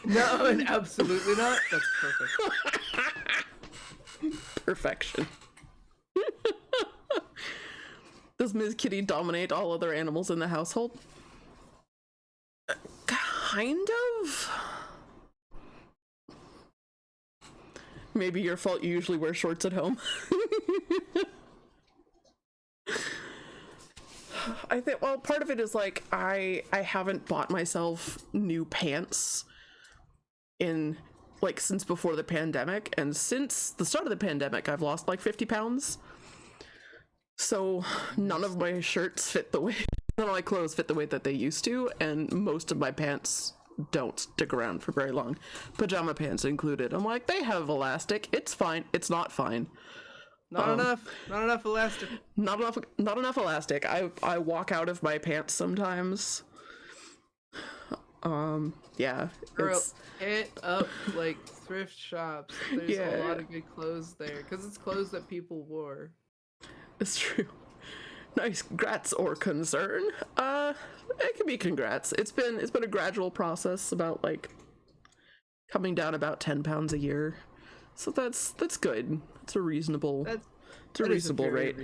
No, and absolutely not. That's perfect. Perfection. Does Ms. Kitty dominate all other animals in the household? Kind of. Maybe your fault, you usually wear shorts at home. I think, well, part of it is like I haven't bought myself new pants in like since before the pandemic, and since the start of the pandemic I've lost like 50 pounds. So none of my shirts fit the way, none of my clothes fit the way that they used to, and most of my pants don't stick around for very long. Pajama pants included. I'm like, they have elastic. It's fine. It's not fine. Not enough elastic. Not enough elastic. I walk out of my pants sometimes. Yeah. Girl, hit up like thrift shops. There's a lot of good clothes there because it's clothes that people wore. It's true. Nice grats or concern. It can be congrats. It's been a gradual process, about like coming down about 10 pounds a year. So that's good. It's a reasonable rate. Reasonable rate.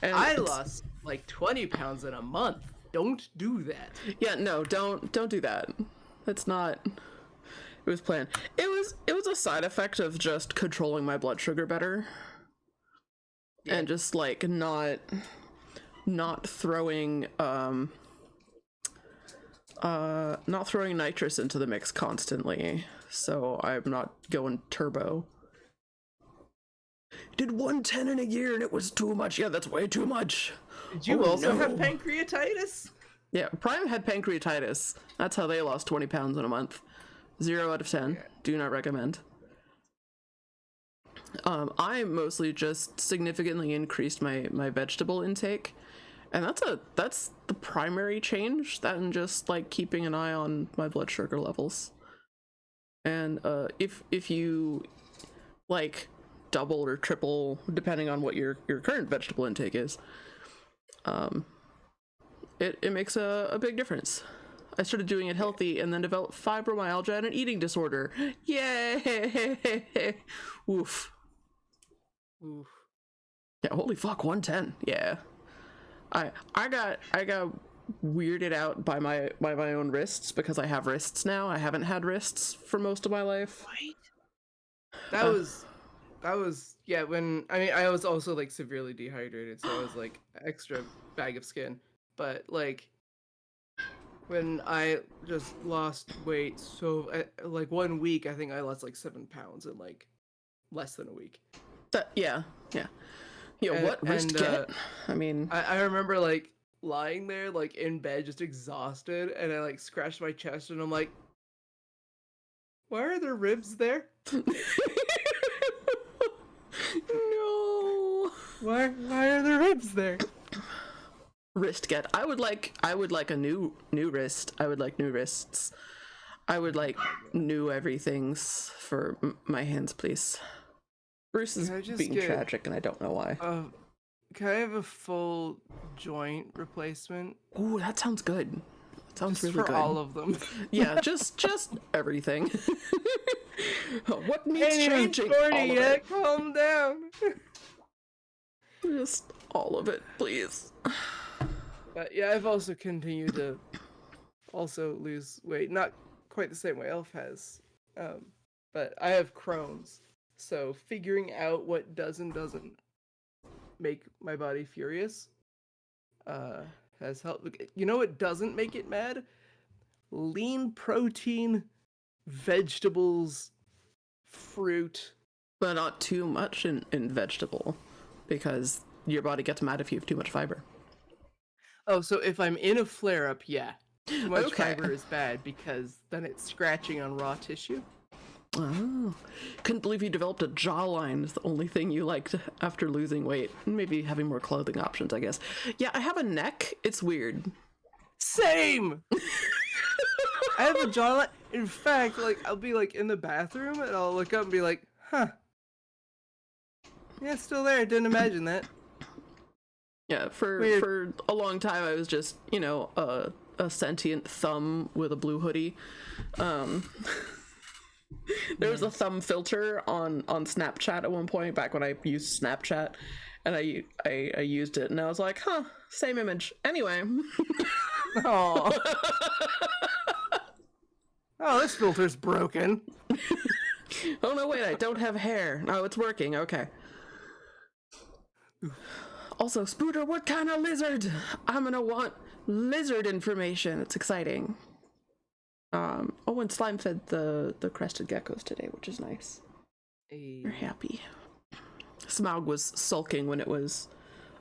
And I lost like 20 pounds in a month. Don't do that. Yeah, no, don't do that. It's not. It was planned. It was a side effect of just controlling my blood sugar better. Yeah. And just like not throwing not throwing nitrous into the mix constantly. So I'm not going turbo. Did 110 in a year and it was too much. Yeah, that's way too much. Did you also have pancreatitis? Yeah, Priam had pancreatitis. That's how they lost 20 pounds in a month. 0 out of 10. Yeah. Do not recommend. I mostly just significantly increased my vegetable intake, and that's the primary change. That and just like keeping an eye on my blood sugar levels. And if you like double or triple, depending on what your current vegetable intake is, it makes a big difference. I started doing it healthy and then developed fibromyalgia and an eating disorder. Yay! Oof. Oof. Yeah, holy fuck, 110. Yeah. I got weirded out by my own wrists because I have wrists now. I haven't had wrists for most of my life. Right. That was yeah, when I was also like severely dehydrated, so I was like extra bag of skin. But like when I just lost weight, so like 1 week, I think I lost like 7 pounds in like less than a week. Yeah. What wrist get? I mean, I remember like lying there like in bed just exhausted, and I like scratched my chest and I'm like, why are there ribs there? No. Why are there ribs there? Wrist get. I would like a new wrist. I would like new wrists. I would like new everythings for my hands, please. Bruce is being tragic, and I don't know why. Can I have a full joint replacement? Ooh, that sounds good. That sounds just really for good. all of them. Yeah, just everything. What needs changing? All of it. Calm down. Just all of it, please. But yeah, I've also continued to also lose weight. Not quite the same way Elf has. But I have Crohn's. So figuring out what does and doesn't make my body furious has helped. You know what doesn't make it mad? Lean protein, vegetables, fruit. But not too much in vegetable, because your body gets mad if you have too much fiber. Oh, so if I'm in a flare-up, yeah. Too much fiber is bad because then it's scratching on raw tissue. Oh, couldn't believe you developed a jawline is the only thing you liked after losing weight. Maybe having more clothing options, I guess. Yeah, I have a neck. It's weird. Same! I have a jawline. In fact, like, I'll be like in the bathroom and I'll look up and be like, huh. Yeah, it's still there. Didn't imagine that. Yeah, Weird. for a long time I was just, you know, a sentient thumb with a blue hoodie. There was a thumb filter on Snapchat at one point, back when I used Snapchat, and I used it, and I was like, huh, same image. Anyway. Oh. Oh, this filter's broken. Oh no, wait, I don't have hair. Oh, it's working, okay. Also, Spooter, what kind of lizard? I'm gonna want lizard information. It's exciting. Oh, and Slime fed the crested geckos today, which is nice. We're happy. Smaug was sulking when it was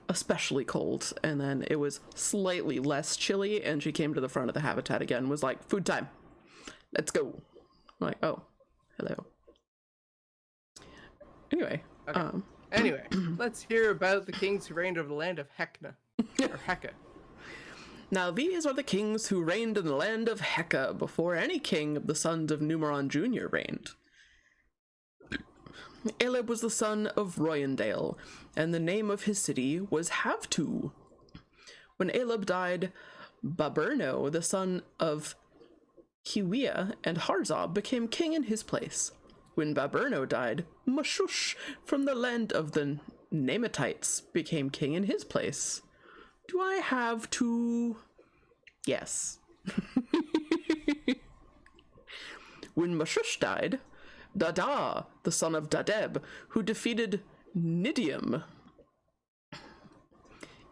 especially cold, and then it was slightly less chilly, and she came to the front of the habitat again and was like, food time. Let's go. I'm like, oh, hello. Anyway. Okay. Anyway, let's hear about the kings who reigned over the land of Hecna. Or Hecka. Now these are the kings who reigned in the land of Hecka before any king of the sons of Numeron Jr. reigned. Aleb was the son of Royandale, and the name of his city was Havtu. When Aleb died, Baberno, the son of Hiwia and Harzob, became king in his place. When Baberno died, Mashush from the land of the Namatites became king in his place. Do I have to? Yes. When Mashush died, Dada, the son of Dadeb, who defeated Nidium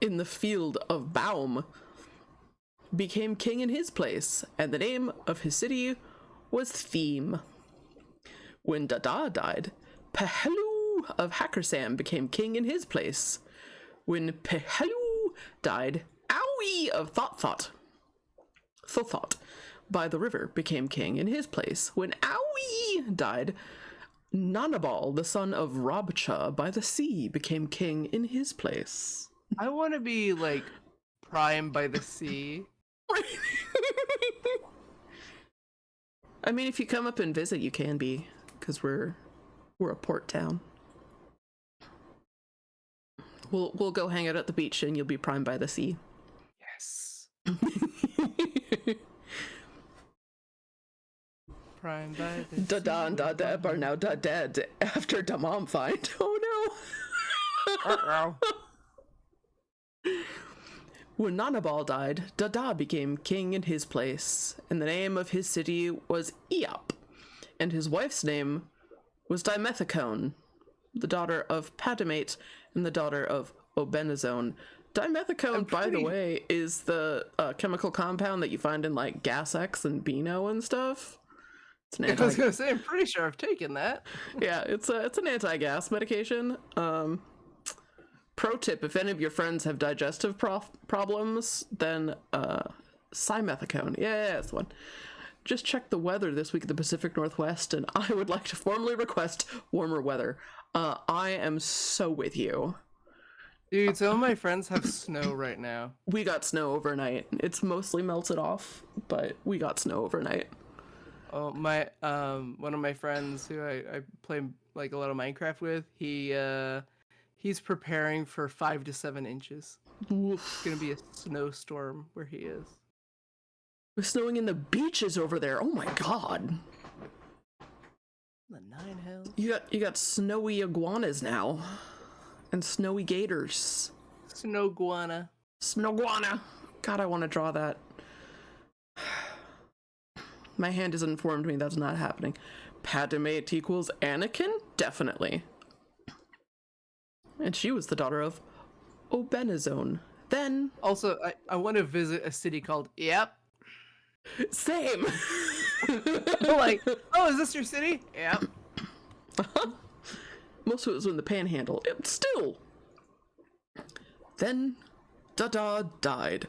in the field of Baum, became king in his place, and the name of his city was Theme. When Dada died, Pehelu of Hackersam became king in his place. When Pehelu died, Owie of Thought by the river became king in his place. When Owie died, Nanabal, the son of Robcha by the sea, became king in his place. I want to be like Priam by the sea. I mean, if you come up and visit, you can be, because we're a port town. We'll go hang out at the beach, and you'll be Prime by the sea. Yes. Prime by the Dada and Dadeb are now dead after Damam find. Oh no. Uh-oh. When Nanabal died, Dada became king in his place, and the name of his city was Eop, and his wife's name was Dimethicone, the daughter of Padamate and the daughter of Obenazone. Dimethicone, by the way, is the chemical compound that you find in like Gas X and Beano and stuff. It's an I was gonna say, I'm pretty sure I've taken that. Yeah, it's an anti-gas medication. Pro tip: if any of your friends have digestive problems, then simethicone. Yeah, that's the one. Just check the weather this week in the Pacific Northwest, and I would like to formally request warmer weather. I am so with you. Dude, some of my friends have snow right now. We got snow overnight. It's mostly melted off, but we got snow overnight. Oh, my one of my friends who I play like a lot of Minecraft with, he's preparing for 5 to 7 inches. Oof. It's gonna be a snowstorm where he is. We're snowing in the beaches over there. Oh my god. The 9 hells. You got snowy iguanas now. And snowy gators. Snow guana. Snowguana. God, I want to draw that. My hand has informed me that's not happening. Padmate equals Anakin? Definitely. And she was the daughter of Obenazone. Then... Also, I want to visit a city called Yep. Same! Like, oh, is this your city? Yep. Most of it was in the Panhandle. Still! Then Dada died.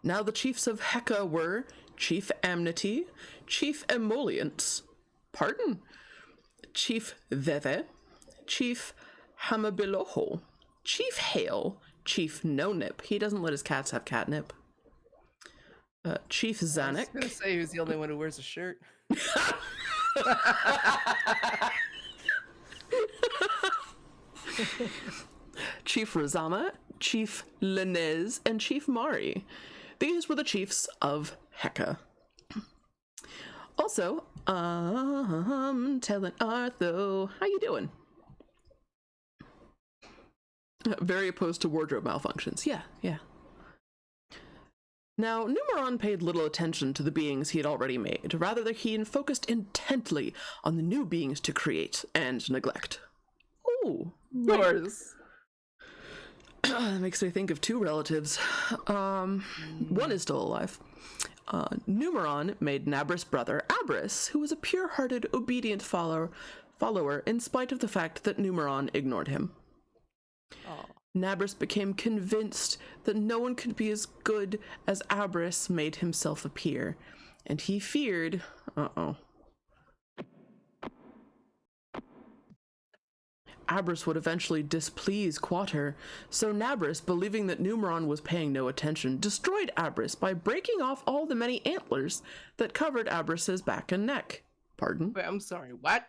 Now the chiefs of Hecka were Chief Amnesty, Chief Emollient, Chief Veve, Chief Hamabiloho, Chief Hale, Chief No Nip. He doesn't let his cats have catnip. Chief I was Zanuck. gonna say he was the only one who wears a shirt. Chief Razama, Chief Linez, and Chief Mari. These were the chiefs of Heka. Also, telling Artho, how you doing? Very opposed to wardrobe malfunctions. Yeah. Now, Numeron paid little attention to the beings he had already made. Rather, he focused intently on the new beings to create and neglect. Ooh, Yours. That makes me think of two relatives. One is still alive. Numeron made Nabris' brother Abris, who was a pure-hearted, obedient follower in spite of the fact that Numeron ignored him. Oh. Nabris became convinced that no one could be as good as Abris made himself appear, and he feared... Abris would eventually displease Quater, so Nabris, believing that Numeron was paying no attention, destroyed Abris by breaking off all the many antlers that covered Abris's back and neck. Pardon? Wait, I'm sorry, what?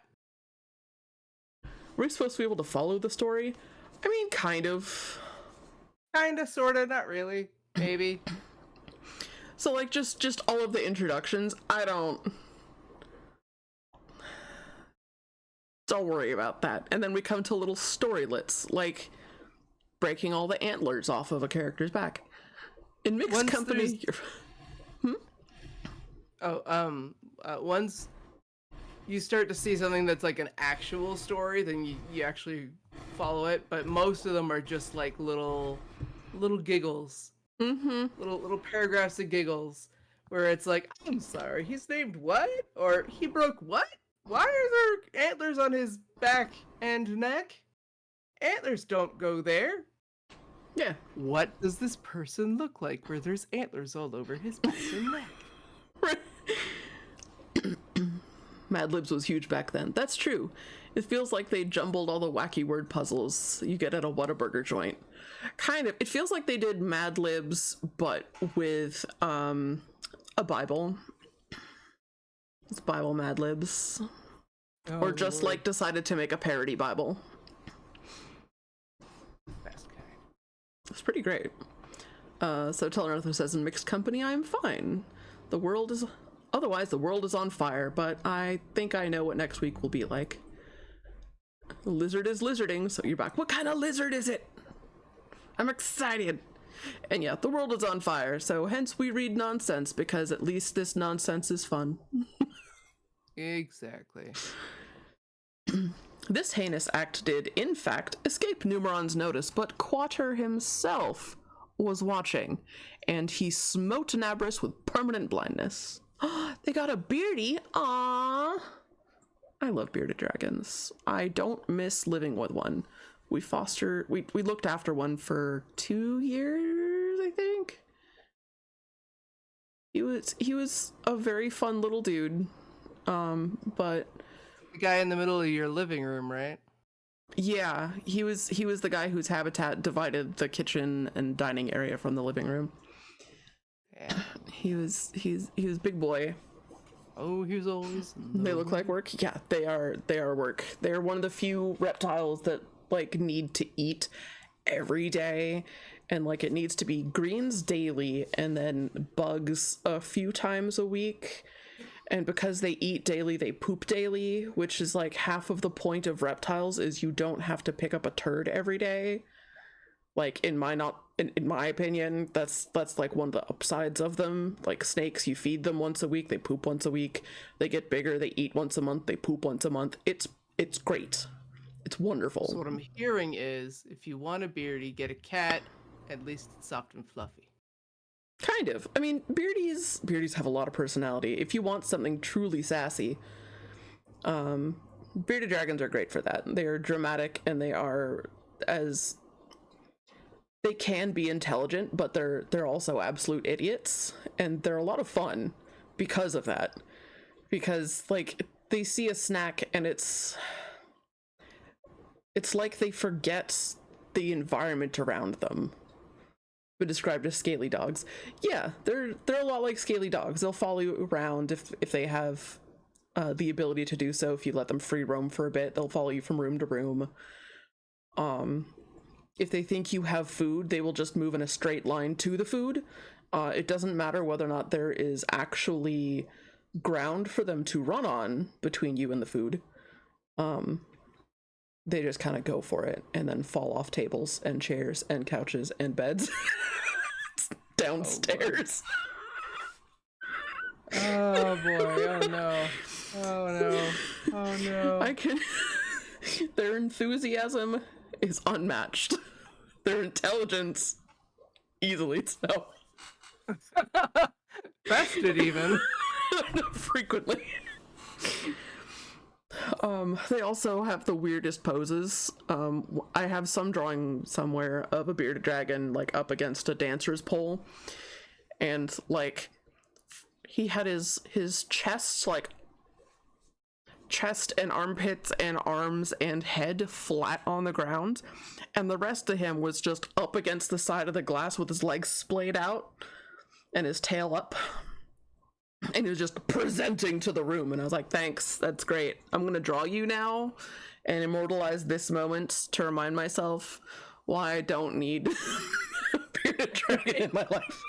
Were we supposed to be able to follow the story? I mean, kind of. Kinda, sorta, not really. Maybe. So, like, just all of the introductions, don't worry about that. And then we come to little storylets, like breaking all the antlers off of a character's back. In mixed company... Once you start to see something that's like an actual story, then you actually follow it. But most of them are just like little giggles. Mm-hmm. Little paragraphs of giggles. Where it's like, I'm sorry, he's named what? Or he broke what? Why are there antlers on his back and neck? Antlers don't go there. Yeah. What does this person look like where there's antlers all over his back and neck? Mad Libs was huge back then. That's true. It feels like they jumbled all the wacky word puzzles you get at a Whataburger joint. Kind of. It feels like they did Mad Libs, but with a Bible. It's Bible Mad Libs. Oh, or just Lord. like decided to make a parody Bible. Best kind. It's pretty great. So Teller Arthur says, in mixed company, I'm fine. Otherwise, the world is on fire, but I think I know what next week will be like. The lizard is lizarding, so you're back. What kind of lizard is it? I'm excited. And yeah, the world is on fire, so hence we read nonsense, because at least this nonsense is fun. Exactly. This heinous act did, in fact, escape Numeron's notice, but Quater himself was watching, and he smote Nabris with permanent blindness. They got a beardy. Aww. I love bearded dragons. I don't miss living with one. We looked after one for 2 years, I think. He was a very fun little dude. But The guy in the middle of your living room, right? yeah, he was the guy whose habitat divided the kitchen and dining area from the living room. Yeah. He's big boy. Oh, he was always. They look like work. Yeah, they are work. They're one of the few reptiles that like need to eat every day, and like it needs to be greens daily and then bugs a few times a week. And because they eat daily, they poop daily, which is like half of the point of reptiles is you don't have to pick up a turd every day. Like in my opinion, that's like one of the upsides of them. Like snakes, you feed them once a week, they poop once a week. They get bigger, they eat once a month, they poop once a month. It's great. It's wonderful. So what I'm hearing is, if you want a beardy, get a cat. At least it's soft and fluffy. Kind of. I mean, beardies have a lot of personality. If you want something truly sassy, bearded dragons are great for that. They are dramatic, and they can be intelligent, but they're also absolute idiots, and they're a lot of fun because of that. Because like they see a snack and it's like they forget the environment around them. But described as scaly dogs. Yeah, they're a lot like scaly dogs. They'll follow you around if they have the ability to do so. If you let them free roam for a bit, they'll follow you from room to room. if they think you have food, they will just move in a straight line to the food. It doesn't matter whether or not there is actually ground for them to run on between you and the food. They just kind of go for it and then fall off tables and chairs and couches and beds downstairs. Oh boy, oh no. Oh no. Oh no. I can. Their enthusiasm is unmatched. Their intelligence, easily so. Bested even. Frequently. They also have the weirdest poses. I have some drawing somewhere of a bearded dragon like up against a dancer's pole, and like he had his chest, like chest and armpits and arms and head flat on the ground, and the rest of him was just up against the side of the glass with his legs splayed out and his tail up. And he was just presenting to the room, and I was like, thanks, that's great. I'm gonna draw you now and immortalize this moment to remind myself why I don't need a bearded dragon in my life.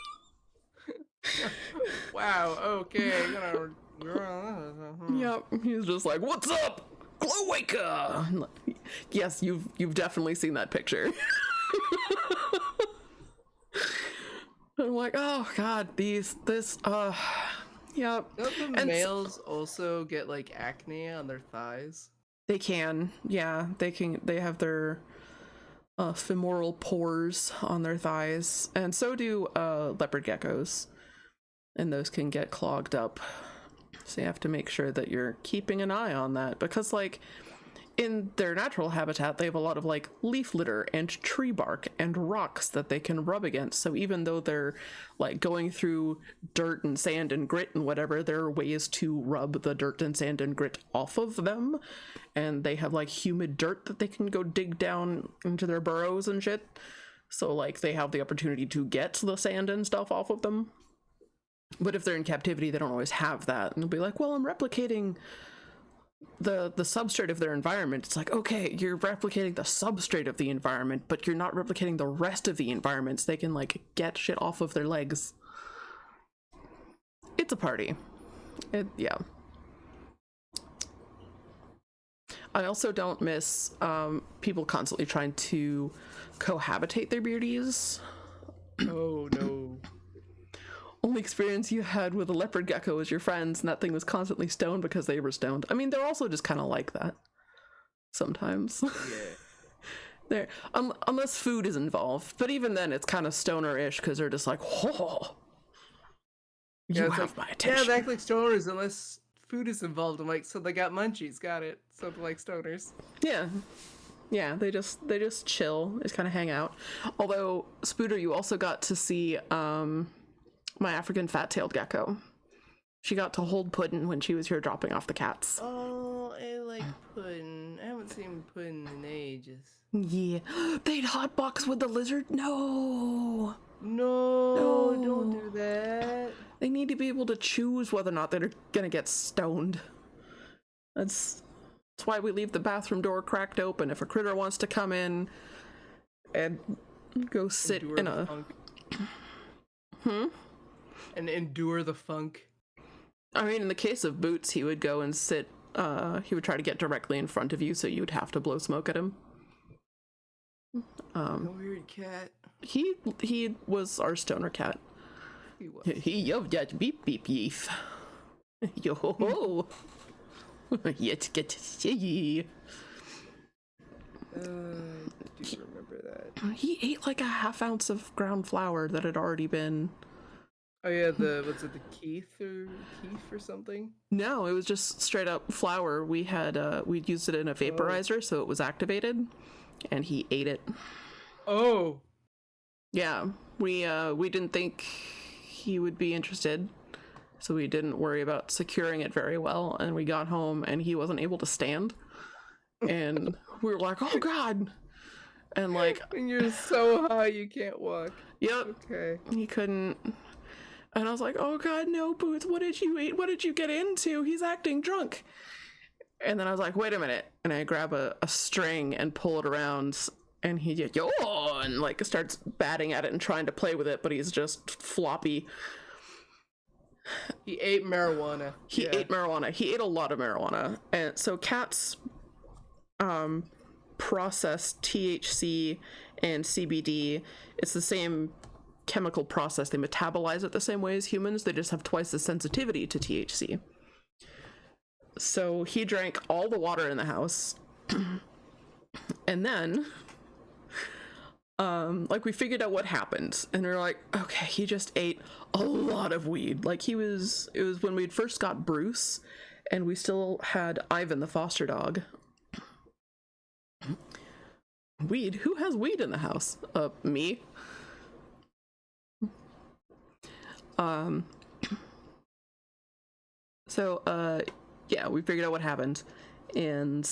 Wow, okay. Yep, he was just like, what's up, Glowaker? Like, yes, you've definitely seen that picture. I'm like, oh god, yep. Don't the males also get like acne on their thighs? They can, yeah, they have their femoral pores on their thighs, and so do leopard geckos, and those can get clogged up. So you have to make sure that you're keeping an eye on that, because like in their natural habitat, they have a lot of like leaf litter and tree bark and rocks that they can rub against. So even though they're like going through dirt and sand and grit and whatever, there are ways to rub the dirt and sand and grit off of them. And they have like humid dirt that they can go dig down into their burrows and shit. So like they have the opportunity to get the sand and stuff off of them. But if they're in captivity, they don't always have that. And they'll be like, well, I'm replicating the substrate of their environment. It's like, okay, you're replicating the substrate of the environment, but you're not replicating the rest of the environment, so they can like get shit off of their legs. It's a party. Yeah. I also don't miss people constantly trying to cohabitate their beardies. Oh no. Only experience you had with a leopard gecko was your friends, and that thing was constantly stoned because they were stoned. I mean, they're also just kind of like that sometimes. Yeah. There, unless food is involved, but even then, it's kind of stoner-ish because they're just like, "Oh, you Yeah, have like, my attention." Yeah, they act like stoners unless food is involved. I'm like, so they got munchies, got it. Something like stoners. Yeah, they just chill, just kind of hang out. Although, Spooter, you also got to see my African fat-tailed gecko. She got to hold Puddin when she was here dropping off the cats. Oh, I like Puddin. I haven't seen Puddin in ages. Yeah. They'd hotbox with the lizard? No, Don't do that. they need to be able to choose whether or not they're gonna get stoned. That's why we leave the bathroom door cracked open. If a critter wants to come in and go sit Endure in the a funk. And endure the funk. I mean, in the case of Boots, he would go and sit, he would try to get directly in front of you, so you would have to blow smoke at him. A weird cat. He was our stoner cat. He was. He yoved that beep beep yeef. Yo ho ho. Let's get to see. I do remember that. He ate like a half ounce of ground flour that had already been. Oh yeah, what's it, the Keith or something? No, it was just straight up flour. We'd used it in a vaporizer, so it was activated, and he ate it. Oh. Yeah, we didn't think he would be interested, so we didn't worry about securing it very well, and we got home and he wasn't able to stand, and we were like, oh god, and like, When you're so high you can't walk. yep, Okay. he couldn't. And I was like, oh god, no, Boots, what did you eat? What did you get into? He's acting drunk. And then I was like, wait a minute. And I grab a string and pull it around, and he yo and like starts batting at it and trying to play with it, but he's just floppy. He ate marijuana. He ate marijuana. He ate a lot of marijuana. And so cats process THC and CBD. It's the same chemical process. They metabolize it the same way as humans. They just have twice the sensitivity to THC. So he drank all the water in the house. And then like we figured out what happened, and we're like, okay, he just ate a lot of weed. Like it was when we'd first got Bruce and we still had Ivan, the foster dog. Weed? Who has weed in the house? Me. So yeah, we figured out what happened, and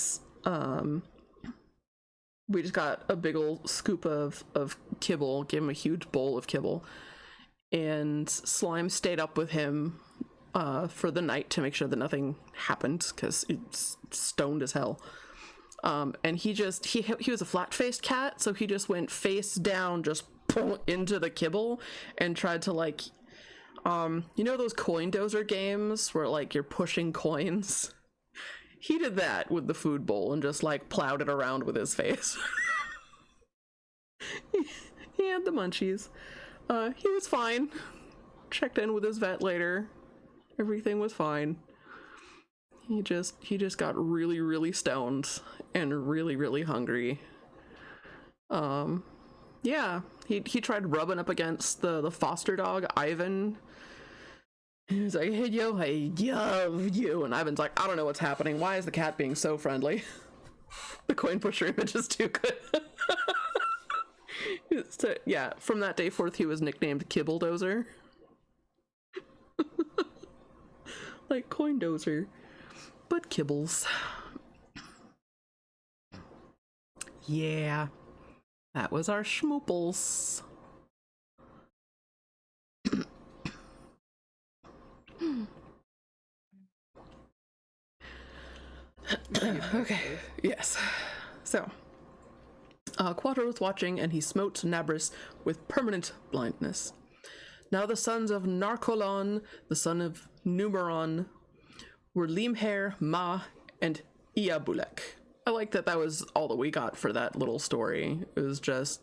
we just got a big old scoop of kibble, gave him a huge bowl of kibble, and Slime stayed up with him for the night to make sure that nothing happened, because it's stoned as hell. And he was a flat-faced cat, so he just went face down, just into the kibble, and tried to like, you know those coin dozer games where like you're pushing coins? He did that with the food bowl and just like plowed it around with his face. He had the munchies. He was fine. Checked in with his vet later. Everything was fine. He just got really, really stoned and really, really hungry. Yeah, he tried rubbing up against the foster dog, Ivan. He was like, hey, yo, I love you. And Ivan's like, I don't know what's happening. Why is the cat being so friendly? The coin pusher image is too good. So, yeah, from that day forth, he was nicknamed Kibble Dozer. Like coin dozer, but kibbles. Yeah, that was our schmooples. Okay, yes. So, Quattro was watching, and he smote Nabris with permanent blindness. Now the sons of Narcolon, the son of Numeron, were Limher, Ma, and Iabulek. I like that was all that we got for that little story. It was just,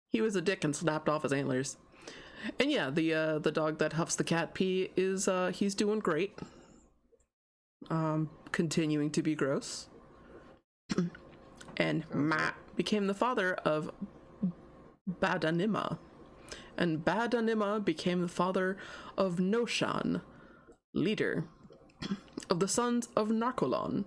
he was a dick and snapped off his antlers. And yeah, the dog that huffs the cat pee is, he's doing great. Continuing to be gross. And Ma became the father of Badanima. And Badanima became the father of Noshan, leader of the sons of Narcolon.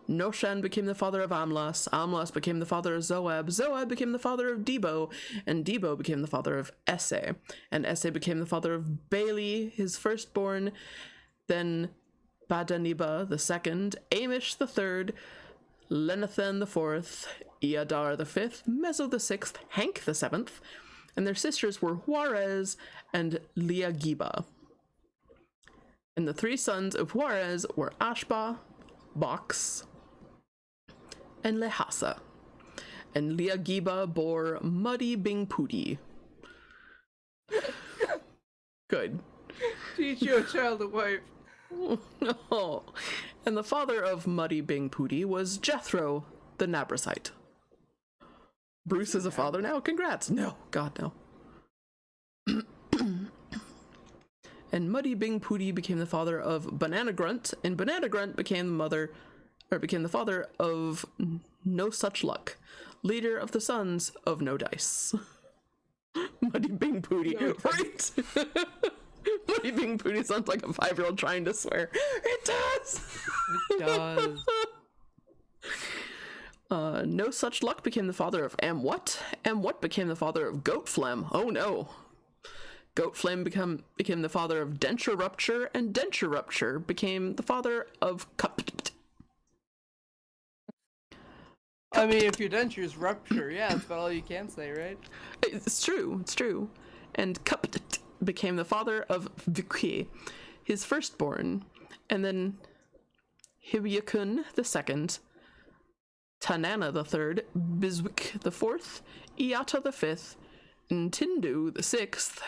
Noshan became the father of Amlas. Amlas became the father of Zoab. Zoab became the father of Debo. And Debo became the father of Esse. And Esse became the father of Bailey, his firstborn. Then Badaniba the second, Amish the third, Lenathan the fourth, Iadar the fifth, Meso the sixth, Hank the seventh, and their sisters were Juarez and Liagiba. And the three sons of Juarez were Ashba, Box, and Lehasa. And Liagiba bore Muddy Bingpudi. Good. Teach your child to wipe. No. And the father of Muddy Bingpudi was Jethro, the Nabrasite. Bruce is a father now? Congrats. No, God, no. And Muddy Bingpudi became the father of Banana Grunt, and Banana Grunt became the father of No Such Luck, leader of the sons of No Dice. Muddy Bingpudi, no, right? Muddy Bingpudi sounds like a 5-year-old trying to swear. It does. It does. No Such Luck became the father of Amwhat. Amwhat became the father of Goat Phlegm. Oh no. Goat Phlegm became the father of Denture Rupture, and Denture Rupture became the father of Cup. I mean, if your dentures rupture, yeah, that's about all you can say, right? It's true. And Cup became the father of Vikui, his firstborn, and then Hibyakun the second, Tanana the third, Biswick the fourth, Iata the fifth, Ntindu the sixth.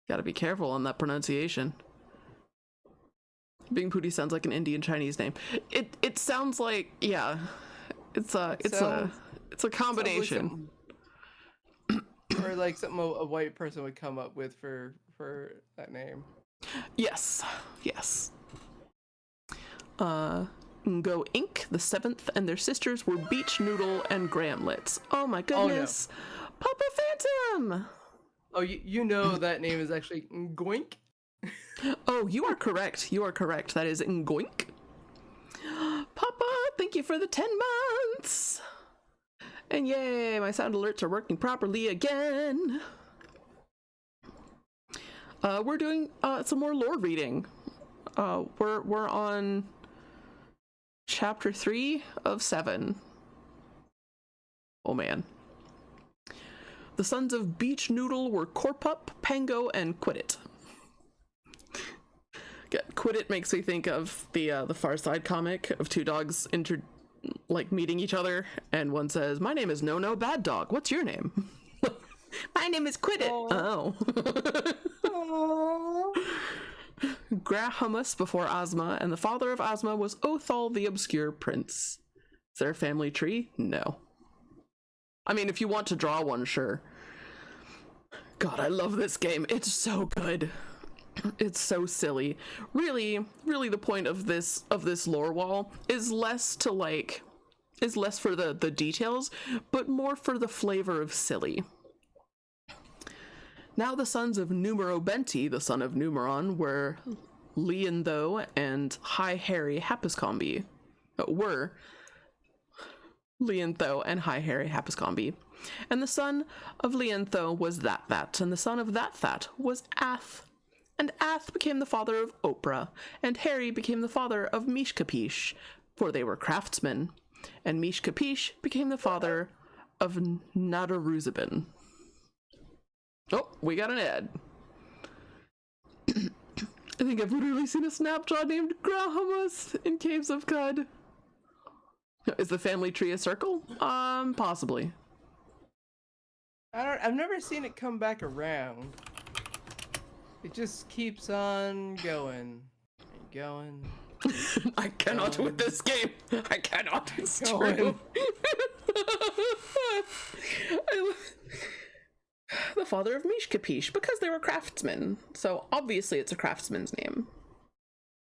Gotta be careful on that pronunciation. Bing Pooty sounds like an Indian Chinese name. It sounds like, yeah. It's a combination. Or like something a white person would come up with for that name. Yes. Ngo Inc. the seventh and their sisters were Beach Noodle and Gramlets. Oh my goodness. Oh, no. Papa Phantom! Oh, you know that name is actually Ngoink? Oh, you are correct. That is Ngoink. Papa, thank you for the 10 months! And yay, my sound alerts are working properly again. We're doing some more lore reading. We're on chapter 3 of 7. Oh man. The sons of Beach Noodle were Corpup, Pango, and Quidit. Quidit makes me think of the Far Side comic of two dogs meeting each other, and one says, "My name is No Bad Dog. What's your name?" "My name is Quidit." Oh. Grahamus before Ozma, and the father of Ozma was Othal the Obscure Prince. Is there a family tree? No. I mean, if you want to draw one, sure. God, I love this game. It's so good. It's so silly. Really the point of this lore wall is less for the details, but more for the flavor of silly. Now the sons of Numero Benti, the son of Numeron, were Leontho and High Harry Hapiscombi. And the son of Leontho was That, and the son of That was Ath. And Ath became the father of Oprah, and Harry became the father of Mishkapish, for they were craftsmen. And Mishkapish became the father of Nadaruzabin. Oh, we got an ad. I think I've literally seen a snapshot named Grahamus in Caves of Cud. Is the family tree a circle? Possibly. I've never seen it come back around. It just keeps on going and going. I cannot with this game. I cannot. It's true. The father of Mishkapish, because they were craftsmen. So obviously it's a craftsman's name.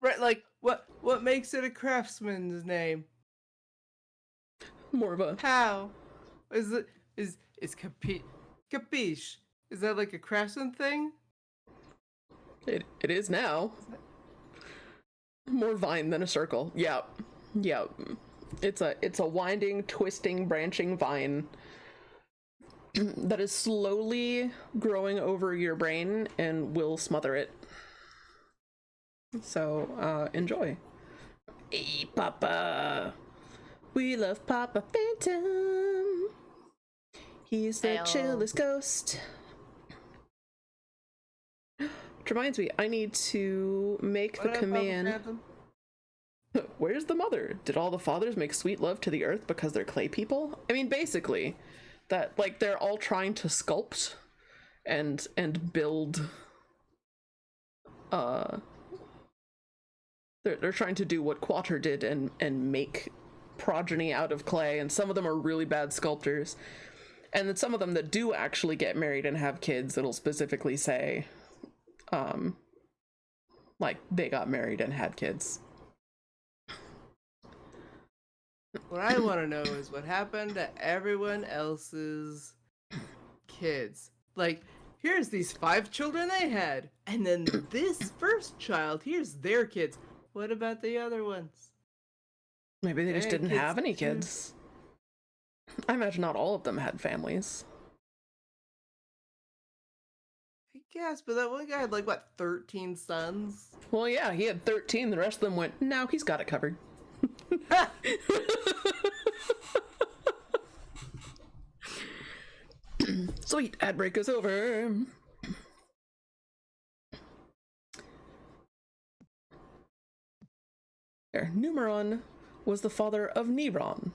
Right, like what makes it a craftsman's name? More of a how? Is Capiche? Is that like a craftsman thing? It is now. More vine than a circle. Yeah. It's a winding, twisting, branching vine that is slowly growing over your brain and will smother it. So, enjoy. Hey, Papa. We love Papa Phantom. He's the chillest ghost. Which reminds me, I need to make the command. Where's the mother? Did all the fathers make sweet love to the earth because they're clay people? I mean, basically, that like they're all trying to sculpt and build. They're trying to do what Quater did and make progeny out of clay, and some of them are really bad sculptors, and then some of them that do actually get married and have kids, it'll specifically say like they got married and had kids. What I want to know is what happened to everyone else's kids. Like, here's these 5 children they had, and then this first child, here's their kids. What about the other ones? Maybe they just didn't have any kids. I imagine not all of them had families. I guess, but that one guy had like, what, 13 sons? Well, yeah, he had 13. The rest of them went, no, he's got it covered. Sweet, ad break is over. There, Numeron was the father of Neron.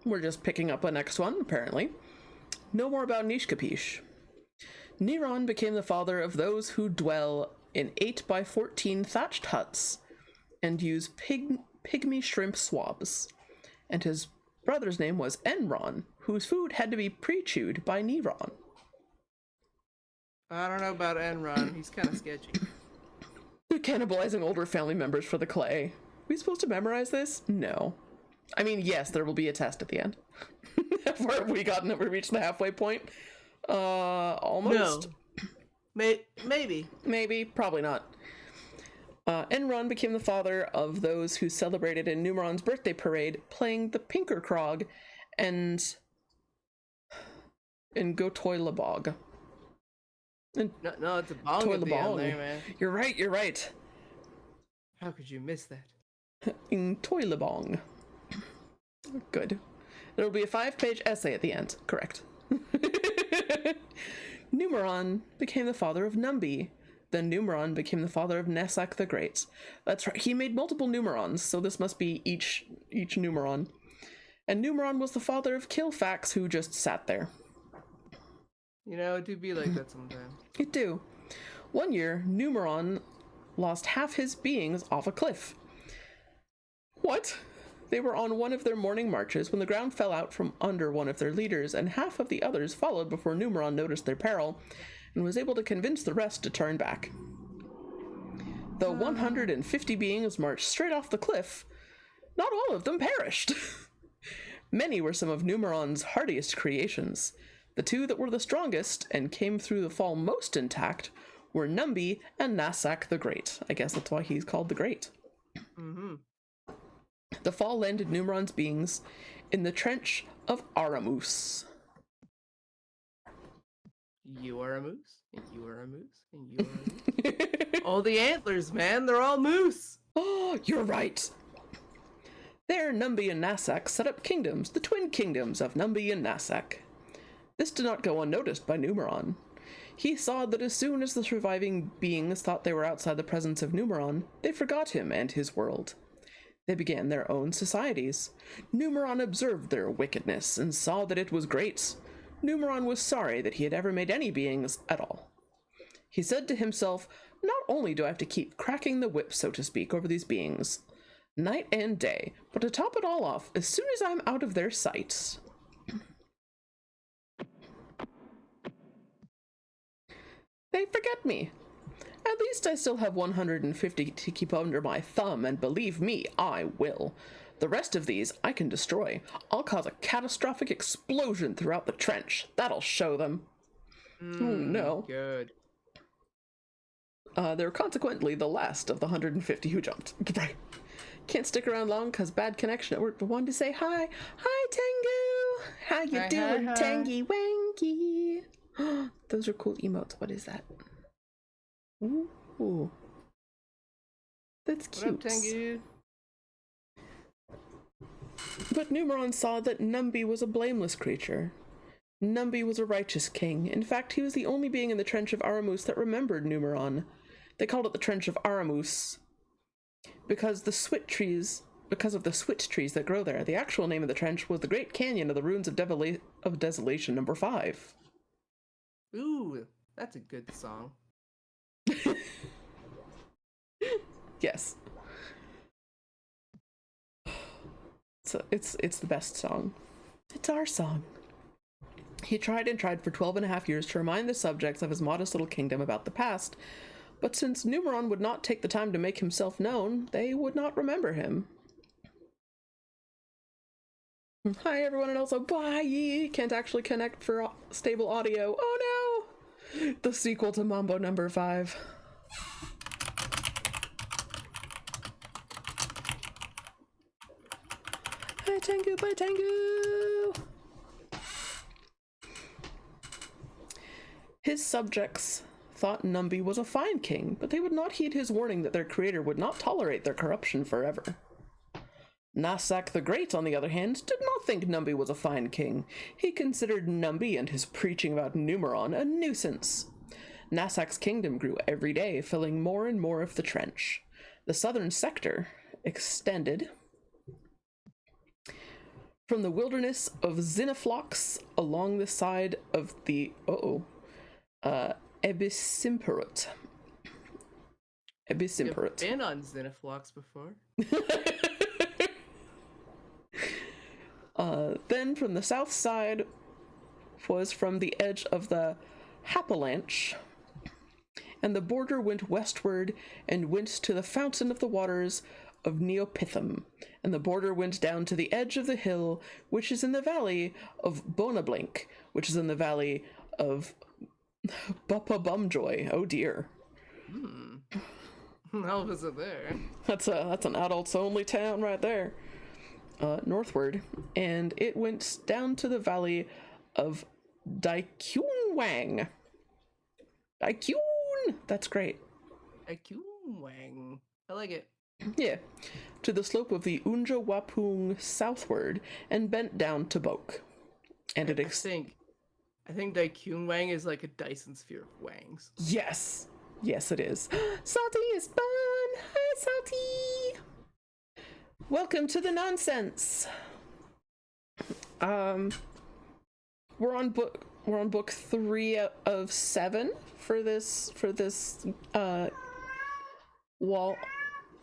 We're just picking up a next one, apparently. No more about Niche Capiche. Neron became the father of those who dwell in 8x14 thatched huts and use pygmy shrimp swabs. And his brother's name was Enron, whose food had to be pre-chewed by Neron. I don't know about Enron. He's kind of sketchy. They're cannibalizing older family members for the clay. Are we supposed to memorize this? No. I mean, yes, there will be a test at the end. Where we reached the halfway point. Almost. No. Maybe. Maybe. Probably not. Enron became the father of those who celebrated in Numeron's birthday parade, playing the Pinkerkrog and Gotoilabog. No, it's a bong at the end there, man. You're right. How could you miss that? In Toilabong. Good. There will be a 5-page essay at the end. Correct. Numeron became the father of Numbi. Then Numeron became the father of Nessak the Great. That's right. He made multiple Numerons, so this must be each Numeron. And Numeron was the father of Kilfax, who just sat there. You know, it do be like that sometimes. It do. One year, Numeron lost half his beings off a cliff. What? They were on one of their morning marches when the ground fell out from under one of their leaders, and half of the others followed before Numeron noticed their peril and was able to convince the rest to turn back. Though 150 beings marched straight off the cliff, not all of them perished. Many were some of Numeron's hardiest creations. The two that were the strongest and came through the fall most intact were Numbi and Nassak the Great. I guess that's why he's called the Great. Mm-hmm. The fall landed Numeron's beings in the trench of Aramus. You are a moose, and you are a moose, and you are a moose. All the antlers, man, they're all moose. Oh, you're right. There, Numbi and Nassak set up kingdoms, the twin kingdoms of Numbi and Nassak. This did not go unnoticed by Numeron. He saw that as soon as the surviving beings thought they were outside the presence of Numeron, they forgot him and his world. They began their own societies. Numeron observed their wickedness and saw that it was great. Numeron was sorry that he had ever made any beings at all. He said to himself, not only do I have to keep cracking the whip, so to speak, over these beings, night and day, but to top it all off, as soon as I'm out of their sight, they forget me. At least I still have 150 to keep under my thumb, and believe me, I will. The rest of these I can destroy. I'll cause a catastrophic explosion throughout the trench. That'll show them. Oh no. Good. They're consequently the last of the 150 who jumped. Right. Can't stick around long because bad connection at work, but wanted to say hi. Hi, Tengu! How you doing, hi. Tangy Wangy? Those are cool emotes. What is that? Ooh. That's cute. What up, Tengu? But Numeron saw that Numbi was a blameless creature. Numbi was a righteous king. In fact, he was the only being in the Trench of Aramus that remembered Numeron. They called it the Trench of Aramus because of the swit trees that grow there. The actual name of the trench was the Great Canyon of the Ruins of Desolation number 5. Ooh, that's a good song. Yes. So it's the best song. It's our song. He tried and tried for 12.5 years to remind the subjects of his modest little kingdom about the past, but since Numeron would not take the time to make himself known, they would not remember him. Hi everyone, and also bye! Can't actually connect for stable audio. Oh no! The sequel to Mambo number 5. Hi Tengu, bye Tengu! His subjects thought Numbi was a fine king, but they would not heed his warning that their creator would not tolerate their corruption forever. Nassak the Great, on the other hand, did not think Numbi was a fine king. He considered Numbi and his preaching about Numeron a nuisance. Nassak's kingdom grew every day, filling more and more of the trench. The southern sector extended from the wilderness of Xenoplox along the side of the Ebissimperut. You've been on Xenoplox before. Then from the south side was from the edge of the Hapalanche, and the border went westward and went to the fountain of the waters of Neopithum, and the border went down to the edge of the hill, which is in the valley of Bonablink, which is in the valley of Bumjoy. Oh dear. How was it there? That's an adults only town right there. Northward, and it went down to the valley of Daikyunwang. Daikyun! That's great. Wang. I like it. Yeah. To the slope of the Unja Wapung southward, and bent down to Bok. And it I think Wang is like a Dyson sphere of wangs. Yes. Yes, it is. Salty is fun! Hi, Salty! Welcome to the nonsense. We're on book 3 of 7 for this wall.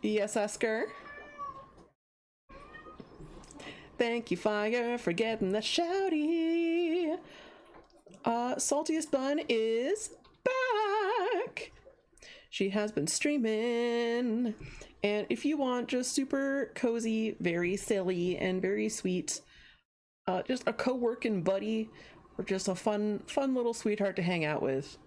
Yes, Oscar. Thank you, Fire, for getting the shouty. Saltiest Bun is back. She has been streaming. And if you want just super cozy, very silly, and very sweet, just a co-working buddy, or just a fun little sweetheart to hang out with,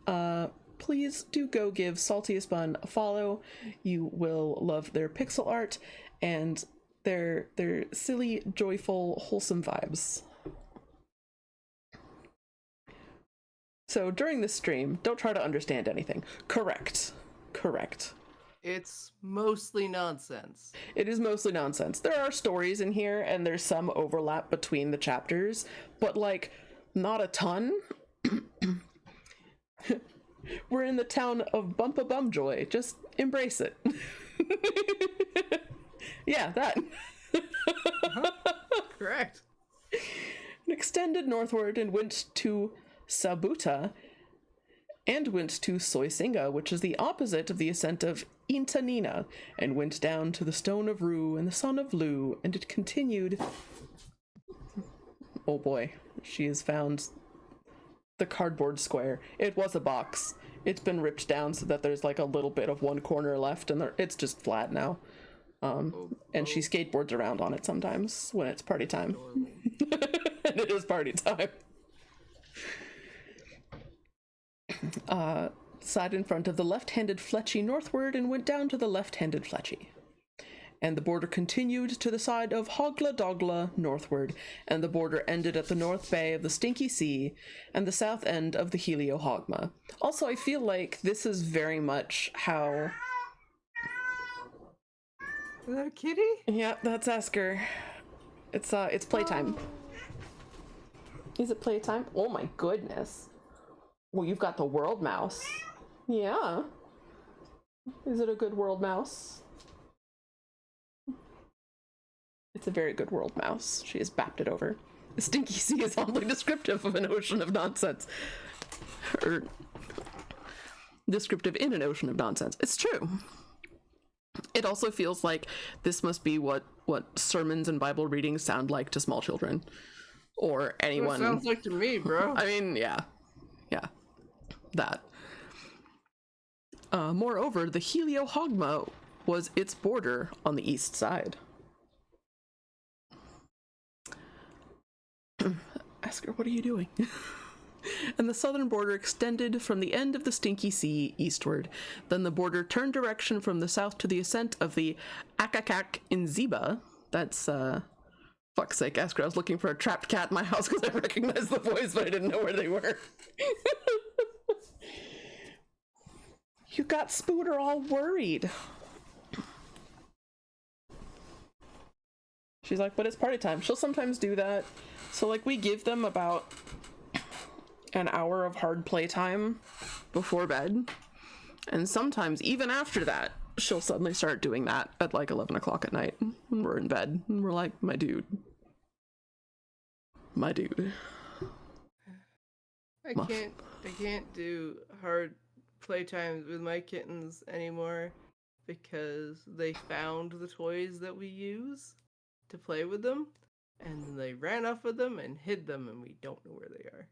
please do go give Saltiest Bun a follow. You will love their pixel art and their silly, joyful, wholesome vibes. So during this stream, don't try to understand anything. Correct. It's mostly nonsense. It is mostly nonsense. There are stories in here, and there's some overlap between the chapters, but, like, not a ton. We're in the town of Bumjoy. Just embrace it. Yeah, that. Correct. And extended northward and went to Sabuta, and went to Soisinga, which is the opposite of the ascent of Intanina, and went down to the Stone of Ru and the Son of Lu, and it continued. Oh boy, she has found the cardboard square. It was a box. It's been ripped down so that there's like a little bit of one corner left, and it's just flat now. And she skateboards around on it sometimes when it's party time. And it is party time. Side in front of the left-handed Fletchy northward and went down to the left-handed Fletchy. And the border continued to the side of Hogla Dogla northward, and the border ended at the north bay of the Stinky Sea and the south end of the Heliohogma. Also, I feel like this is very much how... Is that a kitty? Yeah, that's Esker. It's playtime. Is it playtime? Oh my goodness. Well, you've got the world mouse. Yeah. Is it a good world mouse? It's a very good world mouse. She has bapped it over. The Stinky Sea is oddly descriptive of an ocean of nonsense. Or descriptive in an ocean of nonsense. It's true. It also feels like this must be what sermons and Bible readings sound like to small children. Or anyone. It sounds like to me, bro. I mean, yeah. That. Moreover, the Heliohogma was its border on the east side. Esker, what are you doing? And the southern border extended from the end of the Stinky Sea eastward. Then the border turned direction from the south to the ascent of the Akakak in Ziba. That's, fuck's sake, Esker, I was looking for a trapped cat in my house because I recognized the voice, but I didn't know where they were. You got Spooter all worried. She's like, but it's party time. She'll sometimes do that. So, like, we give them about an hour of hard playtime before bed. And sometimes, even after that, she'll suddenly start doing that at, like, 11 o'clock at night when we're in bed. And we're like, my dude, my dude. I can't do hard playtimes with my kittens anymore because they found the toys that we use to play with them, and then they ran off with them and hid them, and we don't know where they are.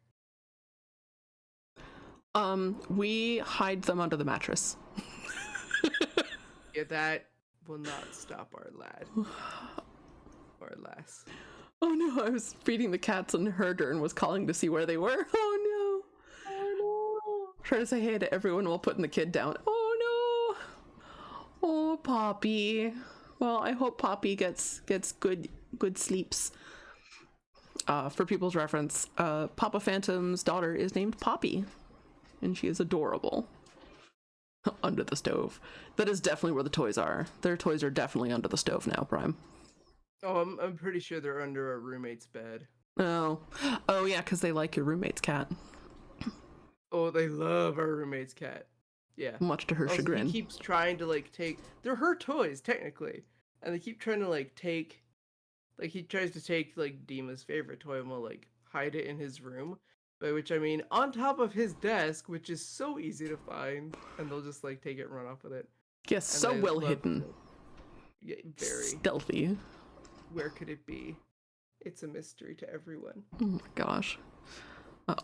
We hide them under the mattress. Yeah, that will not stop our lad. Or lass. Oh no, I was feeding the cats and heard her and was calling to see where they were. Oh no. Oh no. Try to say hey to everyone while putting the kid down. Oh no. Oh, Poppy. Well, I hope Poppy gets good sleeps. For people's reference, Papa Phantom's daughter is named Poppy, and she is adorable. Under the stove. That is definitely where the toys are. Their toys are definitely under the stove now, Prime. Oh, I'm pretty sure they're under our roommate's bed. Oh yeah, because they like your roommate's cat. Oh, they love our roommate's cat. Yeah. Much to her Also, chagrin. he keeps trying to take. They're her toys technically, and they keep trying to take. Like he tries to take Dima's favorite toy and will hide it in his room. By which I mean on top of his desk, which is so easy to find, and they'll just take it and run off with it. Yes, And so well hidden. Yeah, very stealthy. Where could it be? It's a mystery to everyone. Oh my gosh.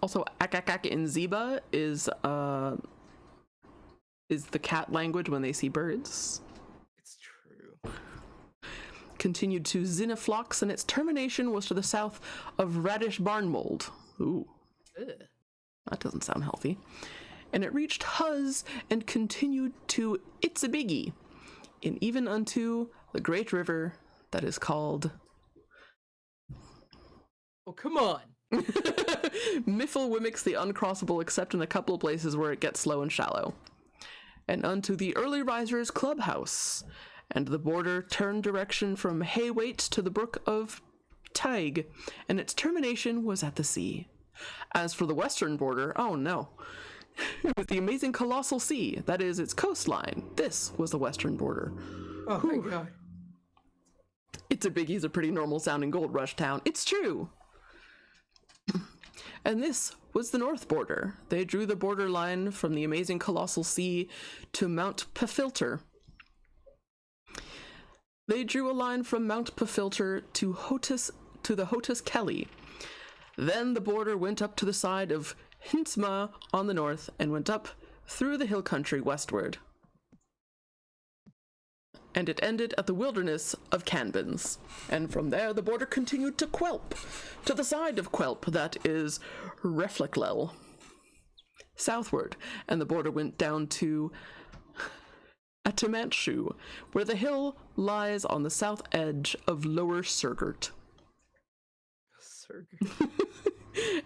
Also, akakak in Ziba is the cat language when they see birds. It's true. Continued to Ziniflox, and its termination was to the south of Radish Barnmold. Ooh. Ugh. That doesn't sound healthy. And it reached Huz and continued to Itzabiggy, and even unto the great river that is called... Oh, come on! Mifflewimmox the Uncrossable, except in a couple of places where it gets slow and shallow. And unto the Early Risers Clubhouse, and the border turned direction from Haywaite to the brook of Taig, and its termination was at the sea. As for the western border, oh no. It was the amazing Colossal Sea, that is its coastline. This was the western border. Oh my god. Itzabiggy's a pretty normal sounding gold rush town. It's true! And this was the north border. They drew the border line from the amazing Colossal Sea to Mount Pafilter. They drew a line from Mount Pafilter to the Hotus Kelly. Then the border went up to the side of Hinsma on the north and went up through the hill country westward. And it ended at the wilderness of Canbins. And from there the border continued to Quelp, to the side of Quelp, that is Refleclel, southward, and the border went down to Atamantshu, where the hill lies on the south edge of Lower Surgert.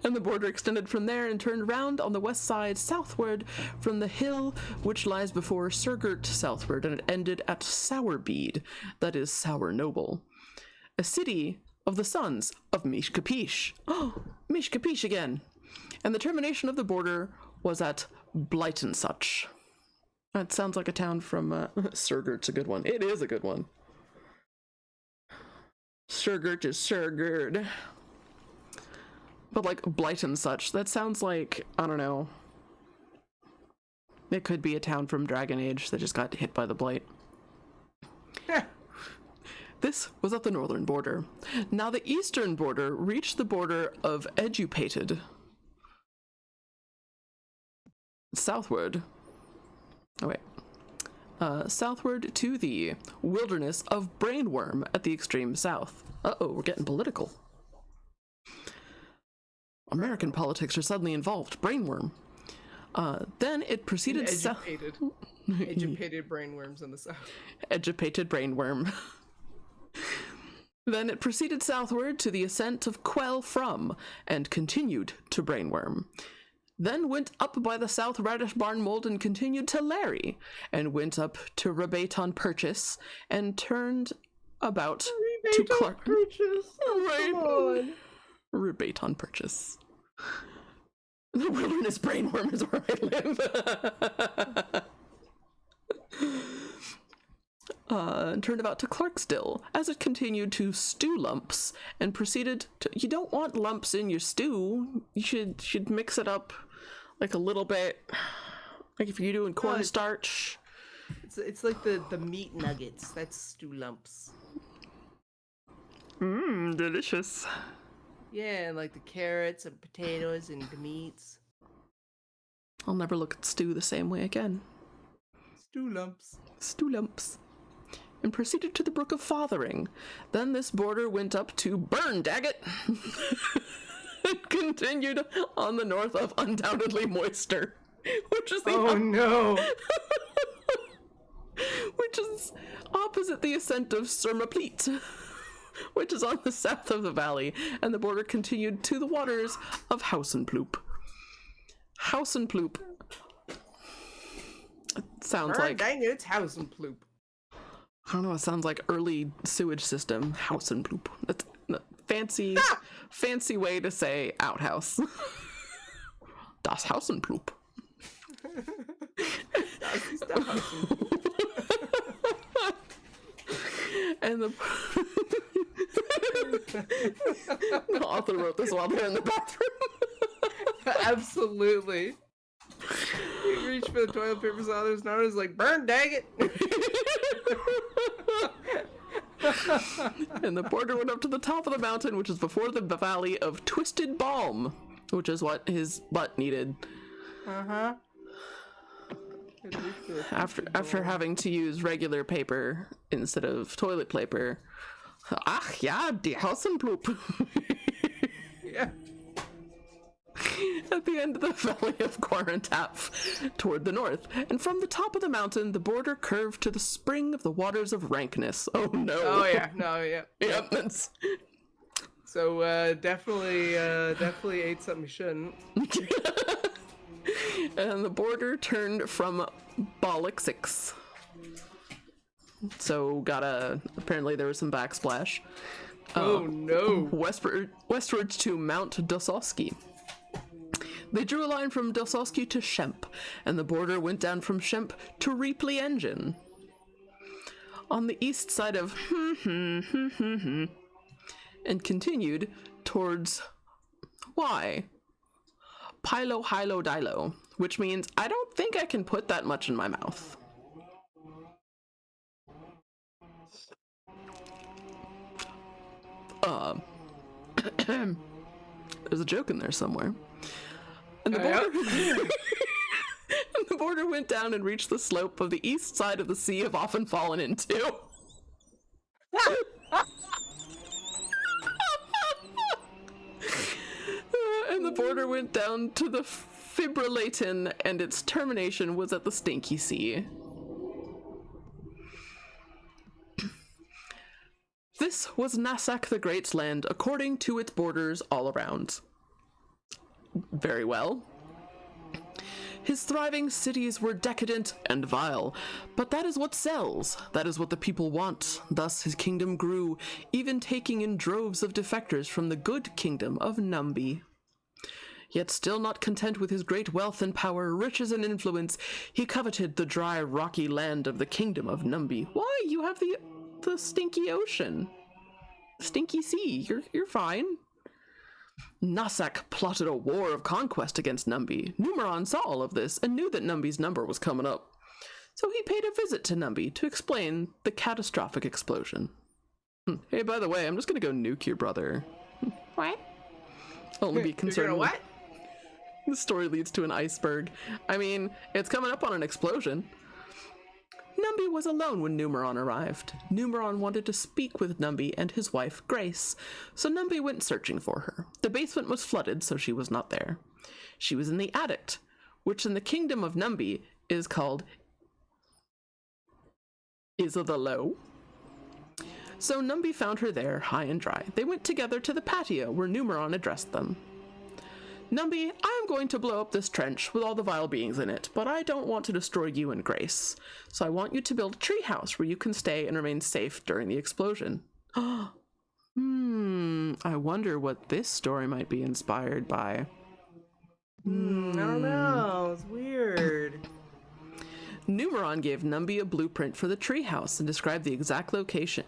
And the border extended from there and turned round on the west side southward from the hill which lies before Surgert southward, and it ended at Sourbead, that is Sour Noble, a city of the sons of Mishkapish. Oh, Mishkapish again. And the termination of the border was at Blytonsuch. That sounds like a town from Surgert's a good one. It is a good one. Surgert is Surgerd. But Blytonsuch, that sounds like, I don't know. It could be a town from Dragon Age that just got hit by the blight. This was at the northern border. Now the eastern border reached the border of Edupated. Southward. Oh wait. Southward to the wilderness of Brainworm at the extreme south. Uh-oh, we're getting political. American politics are suddenly involved. Brainworm. Then it proceeded south. Educated brainworms in the south. Educated brainworm. Then it proceeded southward to the ascent of Quell from, and continued to Brainworm. Then went up by the South Radish Barnmold and continued to Larry, and went up to Rebate on Purchase, and turned about to Clark. Purchase. Rebate on Purchase. The wilderness brainworm is where I live. and turned about to Clarksdill as it continued to stew lumps and proceeded to, you don't want lumps in your stew. You should mix it up like a little bit, like if you're doing cornstarch. It's like the meat nuggets. That's stew lumps. Delicious. Yeah, and like the carrots and potatoes and the meats. I'll never look at stew the same way again. Stew lumps. Stew lumps. And proceeded to the Brook of Fothering. Then this border went up to Burn Daggett. And continued on the north of undoubtedly Moister, which is the no. which is opposite the ascent of Surmapleet, which is on the south of the valley, and the border continued to the waters of Housenploop. Housenploop. It sounds like... Dang it, it's Housenploop. I don't know, it sounds like early sewage system. Housenploop. That's a fancy way to say outhouse. Das Housenploop. Das ist der Housenploop. And the author wrote this while they're in the bathroom. Absolutely. He reached for the toilet paper saw there's known as like, burn dang it. And the border went up to the top of the mountain, which is before the valley of Twisted Balm, which is what his butt needed. Uh-huh. After having to use regular paper instead of toilet paper. Ach ja, die Hausenploop. Yeah. At the end of the valley of Quarantap, toward the north, and from the top of the mountain, the border curved to the spring of the waters of Rankness. Oh no! Oh yeah, no, yeah. Yep, that's... So definitely ate something you shouldn't. And the border turned from Bolixix. So apparently there was some backsplash. Oh no! Westwards to Mount Dosowski. They drew a line from Dosowski to Shemp, and the border went down from Shemp to Reapley Engine. On the east side of and continued towards Pilo Hilo Dilo, which means I don't think I can put that much in my mouth. There's a joke in there somewhere. And the border, and the border went down and reached the slope of the east side of the sea of Often Fallen Into. And the border went down to the Fibrillatin, and its termination was at the Stinky Sea. This was Nassak the Great's land, according to its borders all around. Very well. His thriving cities were decadent and vile, but that is what sells. That is what the people want. Thus his kingdom grew, even taking in droves of defectors from the good kingdom of Numbi. Yet still not content with his great wealth and power, riches and influence, he coveted the dry, rocky land of the kingdom of Numbi. Why? You have the stinky ocean. Stinky sea. You're fine. Nassak plotted a war of conquest against Numbi. Numeron saw all of this and knew that Numbi's number was coming up. So he paid a visit to Numbi to explain the catastrophic explosion. Hey, by the way, I'm just gonna go nuke your brother. What? Only be concerned. You're gonna what? The story leads to an iceberg. I mean, it's coming up on an explosion. Numbi was alone when Numeron arrived. Numeron wanted to speak with Numbi and his wife, Grace, so Numbi went searching for her. The basement was flooded, so she was not there. She was in the attic, which in the kingdom of Numbi is called Isa the Low. So Numbi found her there, high and dry. They went together to the patio where Numeron addressed them. Numbi, I am going to blow up this trench with all the vile beings in it, but I don't want to destroy you and Grace. So I want you to build a treehouse where you can stay and remain safe during the explosion. I wonder what this story might be inspired by. I don't know. It's weird. Numeron gave Numby a blueprint for the treehouse and described the exact location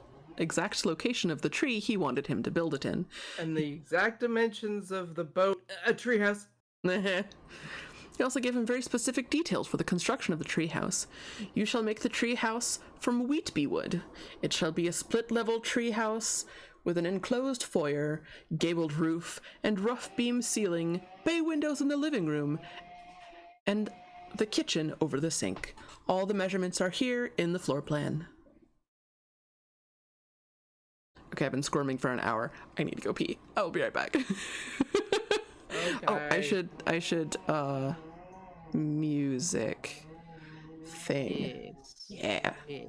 of the tree he wanted him to build it in. And the exact dimensions of the boat, a treehouse. He also gave him very specific details for the construction of the treehouse. You shall make the treehouse from wheatbee wood. It shall be a split-level treehouse with an enclosed foyer, gabled roof, and rough beam ceiling, bay windows in the living room, and the kitchen over the sink. All the measurements are here in the floor plan. Okay, I've been squirming for an hour. I need to go pee. I'll be right back. Okay. Oh, I should, music thing. Yes. Yeah. Yes.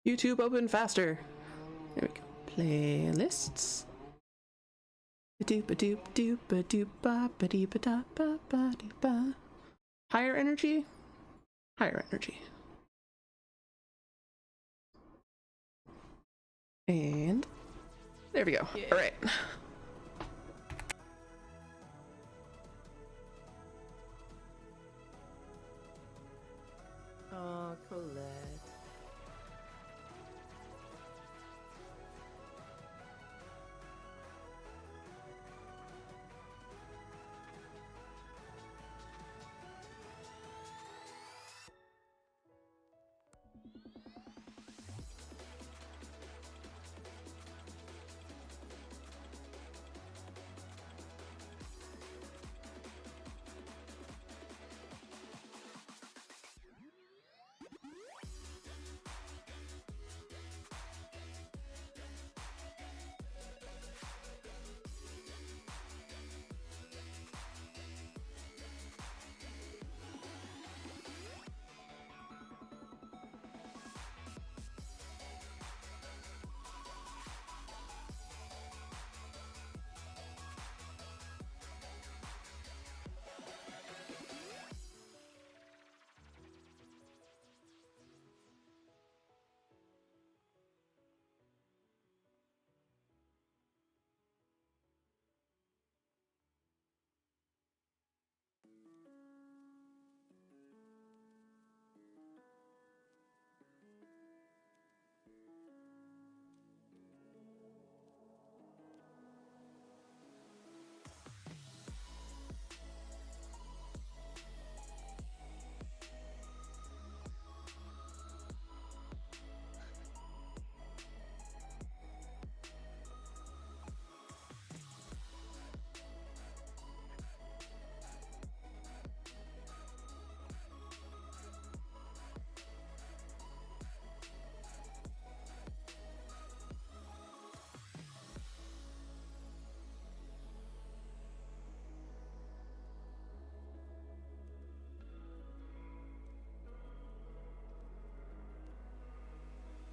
YouTube open faster. There we go. Playlists. Higher energy? Higher energy. And there we go. Yeah. All right. Oh, Colette.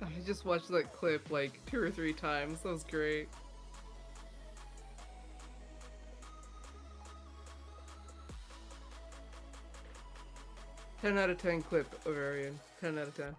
I just watched that clip like 2 or 3 times. That was great. Ten out of 10 clip, Ovarian. 10 out of 10.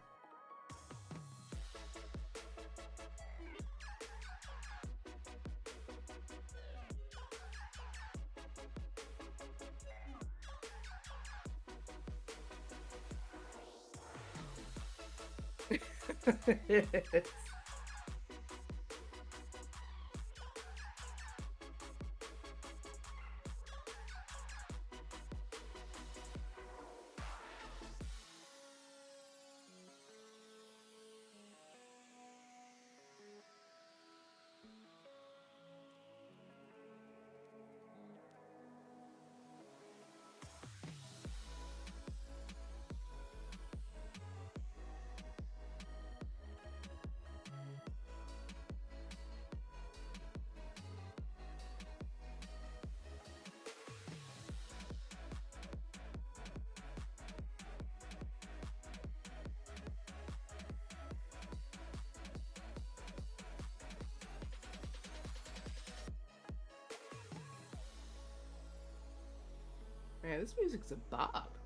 Man, this music's a bop.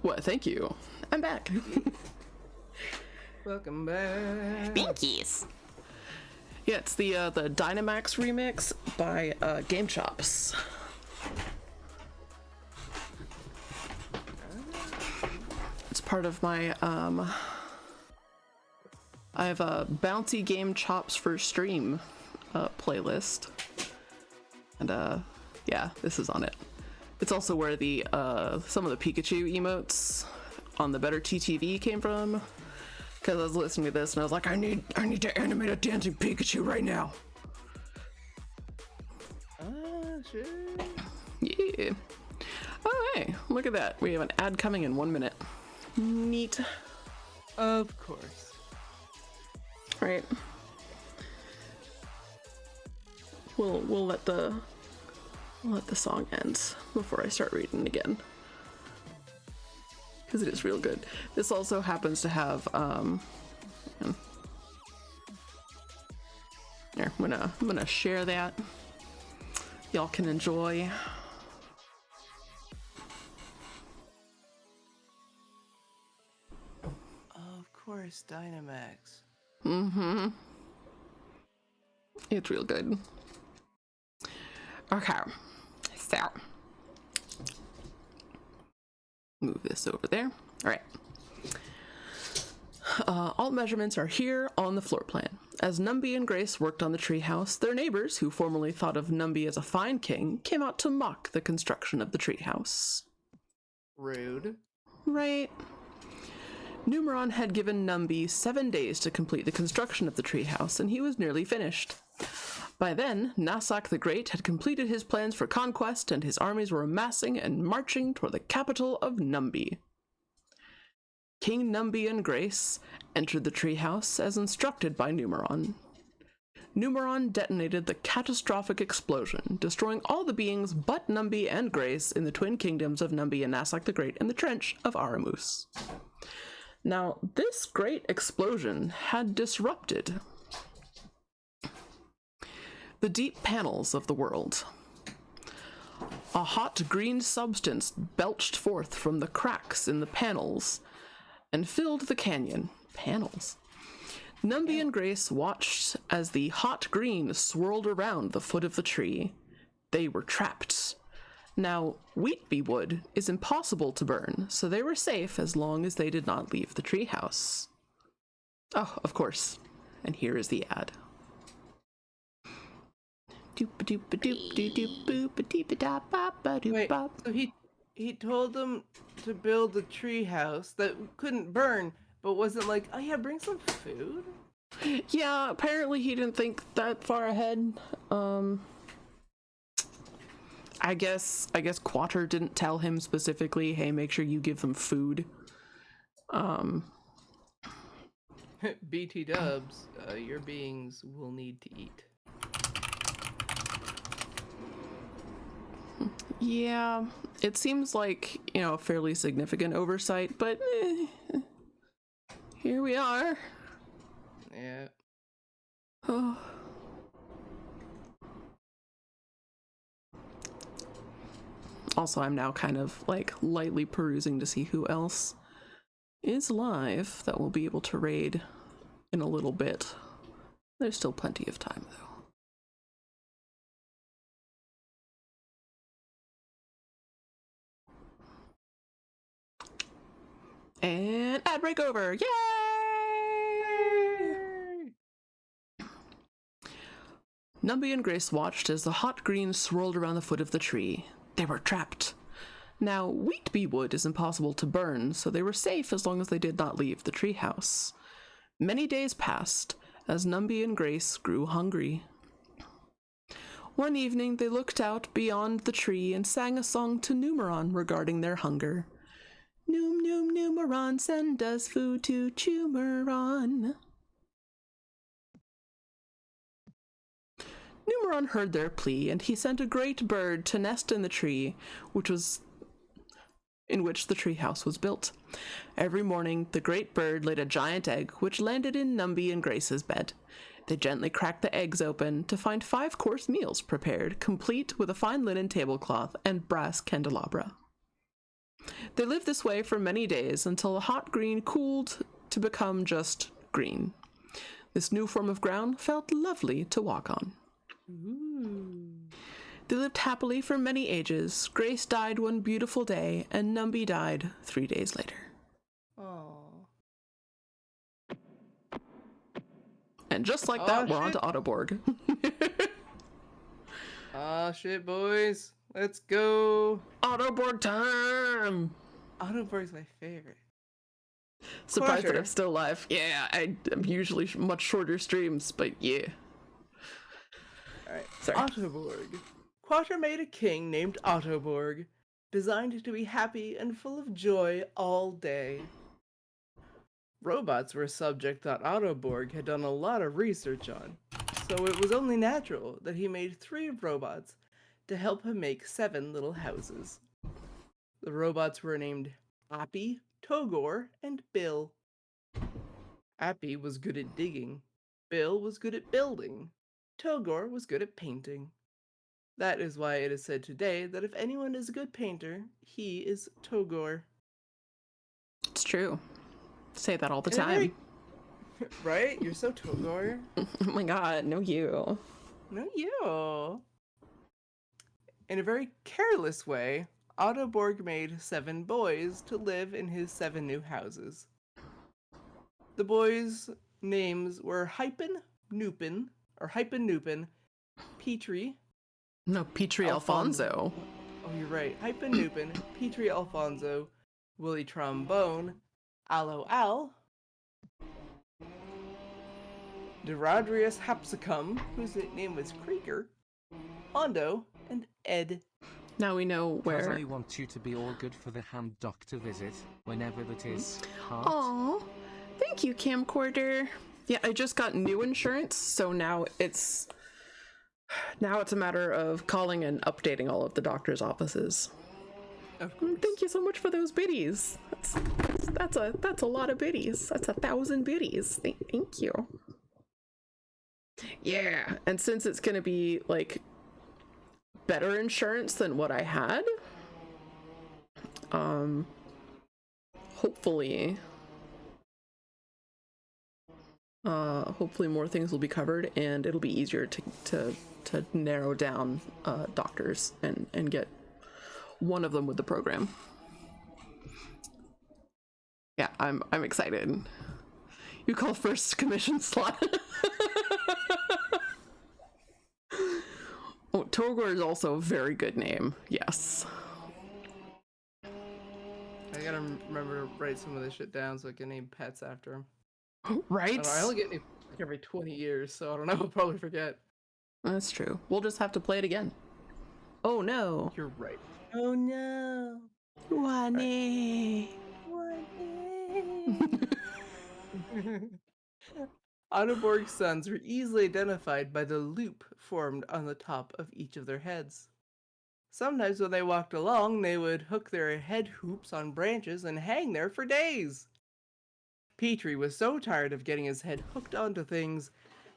What? Thank you. I'm back. Welcome back. Binkies. Yeah, it's the Dynamax remix by Game Chops. part of my I have a bouncy game chops for stream playlist, and yeah, this is on it. It's also where the some of the Pikachu emotes on the Better TTV came from, because I was listening to this and I was like, I need to animate a dancing Pikachu right now. Sure. Yeah. Oh hey, look at that. We have an ad coming in 1 minute. Neat. Of course. Right. We'll let the song end before I start reading again, because it is real good. This also happens to have here, I'm gonna share that. Y'all can enjoy. Of course, Dynamax. Mm-hmm. It's real good. Okay, so move this over there. All right. All measurements are here on the floor plan. As Numby and Grace worked on the treehouse, their neighbors, who formerly thought of Numby as a fine king, came out to mock the construction of the treehouse. Rude. Right. Numeron had given Numby 7 days to complete the construction of the treehouse, and he was nearly finished. By then, Nasak the Great had completed his plans for conquest, and his armies were amassing and marching toward the capital of Numby. King Numby and Grace entered the treehouse as instructed by Numeron. Numeron detonated the catastrophic explosion, destroying all the beings but Numby and Grace in the twin kingdoms of Numby and Nasak the Great in the Trench of Aramus. Now, this great explosion had disrupted the deep panels of the world. A hot green substance belched forth from the cracks in the panels and filled the canyon. Panels. Numby and Grace watched as the hot green swirled around the foot of the tree. They were trapped. Now, Wheatbee wood is impossible to burn, so they were safe as long as they did not leave the treehouse. Oh, of course. And here is the ad. Wait, so he told them to build a tree house that couldn't burn, but wasn't like, oh yeah, bring some food? Yeah, apparently he didn't think that far ahead. I guess Quater didn't tell him specifically, hey, make sure you give them food. BT dubs, your beings will need to eat. Yeah, it seems like, a fairly significant oversight, but here we are. Yeah. Oh. Also, I'm now kind of like lightly perusing to see who else is live that we'll be able to raid in a little bit. There's still plenty of time though. And ad break over! Yay! Numby and Grace watched as the hot green swirled around the foot of the tree. They were trapped. Now, Wheatbee wood is impossible to burn, so they were safe as long as they did not leave the treehouse. Many days passed as Numby and Grace grew hungry. One evening, they looked out beyond the tree and sang a song to Numeron regarding their hunger. Noom, noom, Numeron, send us food to Chumeron. Numeron heard their plea, and he sent a great bird to nest in the tree, in which the treehouse was built. Every morning, the great bird laid a giant egg, which landed in Numby and Grace's bed. They gently cracked the eggs open to find 5-course meals prepared, complete with a fine linen tablecloth and brass candelabra. They lived this way for many days until the hot green cooled to become just green. This new form of ground felt lovely to walk on. Ooh. They lived happily for many ages. Grace died one beautiful day, and Numby died 3 days later. Aw. And just like Oh, that, we're on shit. to Autoborg. Ah, shit, boys. Let's go. Autoborg time! Autoborg's my favorite. Surprised that Quasher. I'm still alive. Yeah, I'm usually much shorter streams, but yeah. Alright. Sorry. Autoborg. Quasher made a king named Autoborg, designed to be happy and full of joy all day. Robots were a subject that Autoborg had done a lot of research on, so it was only natural that he made 3 robots to help him make 7 little houses. The robots were named Appy, Togor, and Bill. Appy was good at digging, Bill was good at building, Togor was good at painting. That is why it is said today that if anyone is a good painter, he is Togor. It's true. Say that all the In a very- time. Right? You're so Togor. Oh my god, no you. No, you. In a very careless way, Autoborg made 7 boys to live in his 7 new houses. The boys' names were Hypen Nupin, Petrie. No, Petrie Alfonso. Oh, you're right. Hypen Nupin, Petrie Alfonso, Willie Trombone, Aloe Al, Deradrius Hapsicum, whose name was Creaker, Hondo, and Ed. Now we know where. I want you to be all good for the hand doctor visit, whenever that is. Heart. Aw, thank you, camcorder. Yeah, I just got new insurance, so now it's a matter of calling and updating all of the doctor's offices. Of course. Thank you so much for those biddies. That's a lot of biddies. That's 1,000 biddies. Thank you. Yeah, and since it's gonna be like better insurance than what I had, hopefully more things will be covered and it'll be easier to narrow down doctors and get one of them with the program. Yeah, I'm excited. You call first commission slot. Oh, Togor is also a very good name. Yes. I gotta remember to write some of this shit down so I can name pets after him. Right? I only get new like every 20 years, so I don't know. I'll probably forget. That's true. We'll just have to play it again. Oh no. You're right. Oh no. Wane. Autoborg's sons were easily identified by the loop formed on the top of each of their heads. Sometimes when they walked along, they would hook their head hoops on branches and hang there for days. Petrie was so tired of getting his head hooked onto things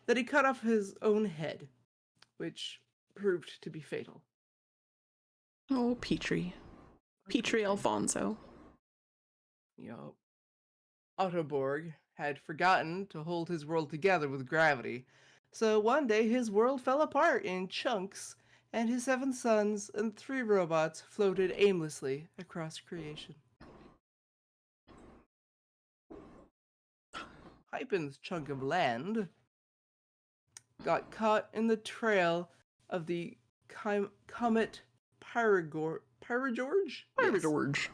that he cut off his own head, which proved to be fatal. Oh, Petrie. Petrie Alfonso. Yup. Autoborg had forgotten to hold his world together with gravity, so one day his world fell apart in chunks, and his 7 sons and 3 robots floated aimlessly across creation. Hypen's chunk of land got caught in the trail of the comet Pyragorge? George.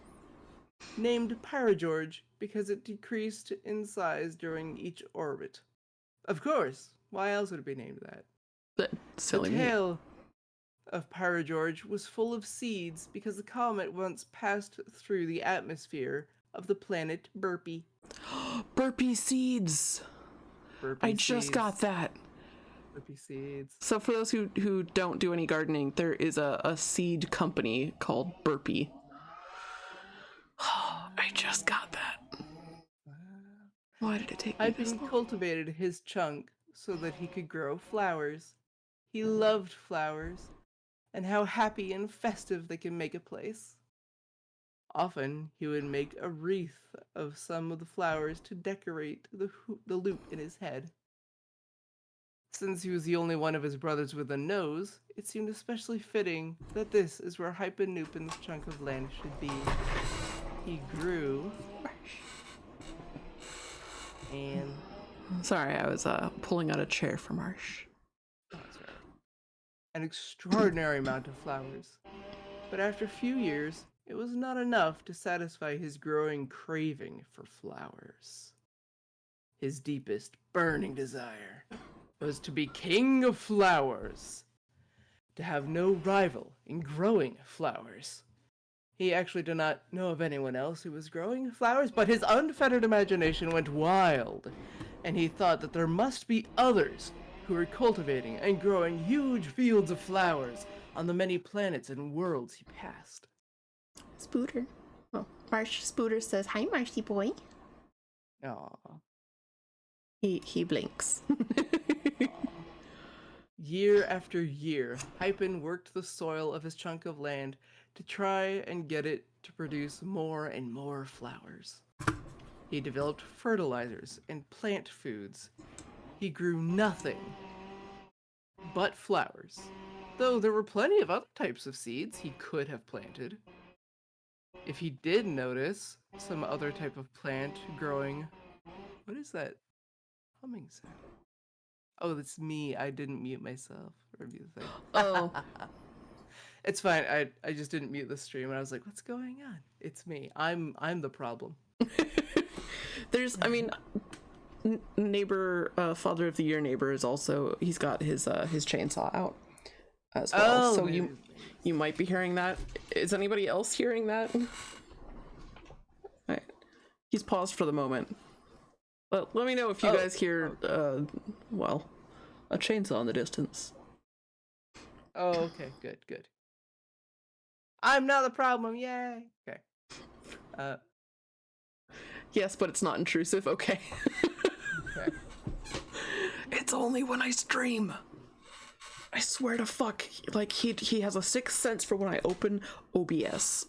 Named Pyragorge because it decreased in size during each orbit. Of course, why else would it be named that? That silly The me. tail of Pyragorge was full of seeds because the comet once passed through the atmosphere of the planet Burpee. Burpee seeds. Burpee I just got that. Burpee seeds. So for those who don't do any gardening, there is a seed company called Burpee. I just got that. Why did it take me this Hypen long? cultivated his chunk so that he could grow flowers. He loved flowers, and how happy and festive they can make a place. Often, he would make a wreath of some of the flowers to decorate the loop in his head. Since he was the only one of his brothers with a nose, it seemed especially fitting that this is where Hypen Nupin's chunk of land should be. He grew and Sorry, I was pulling out a chair for Marsh. Oh, that's right. An extraordinary amount of flowers. But after a few years, it was not enough to satisfy his growing craving for flowers. His deepest burning desire was to be king of flowers, to have no rival in growing flowers. He actually did not know of anyone else who was growing flowers, but his unfettered imagination went wild, and he thought that there must be others who were cultivating and growing huge fields of flowers on the many planets and worlds he passed. Spooter. Oh, Marsh Spooter says, "Hi, Marshy boy." Aww. He blinks. Year after year, Hyphen worked the soil of his chunk of land to try and get it to produce more and more flowers. He developed fertilizers and plant foods. He grew nothing but flowers, though there were plenty of other types of seeds he could have planted. If he did notice some other type of plant growing... What is that humming sound? Oh, that's me. I didn't mute myself or mute the thing. Oh. It's fine. I just didn't mute the stream, and I was like, "What's going on?" It's me. I'm the problem. There's, I mean, neighbor, Father of the Year neighbor is also, he's got his chainsaw out as well. So you might be hearing that. Is anybody else hearing that? Right. He's paused for the moment. But let me know if you guys hear, well, a chainsaw in the distance. Oh, okay. Good. I'm not the problem. Yay. Okay. Yes, but it's not intrusive. Okay. Okay. It's only when I stream. I swear to fuck. Like, he has a sixth sense for when I open OBS.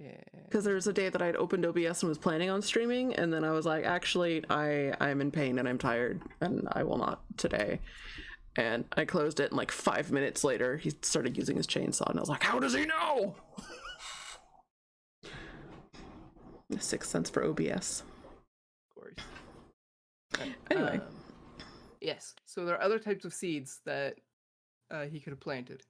Yeah. Because there was a day that I'd opened OBS and was planning on streaming, and then I was like, actually, I'm in pain and I'm tired, and I will not today. And I closed it, and like 5 minutes later, he started using his chainsaw, and I was like, how does he know? The sixth sense for OBS. Of course. Anyway. Yes. So there are other types of seeds that he could have planted.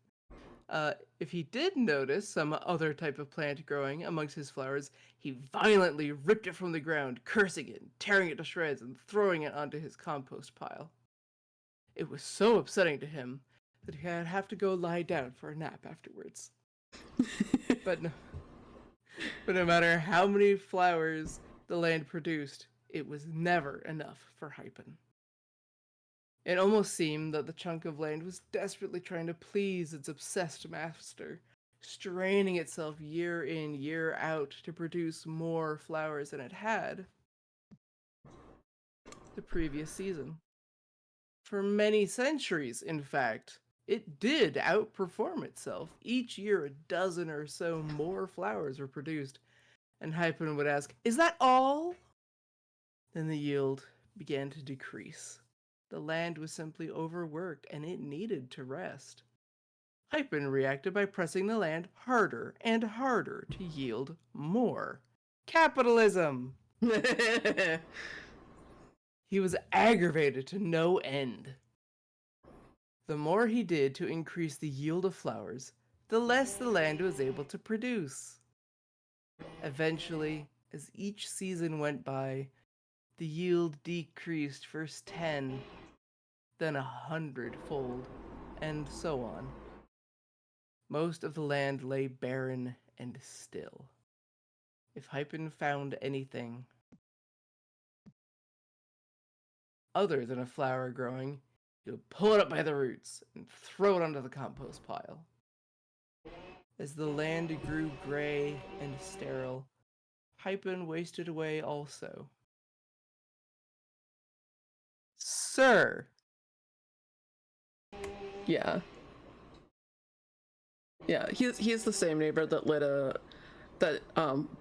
If he did notice some other type of plant growing amongst his flowers, he violently ripped it from the ground, cursing it, tearing it to shreds, and throwing it onto his compost pile. It was so upsetting to him that he'd have to go lie down for a nap afterwards. But no matter how many flowers the land produced, it was never enough for Hyphen. It almost seemed that the chunk of land was desperately trying to please its obsessed master, straining itself year in, year out to produce more flowers than it had the previous season. For many centuries, in fact, it did outperform itself. Each year, a dozen or so more flowers were produced, and Hyphen would ask, "Is that all?" Then the yield began to decrease. The land was simply overworked, and it needed to rest. Hyphen reacted by pressing the land harder and harder to yield more. Capitalism! He was aggravated to no end. The more he did to increase the yield of flowers, the less the land was able to produce. Eventually, as each season went by, the yield decreased first 10, then 100-fold, and so on. Most of the land lay barren and still. If Hyphen found anything other than a flower growing, he would pull it up by the roots and throw it onto the compost pile. As the land grew gray and sterile, Hyphen wasted away also. Sir! Yeah. Yeah, he's the same neighbor that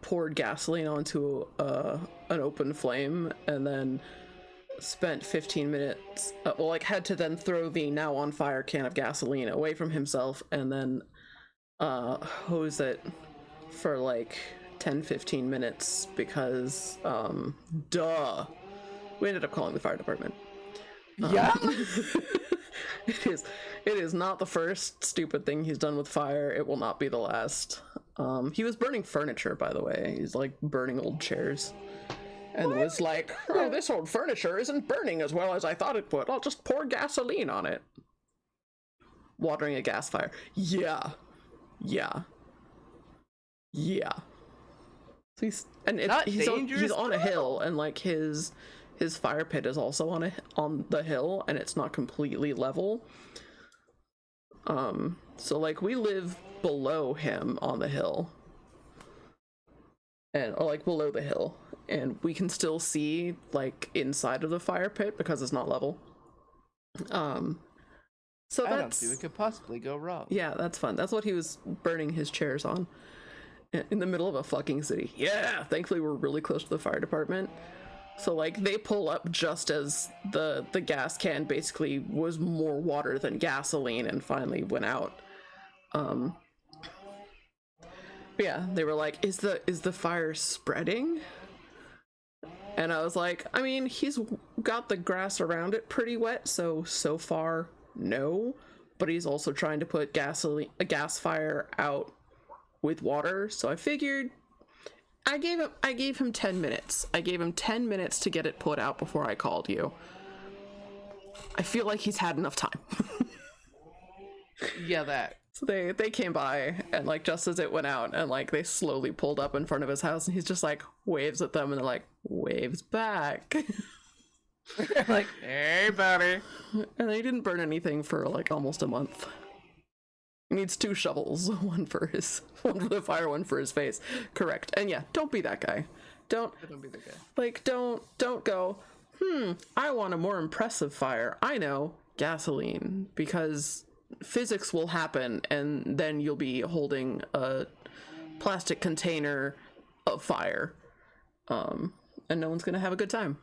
poured gasoline onto an open flame and then spent 15 minutes, had to then throw the now on fire can of gasoline away from himself and then hose it for like 10-15 minutes because duh. We ended up calling the fire department. Yeah. It is not the first stupid thing he's done with fire. It will not be the last. He was burning furniture, by the way. He's like burning old chairs. And was like, oh, this old furniture isn't burning as well as I thought it would. I'll just pour gasoline on it. Watering a gas fire. Yeah. So he's on a hill, and like his fire pit is also on the hill, and it's not completely level. So like we live below him on the hill, or like below the hill, and we can still see like inside of the fire pit because it's not level. So I don't see what could possibly go wrong. Yeah, that's fun. That's what he was burning his chairs on in the middle of a fucking city. Yeah, thankfully we're really close to the fire department. So like they pull up just as the gas can basically was more water than gasoline and finally went out. But yeah, they were like, is the fire spreading? And I was like, I mean, he's got the grass around it pretty wet, so far no, but he's also trying to put a gas fire out with water, so I figured I gave him 10 minutes. I gave him 10 minutes to get it put out before I called you. I feel like he's had enough time. Yeah, that. So they came by, and like just as it went out, and like they slowly pulled up in front of his house, and he's just like waves at them, and they're like waves back. Like, hey buddy. And he didn't burn anything for like almost a month. He needs 2 shovels, one for the fire, one for his face. Correct. And yeah, don't be that guy. Don't be the guy. Like don't go, I want a more impressive fire. I know, gasoline, because physics will happen, and then you'll be holding a plastic container of fire. And no one's gonna have a good time.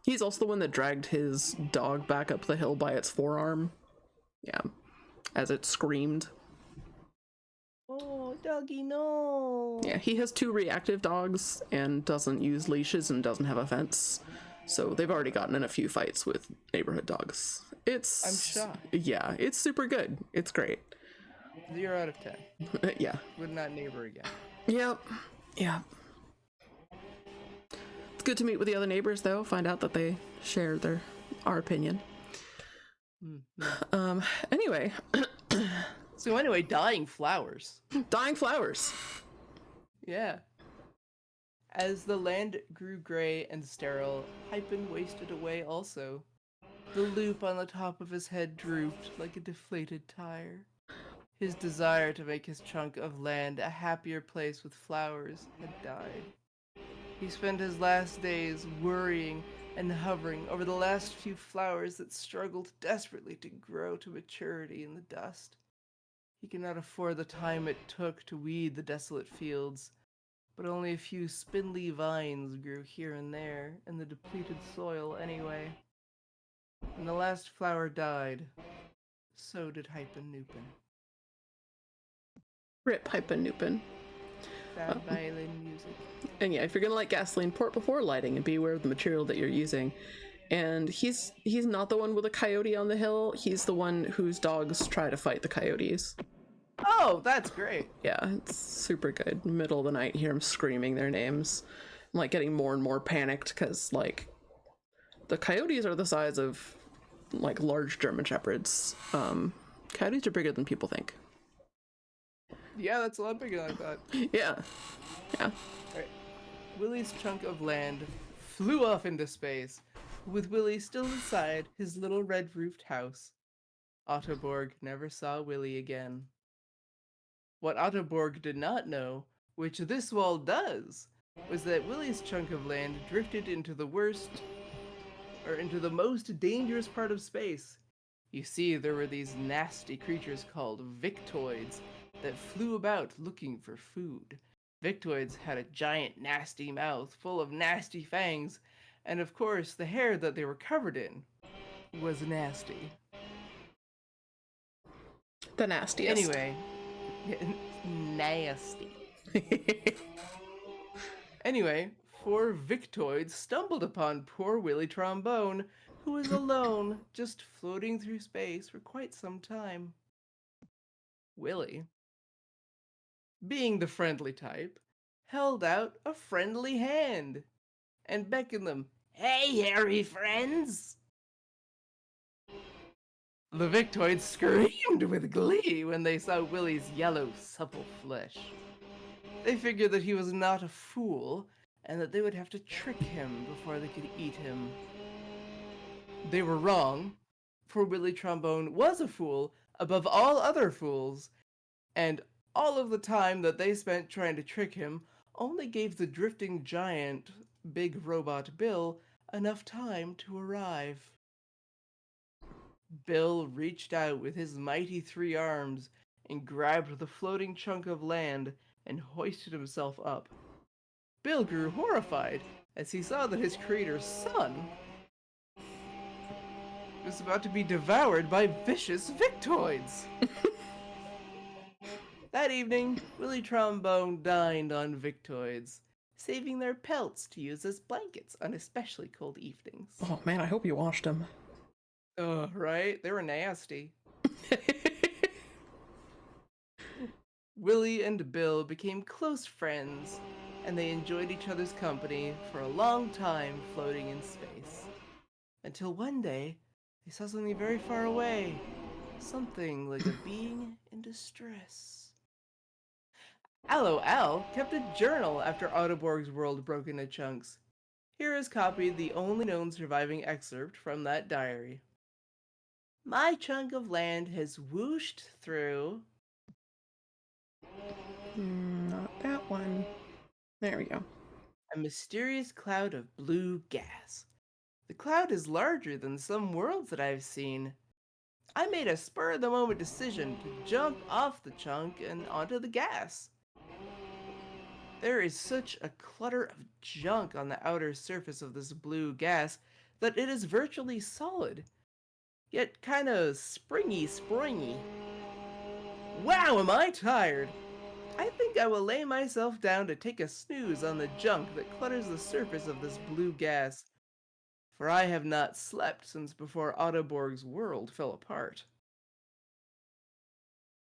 He's also the one that dragged his dog back up the hill by its forearm. Yeah. As it screamed. Oh, doggy, no. Yeah, he has 2 reactive dogs and doesn't use leashes and doesn't have a fence. So they've already gotten in a few fights with neighborhood dogs. I'm shocked. Yeah, it's super good. It's great. 0 out of 10. Yeah. Would not neighbor again. Yep. Yeah. It's good to meet with the other neighbors, though. Find out that they share our opinion. Anyway. So anyway, dying flowers. Dying flowers. Yeah. As the land grew gray and sterile, Hyphen wasted away also. The loop on the top of his head drooped like a deflated tire. His desire to make his chunk of land a happier place with flowers had died. He spent his last days worrying and hovering over the last few flowers that struggled desperately to grow to maturity in the dust. He could not afford the time it took to weed the desolate fields, but only a few spindly vines grew here and there in the depleted soil anyway. When the last flower died, so did Hyphen Nupin. Rip Hyphen Nupin. Sad violin music. And yeah, if you're gonna light gasoline, pour it before lighting and be aware of the material that you're using. And he's not the one with a coyote on the hill. He's the one whose dogs try to fight the coyotes. Oh, that's great. Yeah, it's super good. Middle of the night, hear him screaming their names. I'm like getting more and more panicked because like the coyotes are the size of like large German shepherds. Coyotes are bigger than people think. Yeah, that's a lot bigger than I thought. Yeah. Alright. Willie's chunk of land flew off into space, with Willie still inside his little red-roofed house. Ottoborg never saw Willie again. What Ottoborg did not know, which this wall does, was that Willie's chunk of land drifted into the most dangerous part of space. You see, there were these nasty creatures called Victoids that flew about looking for food. Victoids had a giant nasty mouth full of nasty fangs, and of course the hair that they were covered in was nasty. The nastiest. Anyway, nasty. Anyway, four Victoids stumbled upon poor Willy Trombone, who was alone, just floating through space for quite some time. Willy, being the friendly type, held out a friendly hand and beckoned them, "Hey, hairy friends!" The Victoids screamed with glee when they saw Willy's yellow, supple flesh. They figured that he was not a fool, and that they would have to trick him before they could eat him. They were wrong, for Willy Trombone was a fool above all other fools, and all of the time that they spent trying to trick him only gave the drifting giant, Big Robot Bill, enough time to arrive. Bill reached out with his mighty 3 arms and grabbed the floating chunk of land and hoisted himself up. Bill grew horrified as he saw that his creator's son was about to be devoured by vicious Victoids. That evening, Willy Trombone dined on Victoids, saving their pelts to use as blankets on especially cold evenings. Oh man, I hope you washed them. Right? They were nasty. Willy and Bill became close friends, and they enjoyed each other's company for a long time floating in space. Until one day, they saw something very far away. Something like a being in distress. Allo Al kept a journal after Autoborg's world broke into chunks. Here is copied the only known surviving excerpt from that diary. My chunk of land has whooshed through. Not that one. There we go. A mysterious cloud of blue gas. The cloud is larger than some worlds that I've seen. I made a spur-of-the-moment decision to jump off the chunk and onto the gas. There is such a clutter of junk on the outer surface of this blue gas that it is virtually solid, yet kinda springy. Wow, am I tired! I think I will lay myself down to take a snooze on the junk that clutters the surface of this blue gas, for I have not slept since before Autoborg's world fell apart.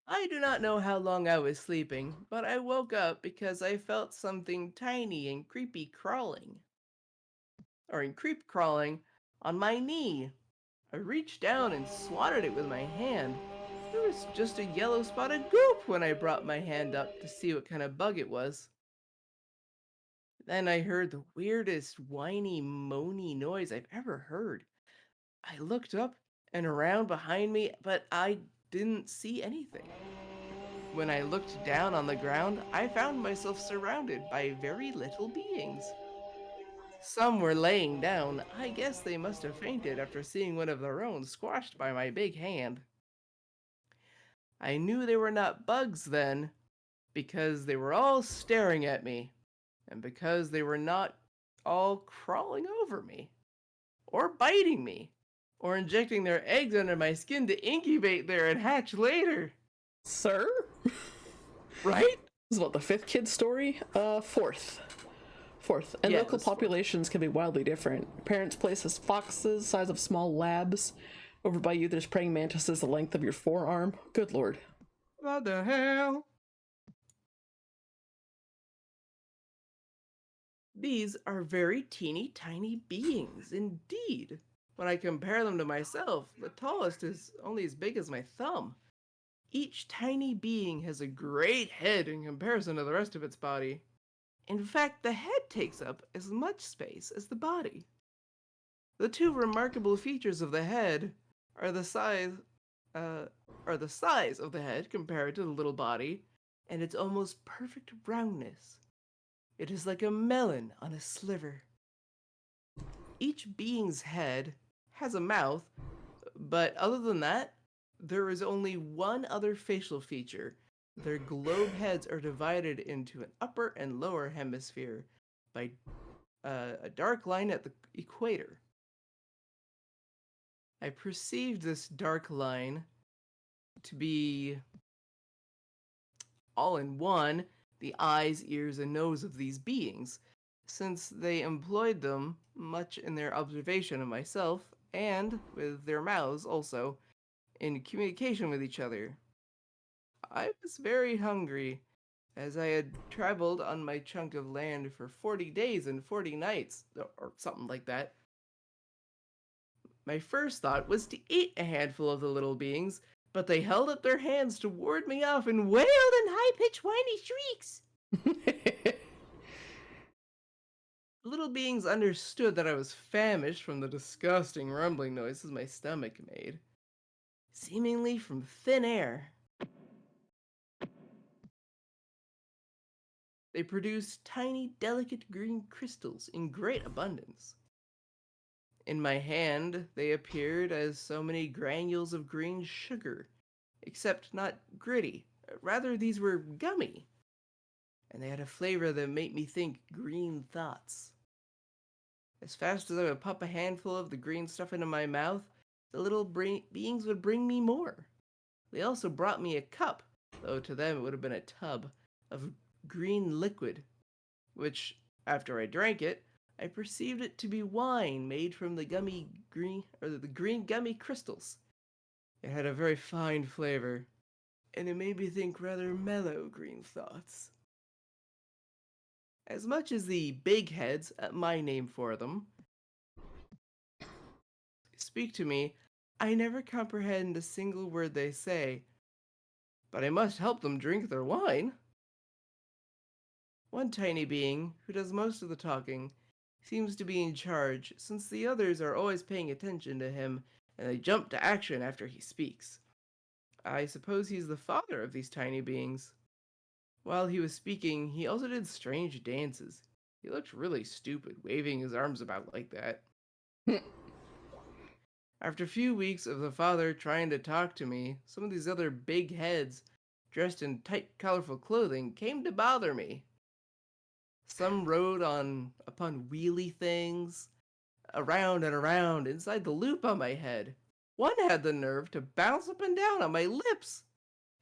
I do not know how long I was sleeping, but I woke up because I felt something tiny and creepy crawling. Creep crawling on my knee. I reached down and swatted it with my hand. There was just a yellow spotted goop when I brought my hand up to see what kind of bug it was. Then I heard the weirdest whiny, moany noise I've ever heard. I looked up and around behind me, but I didn't see anything. When I looked down on the ground, I found myself surrounded by very little beings. Some were laying down. I guess they must have fainted after seeing one of their own squashed by my big hand. I knew they were not bugs then, because they were all staring at me, and because they were not all crawling over me, or biting me, or injecting their eggs under my skin to incubate there and hatch later. Sir? Right? This is what, the fifth kid story? Fourth. And Yeah, local this fourth. populations can be wildly different. Parents' places foxes, size of small labs. Over by you, there's praying mantises the length of your forearm. Good lord. What the hell? These are very teeny tiny beings indeed. When I compare them to myself, the tallest is only as big as my thumb. Each tiny being has a great head in comparison to the rest of its body. In fact, the head takes up as much space as the body. The two remarkable features of the head are the size of the head compared to the little body, and its almost perfect roundness. It is like a melon on a sliver. Each being's head has a mouth, but other than that, there is only one other facial feature. Their globe heads are divided into an upper and lower hemisphere by a dark line at the equator. I perceived this dark line to be all in one, the eyes, ears, and nose of these beings, since they employed them much in their observation of myself and with their mouths also in communication with each other. I was very hungry, as I had traveled on my chunk of land for 40 days and 40 nights, or something like that. My first thought was to eat a handful of the little beings, but they held up their hands to ward me off and wailed in high-pitched whiny shrieks. The little beings understood that I was famished from the disgusting rumbling noises my stomach made, seemingly from thin air. They produced tiny, delicate green crystals in great abundance. In my hand, they appeared as so many granules of green sugar, except not gritty. Rather, these were gummy, and they had a flavor that made me think green thoughts. As fast as I would pop a handful of the green stuff into my mouth, the little beings would bring me more. They also brought me a cup, though to them it would have been a tub, of green liquid, which, after I drank it, I perceived it to be wine made from the green gummy crystals. It had a very fine flavor, and it made me think rather mellow green thoughts. As much as the big heads, my name for them, speak to me, I never comprehend a single word they say, but I must help them drink their wine. One tiny being, who does most of the talking, seems to be in charge, since the others are always paying attention to him and they jump to action after he speaks. I suppose he's the father of these tiny beings. While he was speaking, he also did strange dances. He looked really stupid, waving his arms about like that. After a few weeks of the father trying to talk to me, some of these other big heads, dressed in tight, colorful clothing, came to bother me. Some rode upon wheelie things, around and around inside the loop on my head. One had the nerve to bounce up and down on my lips.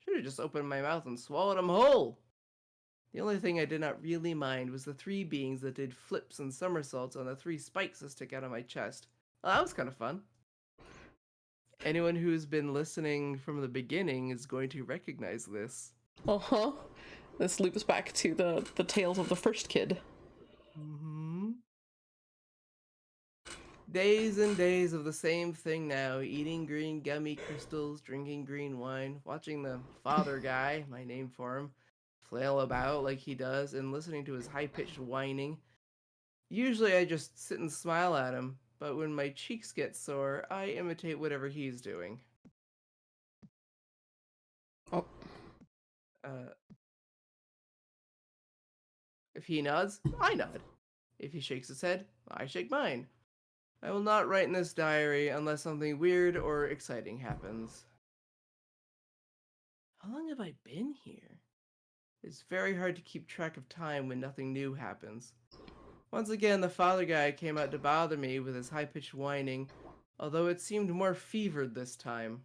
Should have just opened my mouth and swallowed them whole. The only thing I did not really mind was the three beings that did flips and somersaults on the three spikes that stick out of my chest. Well, that was kind of fun. Anyone who's been listening from the beginning is going to recognize this. Uh-huh. This loops back to the tales of the first kid. Mm-hmm. Days and days of the same thing now, eating green gummy crystals, drinking green wine, watching the father guy, my name for him, flail about like he does, and listening to his high-pitched whining. Usually I just sit and smile at him, but when my cheeks get sore, I imitate whatever he's doing. Oh. Uh, if he nods, I nod. If he shakes his head, I shake mine. I will not write in this diary unless something weird or exciting happens. How long have I been here? It's very hard to keep track of time when nothing new happens. Once again, the father guy came out to bother me with his high-pitched whining, although it seemed more fevered this time.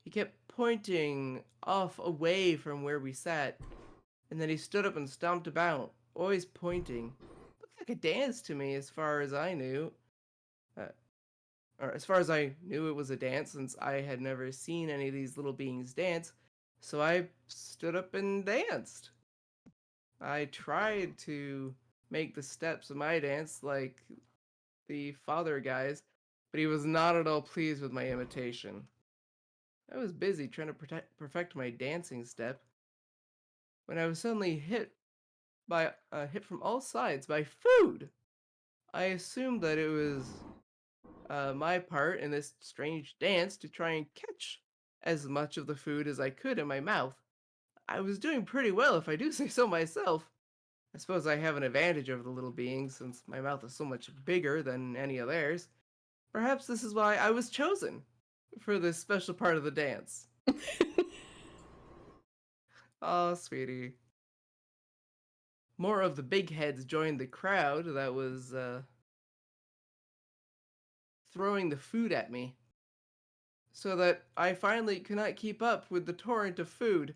He kept pointing off away from where we sat, and then he stood up and stomped about, always pointing. Looked like a dance to me as far as I knew. Uh, or as far as I knew it was a dance, since I had never seen any of these little beings dance, so I stood up and danced. I tried to make the steps of my dance like the father guys, but he was not at all pleased with my imitation. I was busy trying to perfect my dancing step when I was suddenly hit from all sides by food. I assumed that it was my part in this strange dance to try and catch as much of the food as I could in my mouth. I was doing pretty well, if I do say so myself. I suppose I have an advantage over the little beings since my mouth is so much bigger than any of theirs. Perhaps this is why I was chosen for this special part of the dance. Oh, sweetie. More of the big heads joined the crowd that was throwing the food at me, so that I finally could not keep up with the torrent of food.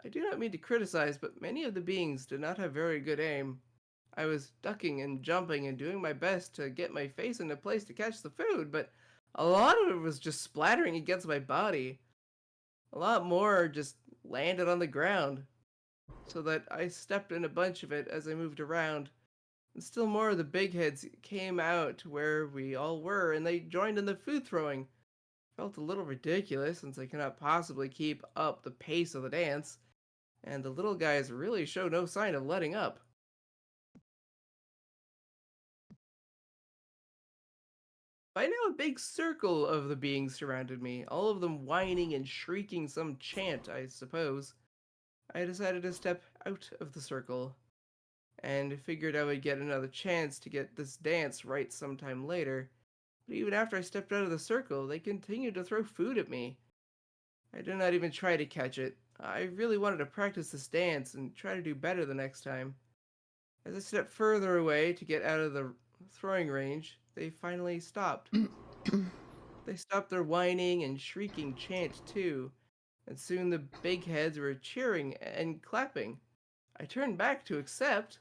I do not mean to criticize, but many of the beings did not have very good aim. I was ducking and jumping and doing my best to get my face into place to catch the food, but a lot of it was just splattering against my body. A lot more just landed on the ground, so that I stepped in a bunch of it as I moved around. And still more of the big heads came out to where we all were, and they joined in the food throwing. Felt a little ridiculous since I cannot possibly keep up the pace of the dance, and the little guys really show no sign of letting up. By now, a big circle of the beings surrounded me, all of them whining and shrieking some chant, I suppose. I decided to step out of the circle, and figured I would get another chance to get this dance right sometime later. But even after I stepped out of the circle, they continued to throw food at me. I did not even try to catch it. I really wanted to practice this dance and try to do better the next time. As I stepped further away to get out of the throwing range, they finally stopped. They stopped their whining and shrieking chant too, and soon the big heads were cheering and clapping. I turned back to accept.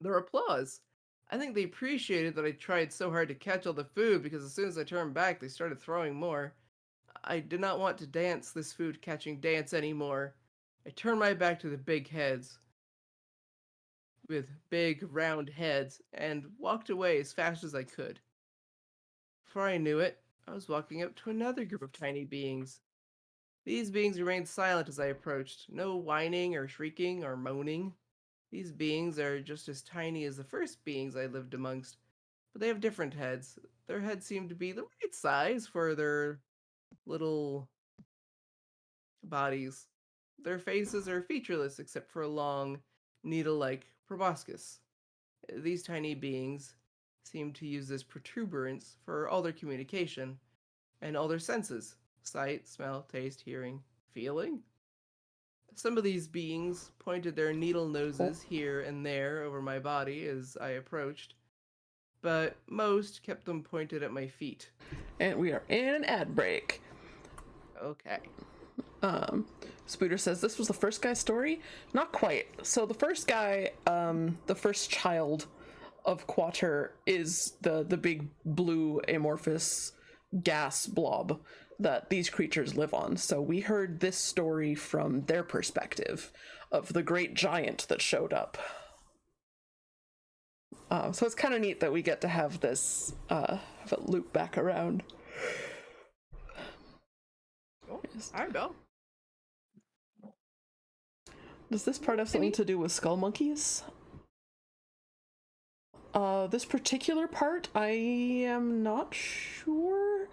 Their applause. I think they appreciated that I tried so hard to catch all the food because as soon as I turned back, they started throwing more. I did not want to dance this food catching dance anymore. I turned my back to the big heads with big round heads and walked away as fast as I could. Before I knew it, I was walking up to another group of tiny beings. These beings remained silent as I approached, no whining or shrieking or moaning. These beings are just as tiny as the first beings I lived amongst, but they have different heads. Their heads seem to be the right size for their little bodies. Their faces are featureless except for a long, needle-like proboscis. These tiny beings seem to use this protuberance for all their communication and all their senses: sight, smell, taste, hearing, feeling. Some of these beings pointed their needle noses here and there over my body as I approached, but most kept them pointed at my feet. And we are in an ad break. Okay. Spooter says this was the first guy's story. Not quite. So the first guy, the first child of Quater is the big blue amorphous gas blob that these creatures live on. So we heard this story from their perspective of the great giant that showed up. So it's kind of neat that we get to have this have it loop back around. Oh, I know. Does this part have something to do with skull monkeys? This particular part, I am not sure.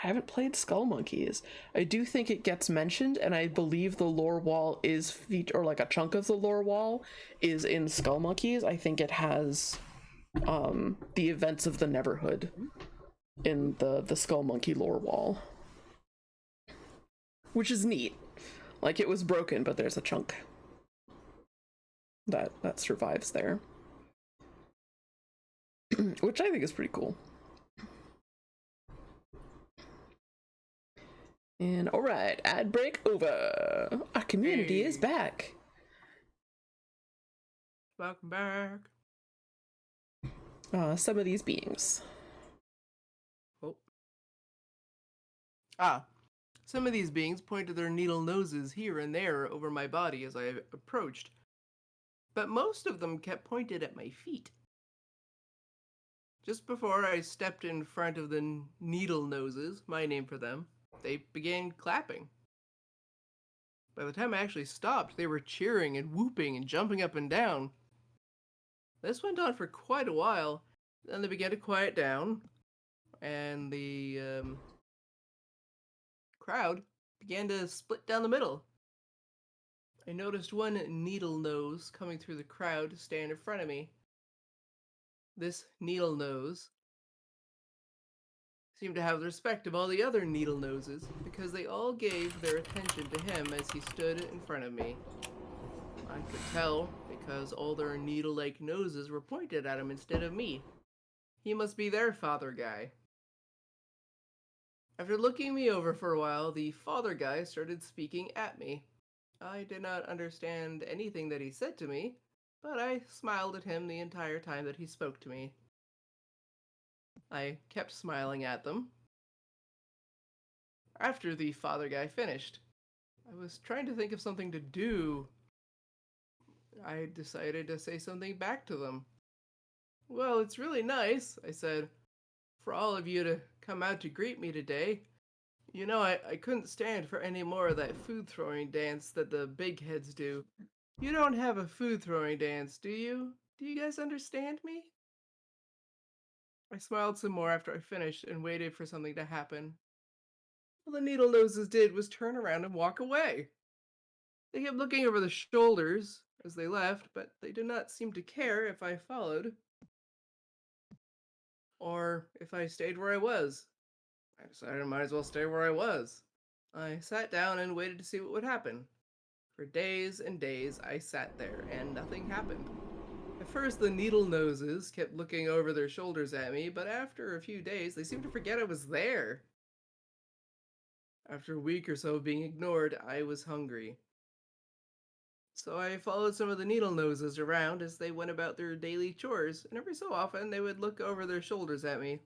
I haven't played Skull Monkeys. I do think it gets mentioned, and I believe the lore wall is or like a chunk of the lore wall is in Skull Monkeys. I think it has the events of the Neverhood in the Skull Monkey lore wall, which is neat. Like, it was broken, but there's a chunk that survives there. Which I think is pretty cool. And alright, ad break over. Our community is back. Welcome back. Some of these beings. Oh. Some of these beings pointed their needle noses here and there over my body as I approached, but most of them kept pointed at my feet. Just before I stepped in front of the needle noses, my name for them, they began clapping. By the time I actually stopped, they were cheering and whooping and jumping up and down. This went on for quite a while. Then they began to quiet down, and the crowd began to split down the middle. I noticed one needle nose coming through the crowd to stand in front of me. This needle nose seemed to have the respect of all the other needle noses because they all gave their attention to him as he stood in front of me. I could tell because all their needle-like noses were pointed at him instead of me. He must be their father guy. After looking me over for a while, the father guy started speaking at me. I did not understand anything that he said to me, but I smiled at him the entire time that he spoke to me. I kept smiling at them. After the father guy finished, I was trying to think of something to do. I decided to say something back to them. Well, it's really nice, I said, for all of you to come out to greet me today. You know, I couldn't stand for any more of that food throwing dance that the big heads do. You don't have a food throwing dance, do you? Do you guys understand me? I smiled some more after I finished and waited for something to happen. All the needle noses did was turn around and walk away. They kept looking over the shoulders as they left, but they did not seem to care if I followed or if I stayed where I was. I decided I might as well stay where I was. I sat down and waited to see what would happen. For days and days I sat there, and nothing happened. At first, the needle noses kept looking over their shoulders at me, but after a few days, they seemed to forget I was there. After a week or so of being ignored, I was hungry. So I followed some of the needle noses around as they went about their daily chores, and every so often they would look over their shoulders at me.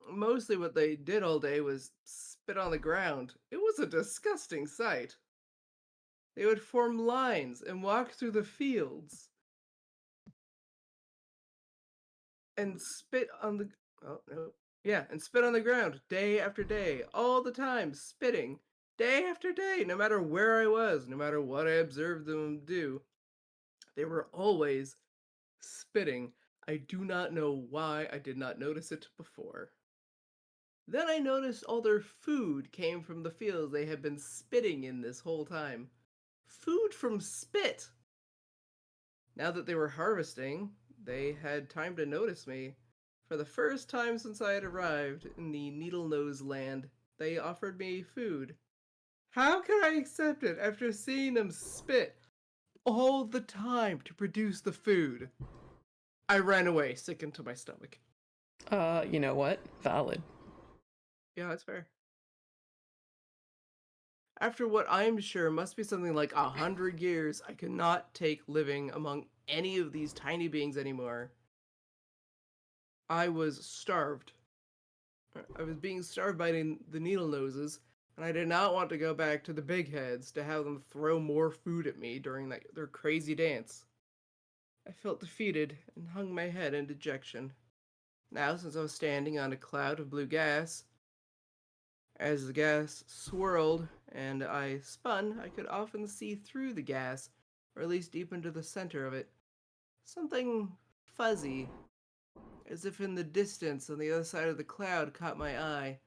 Mostly what they did all day was spit on the ground. It was a disgusting sight. They would form lines and walk through the fields and spit on the oh no. Yeah, and spit on the ground day after day, all the time, spitting day after day, no matter where I was, no matter what I observed them do. They were always spitting. I do not know why I did not notice it before. Then I noticed all their food came from the fields they had been spitting in this whole time. Food from spit! Now that they were harvesting, they had time to notice me. For the first time since I had arrived in the Needle Nose land, they offered me food. How can I accept it after seeing them spit all the time to produce the food? I ran away, sick into my stomach. You know what? Valid. Yeah, that's fair. After what I'm sure must be something like 100 years, I could not take living among any of these tiny beings anymore. I was starved. I was being starved by the needle noses, and I did not want to go back to the big heads to have them throw more food at me during their crazy dance. I felt defeated and hung my head in dejection. Now, since I was standing on a cloud of blue gas, as the gas swirled and I spun, I could often see through the gas, or at least deep into the center of it. Something fuzzy, as if in the distance on the other side of the cloud, caught my eye.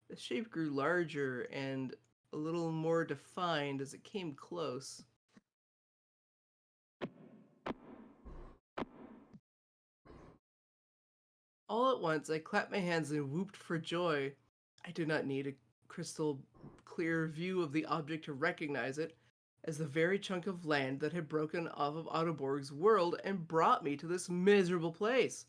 The shape grew larger and a little more defined as it came close. All at once, I clapped my hands and whooped for joy. I did not need a crystal clear view of the object to recognize it as the very chunk of land that had broken off of Ottoborg's world and brought me to this miserable place.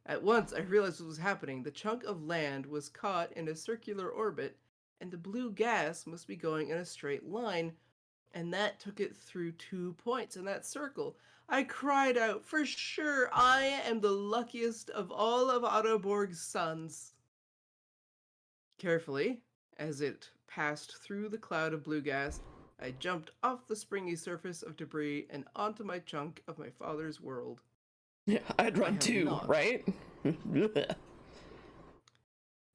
At once, I realized what was happening. The chunk of land was caught in a circular orbit, and the blue gas must be going in a straight line, and that took it through 2 points in that circle. I cried out, for sure, I am the luckiest of all of Ottoborg's sons. Carefully, as it passed through the cloud of blue gas, I jumped off the springy surface of debris and onto my chunk of my father's world. Yeah, I'd I run have too, not right?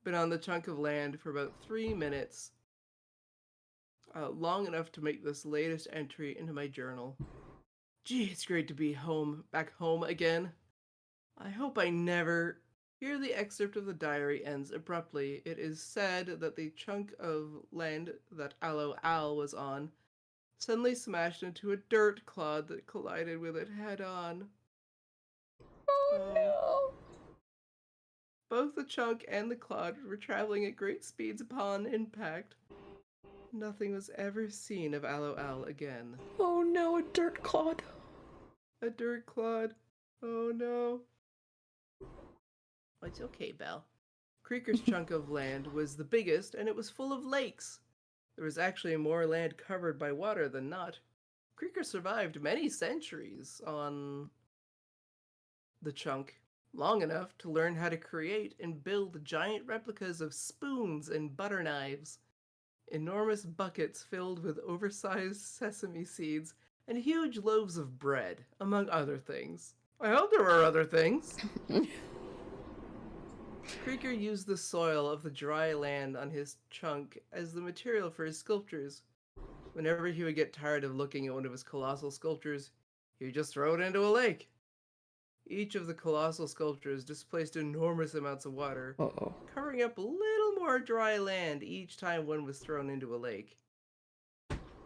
been on the chunk of land for about 3 minutes, long enough to make this latest entry into my journal. Gee, it's great to be back home again. I hope I never. Here the excerpt of the diary ends abruptly. It is said that the chunk of land that Aloe Al was on suddenly smashed into a dirt clod that collided with it head on. Oh. Both the chunk and the clod were traveling at great speeds upon impact. Nothing was ever seen of Aloe Al again. Oh no, a dirt clod. A dirt clod. Oh no. It's okay, Belle. Creaker's chunk of land was the biggest, and it was full of lakes. There was actually more land covered by water than not. Creaker survived many centuries on the chunk, long enough to learn how to create and build giant replicas of spoons and butter knives, enormous buckets filled with oversized sesame seeds, and huge loaves of bread, among other things. I hope there were other things. Creaker used the soil of the dry land on his chunk as the material for his sculptures. Whenever he would get tired of looking at one of his colossal sculptures, he would just throw it into a lake. Each of the colossal sculptures displaced enormous amounts of water, Uh-oh. covering up a little more dry land each time one was thrown into a lake.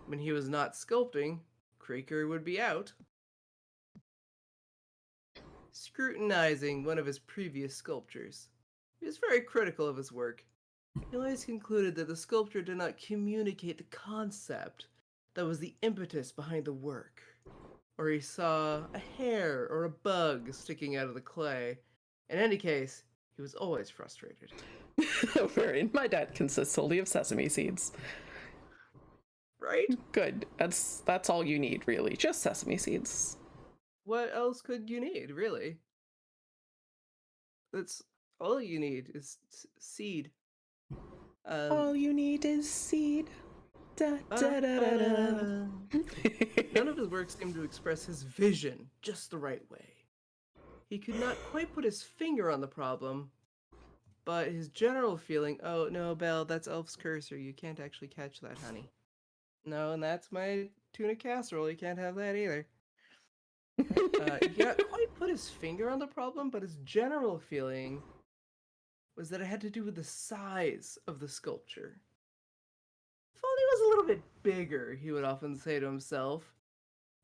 When he was not sculpting, Creaker would be out, scrutinizing one of his previous sculptures. He was very critical of his work. He always concluded that the sculpture did not communicate the concept that was the impetus behind the work. Or he saw a hair or a bug sticking out of the clay. In any case, he was always frustrated. Very. My diet consists solely of sesame seeds. Right? Good. That's all you need, really. Just sesame seeds. What else could you need, really? That's all you need is seed. All you need is seed. Da, da, da, da, da. None of his work seemed to express his vision just the right way. He could not quite put his finger on the problem, but his general feeling, oh no, Belle, that's Elf's cursor. You can't actually catch that, honey. No, and that's my tuna casserole. You can't have that either. He cannot quite put his finger on the problem, but his general feeling was that it had to do with the size of the sculpture. If only it was a little bit bigger, he would often say to himself.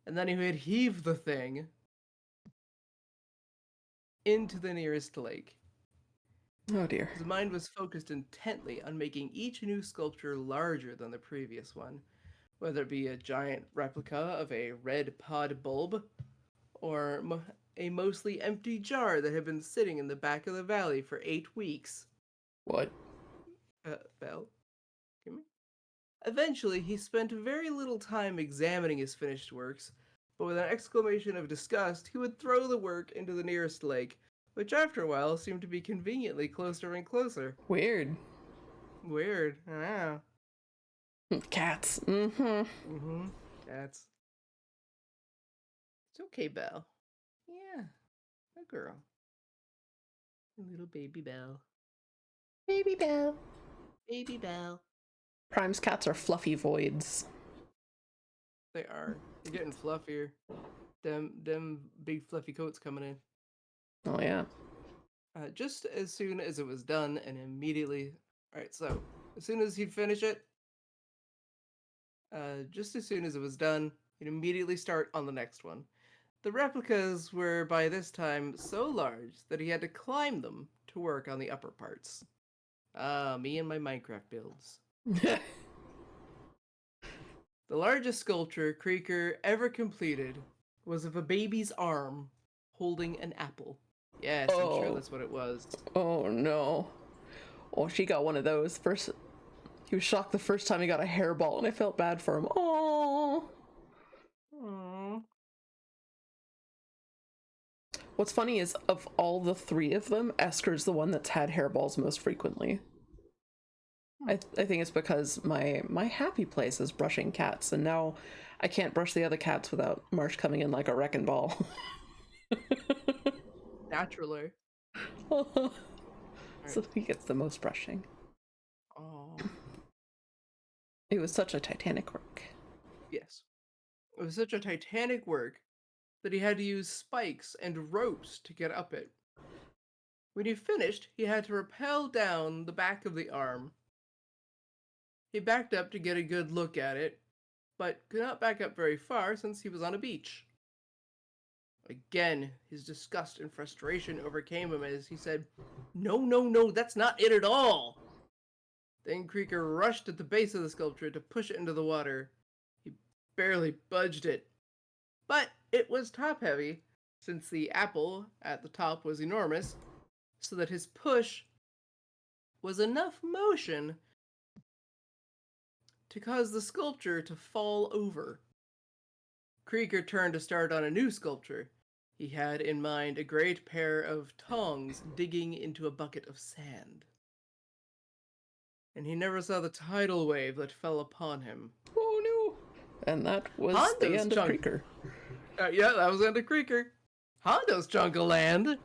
And then he would heave the thing into the nearest lake. Oh dear. His mind was focused intently on making each new sculpture larger than the previous one, whether it be a giant replica of a red pod bulb, or a mostly empty jar that had been sitting in the back of the valley for 8 weeks. What? Belle, give me. Eventually, he spent very little time examining his finished works, but with an exclamation of disgust, he would throw the work into the nearest lake, which after a while seemed to be conveniently closer and closer. Weird. Weird, I know. Cats. Mm-hmm. Cats. It's okay, Belle. Yeah, a girl. A little baby Belle. Baby Belle. Baby Belle. Prime's cats are fluffy voids. They are. They're getting fluffier. Them big fluffy coats coming in. Oh yeah. Just as soon as it was done, and immediately. Alright, so as soon as he'd finish it, just as soon as it was done, he'd immediately start on the next one. The replicas were by this time so large that he had to climb them to work on the upper parts. Me and my Minecraft builds. The largest sculpture Creaker ever completed was of a baby's arm holding an apple. Yes, I'm sure that's what it was. Oh no. Oh, she got one of those. First, he was shocked the first time he got a hairball, and I felt bad for him. Oh. Aww. What's funny is, of all the three of them, Esker's the one that's had hairballs most frequently. I think it's because my happy place is brushing cats, and now I can't brush the other cats without Marsh coming in like a wrecking ball. Naturally. So he gets the most brushing. Oh. It was such a titanic work. Yes. It was such a titanic work that he had to use spikes and ropes to get up it. When he finished, he had to rappel down the back of the arm. He backed up to get a good look at it, but could not back up very far since he was on a beach. Again, his disgust and frustration overcame him as he said, "No, no, no, that's not it at all!" Then Creaker rushed at the base of the sculpture to push it into the water. He barely budged it. But it was top-heavy, since the apple at the top was enormous, so that his push was enough motion to cause the sculpture to fall over. Krieger turned to start on a new sculpture. He had in mind a great pair of tongs digging into a bucket of sand. And he never saw the tidal wave that fell upon him. Oh no! And that was the Hondo's end of chunk. Creaker. Yeah, that was the end of Krieger. Hondo's chunk of land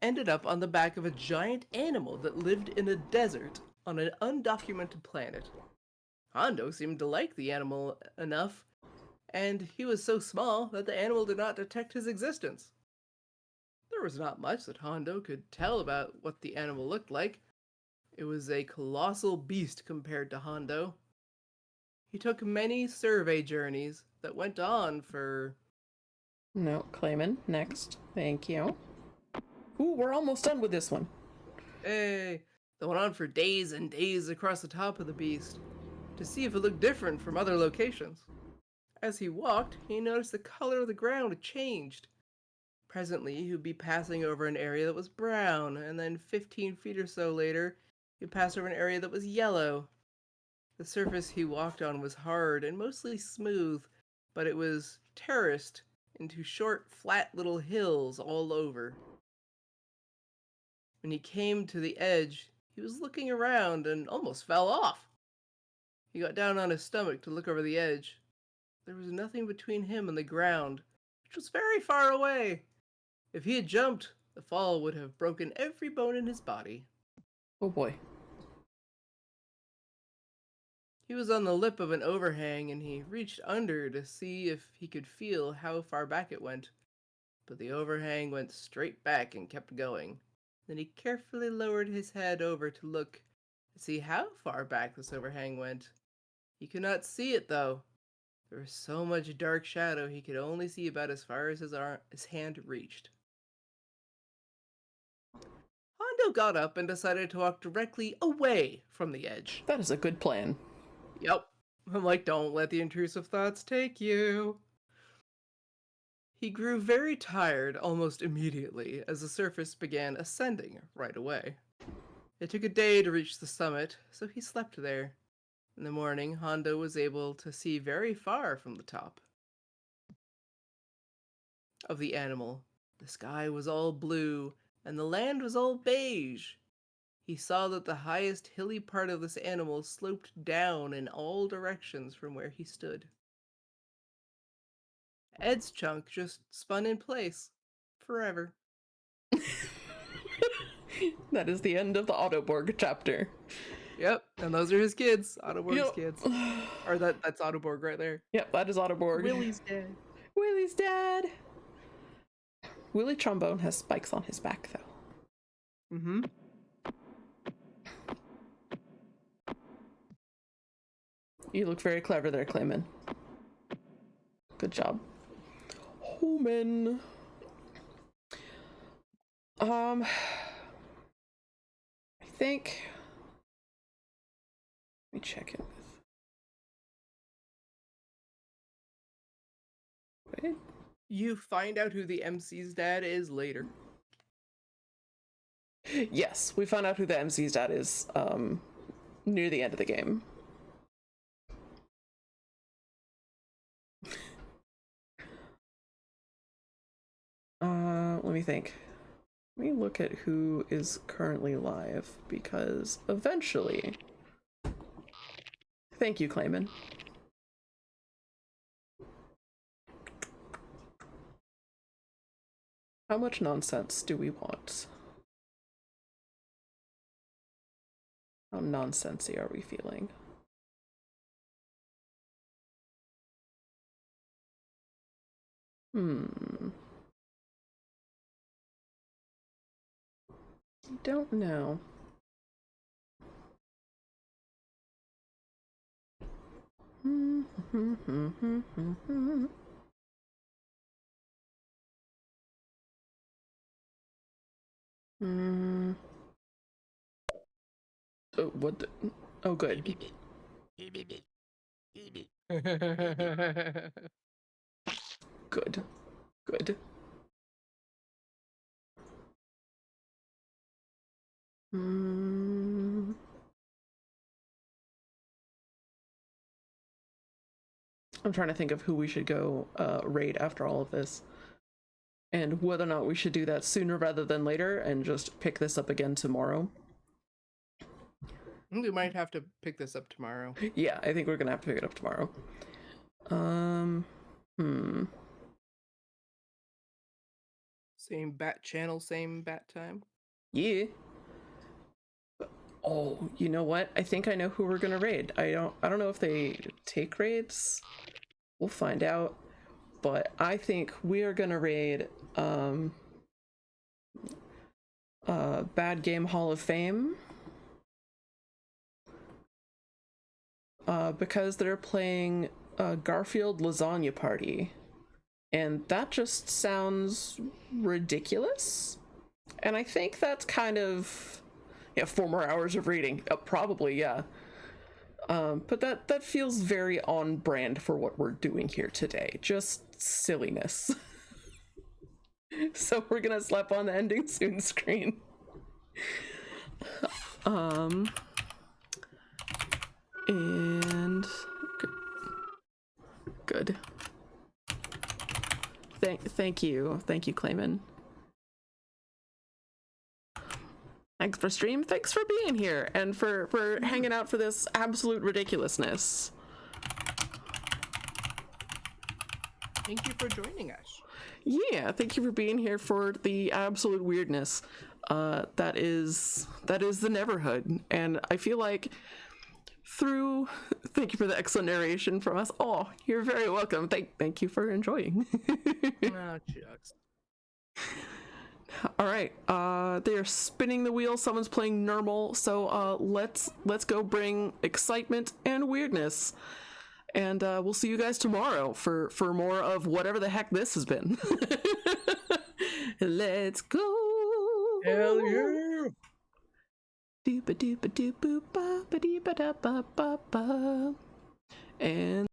ended up on the back of a giant animal that lived in a desert on an undocumented planet. Hondo seemed to like the animal enough, and he was so small that the animal did not detect his existence. There was not much that Hondo could tell about what the animal looked like. It was a colossal beast compared to Hondo. He took many survey journeys that went on for... No, Clayman, next. Thank you. Ooh, we're almost done with this one. That went on for days and days across the top of the beast to see if it looked different from other locations. As he walked, he noticed the color of the ground had changed. Presently, he would be passing over an area that was brown, and then 15 feet or so later, he'd pass over an area that was yellow. The surface he walked on was hard and mostly smooth, but it was terraced into short, flat little hills all over. When he came to the edge, he was looking around and almost fell off. He got down on his stomach to look over the edge. There was nothing between him and the ground, which was very far away. If he had jumped, the fall would have broken every bone in his body. Oh boy. He was on the lip of an overhang, and he reached under to see if he could feel how far back it went. But the overhang went straight back and kept going. Then he carefully lowered his head over to look to see how far back this overhang went. He could not see it, though. There was so much dark shadow he could only see about as far as his hand reached. Hondo got up and decided to walk directly away from the edge. That is a good plan. Yep. I'm like, don't let the intrusive thoughts take you. He grew very tired almost immediately as the surface began ascending right away. It took a day to reach the summit, so he slept there. In the morning, Hondo was able to see very far from the top of the animal. The sky was all blue, and the land was all beige. He saw that the highest hilly part of this animal sloped down in all directions from where he stood. Ed's chunk just spun in place forever. That is the end of the Autoborg chapter. Yep, and those are his kids, Autoborg's kids. Or that's Autoborg right there. Yep, that is Autoborg. Willie's dead. Willie's dead. Willie Trombone has spikes on his back, though. Mm-hmm. You look very clever there, Clayman. Good job. Homan. I think... Let me check in with... Wait. You find out who the MC's dad is later. Yes, we found out who the MC's dad is near the end of the game. Let me think. Let me look at who is currently live, because eventually... Thank you, Clayman. How much nonsense do we want? How nonsensy are we feeling? I don't know. Oh, what the? Oh, good. Good. Good. I'm trying to think of who we should go raid after all of this, and whether or not we should do that sooner rather than later and just pick this up again tomorrow. I think we might have to pick this up tomorrow. Yeah, I think we're gonna have to pick it up tomorrow. Same bat channel, same bat time. Yeah. Oh, you know what? I think I know who we're gonna raid. I don't know if they take raids. We'll find out. But I think we are gonna raid Bad Game Hall of Fame. Because they're playing Garfield Lasagna Party. And that just sounds ridiculous. And I think that's kind of, yeah, 4 more hours of reading. Probably, yeah. But that feels very on brand for what we're doing here today. Just silliness. So we're gonna slap on the ending soon screen. And good. Thank you, Clayman. Thanks for stream. Thanks for being here and for hanging out for this absolute ridiculousness. Thank you for joining us. Yeah, thank you for being here for the absolute weirdness. That is the Neverhood, and I feel like thank you for the excellent narration from us. Oh, you're very welcome. Thank you for enjoying. Oh, shucks. All right, they are spinning the wheel. Someone's playing normal, so let's go bring excitement and weirdness, and we'll see you guys tomorrow for more of whatever the heck this has been. Let's go. Hell yeah. Doopa doopa doop boop ba ba dee ba da ba ba ba. And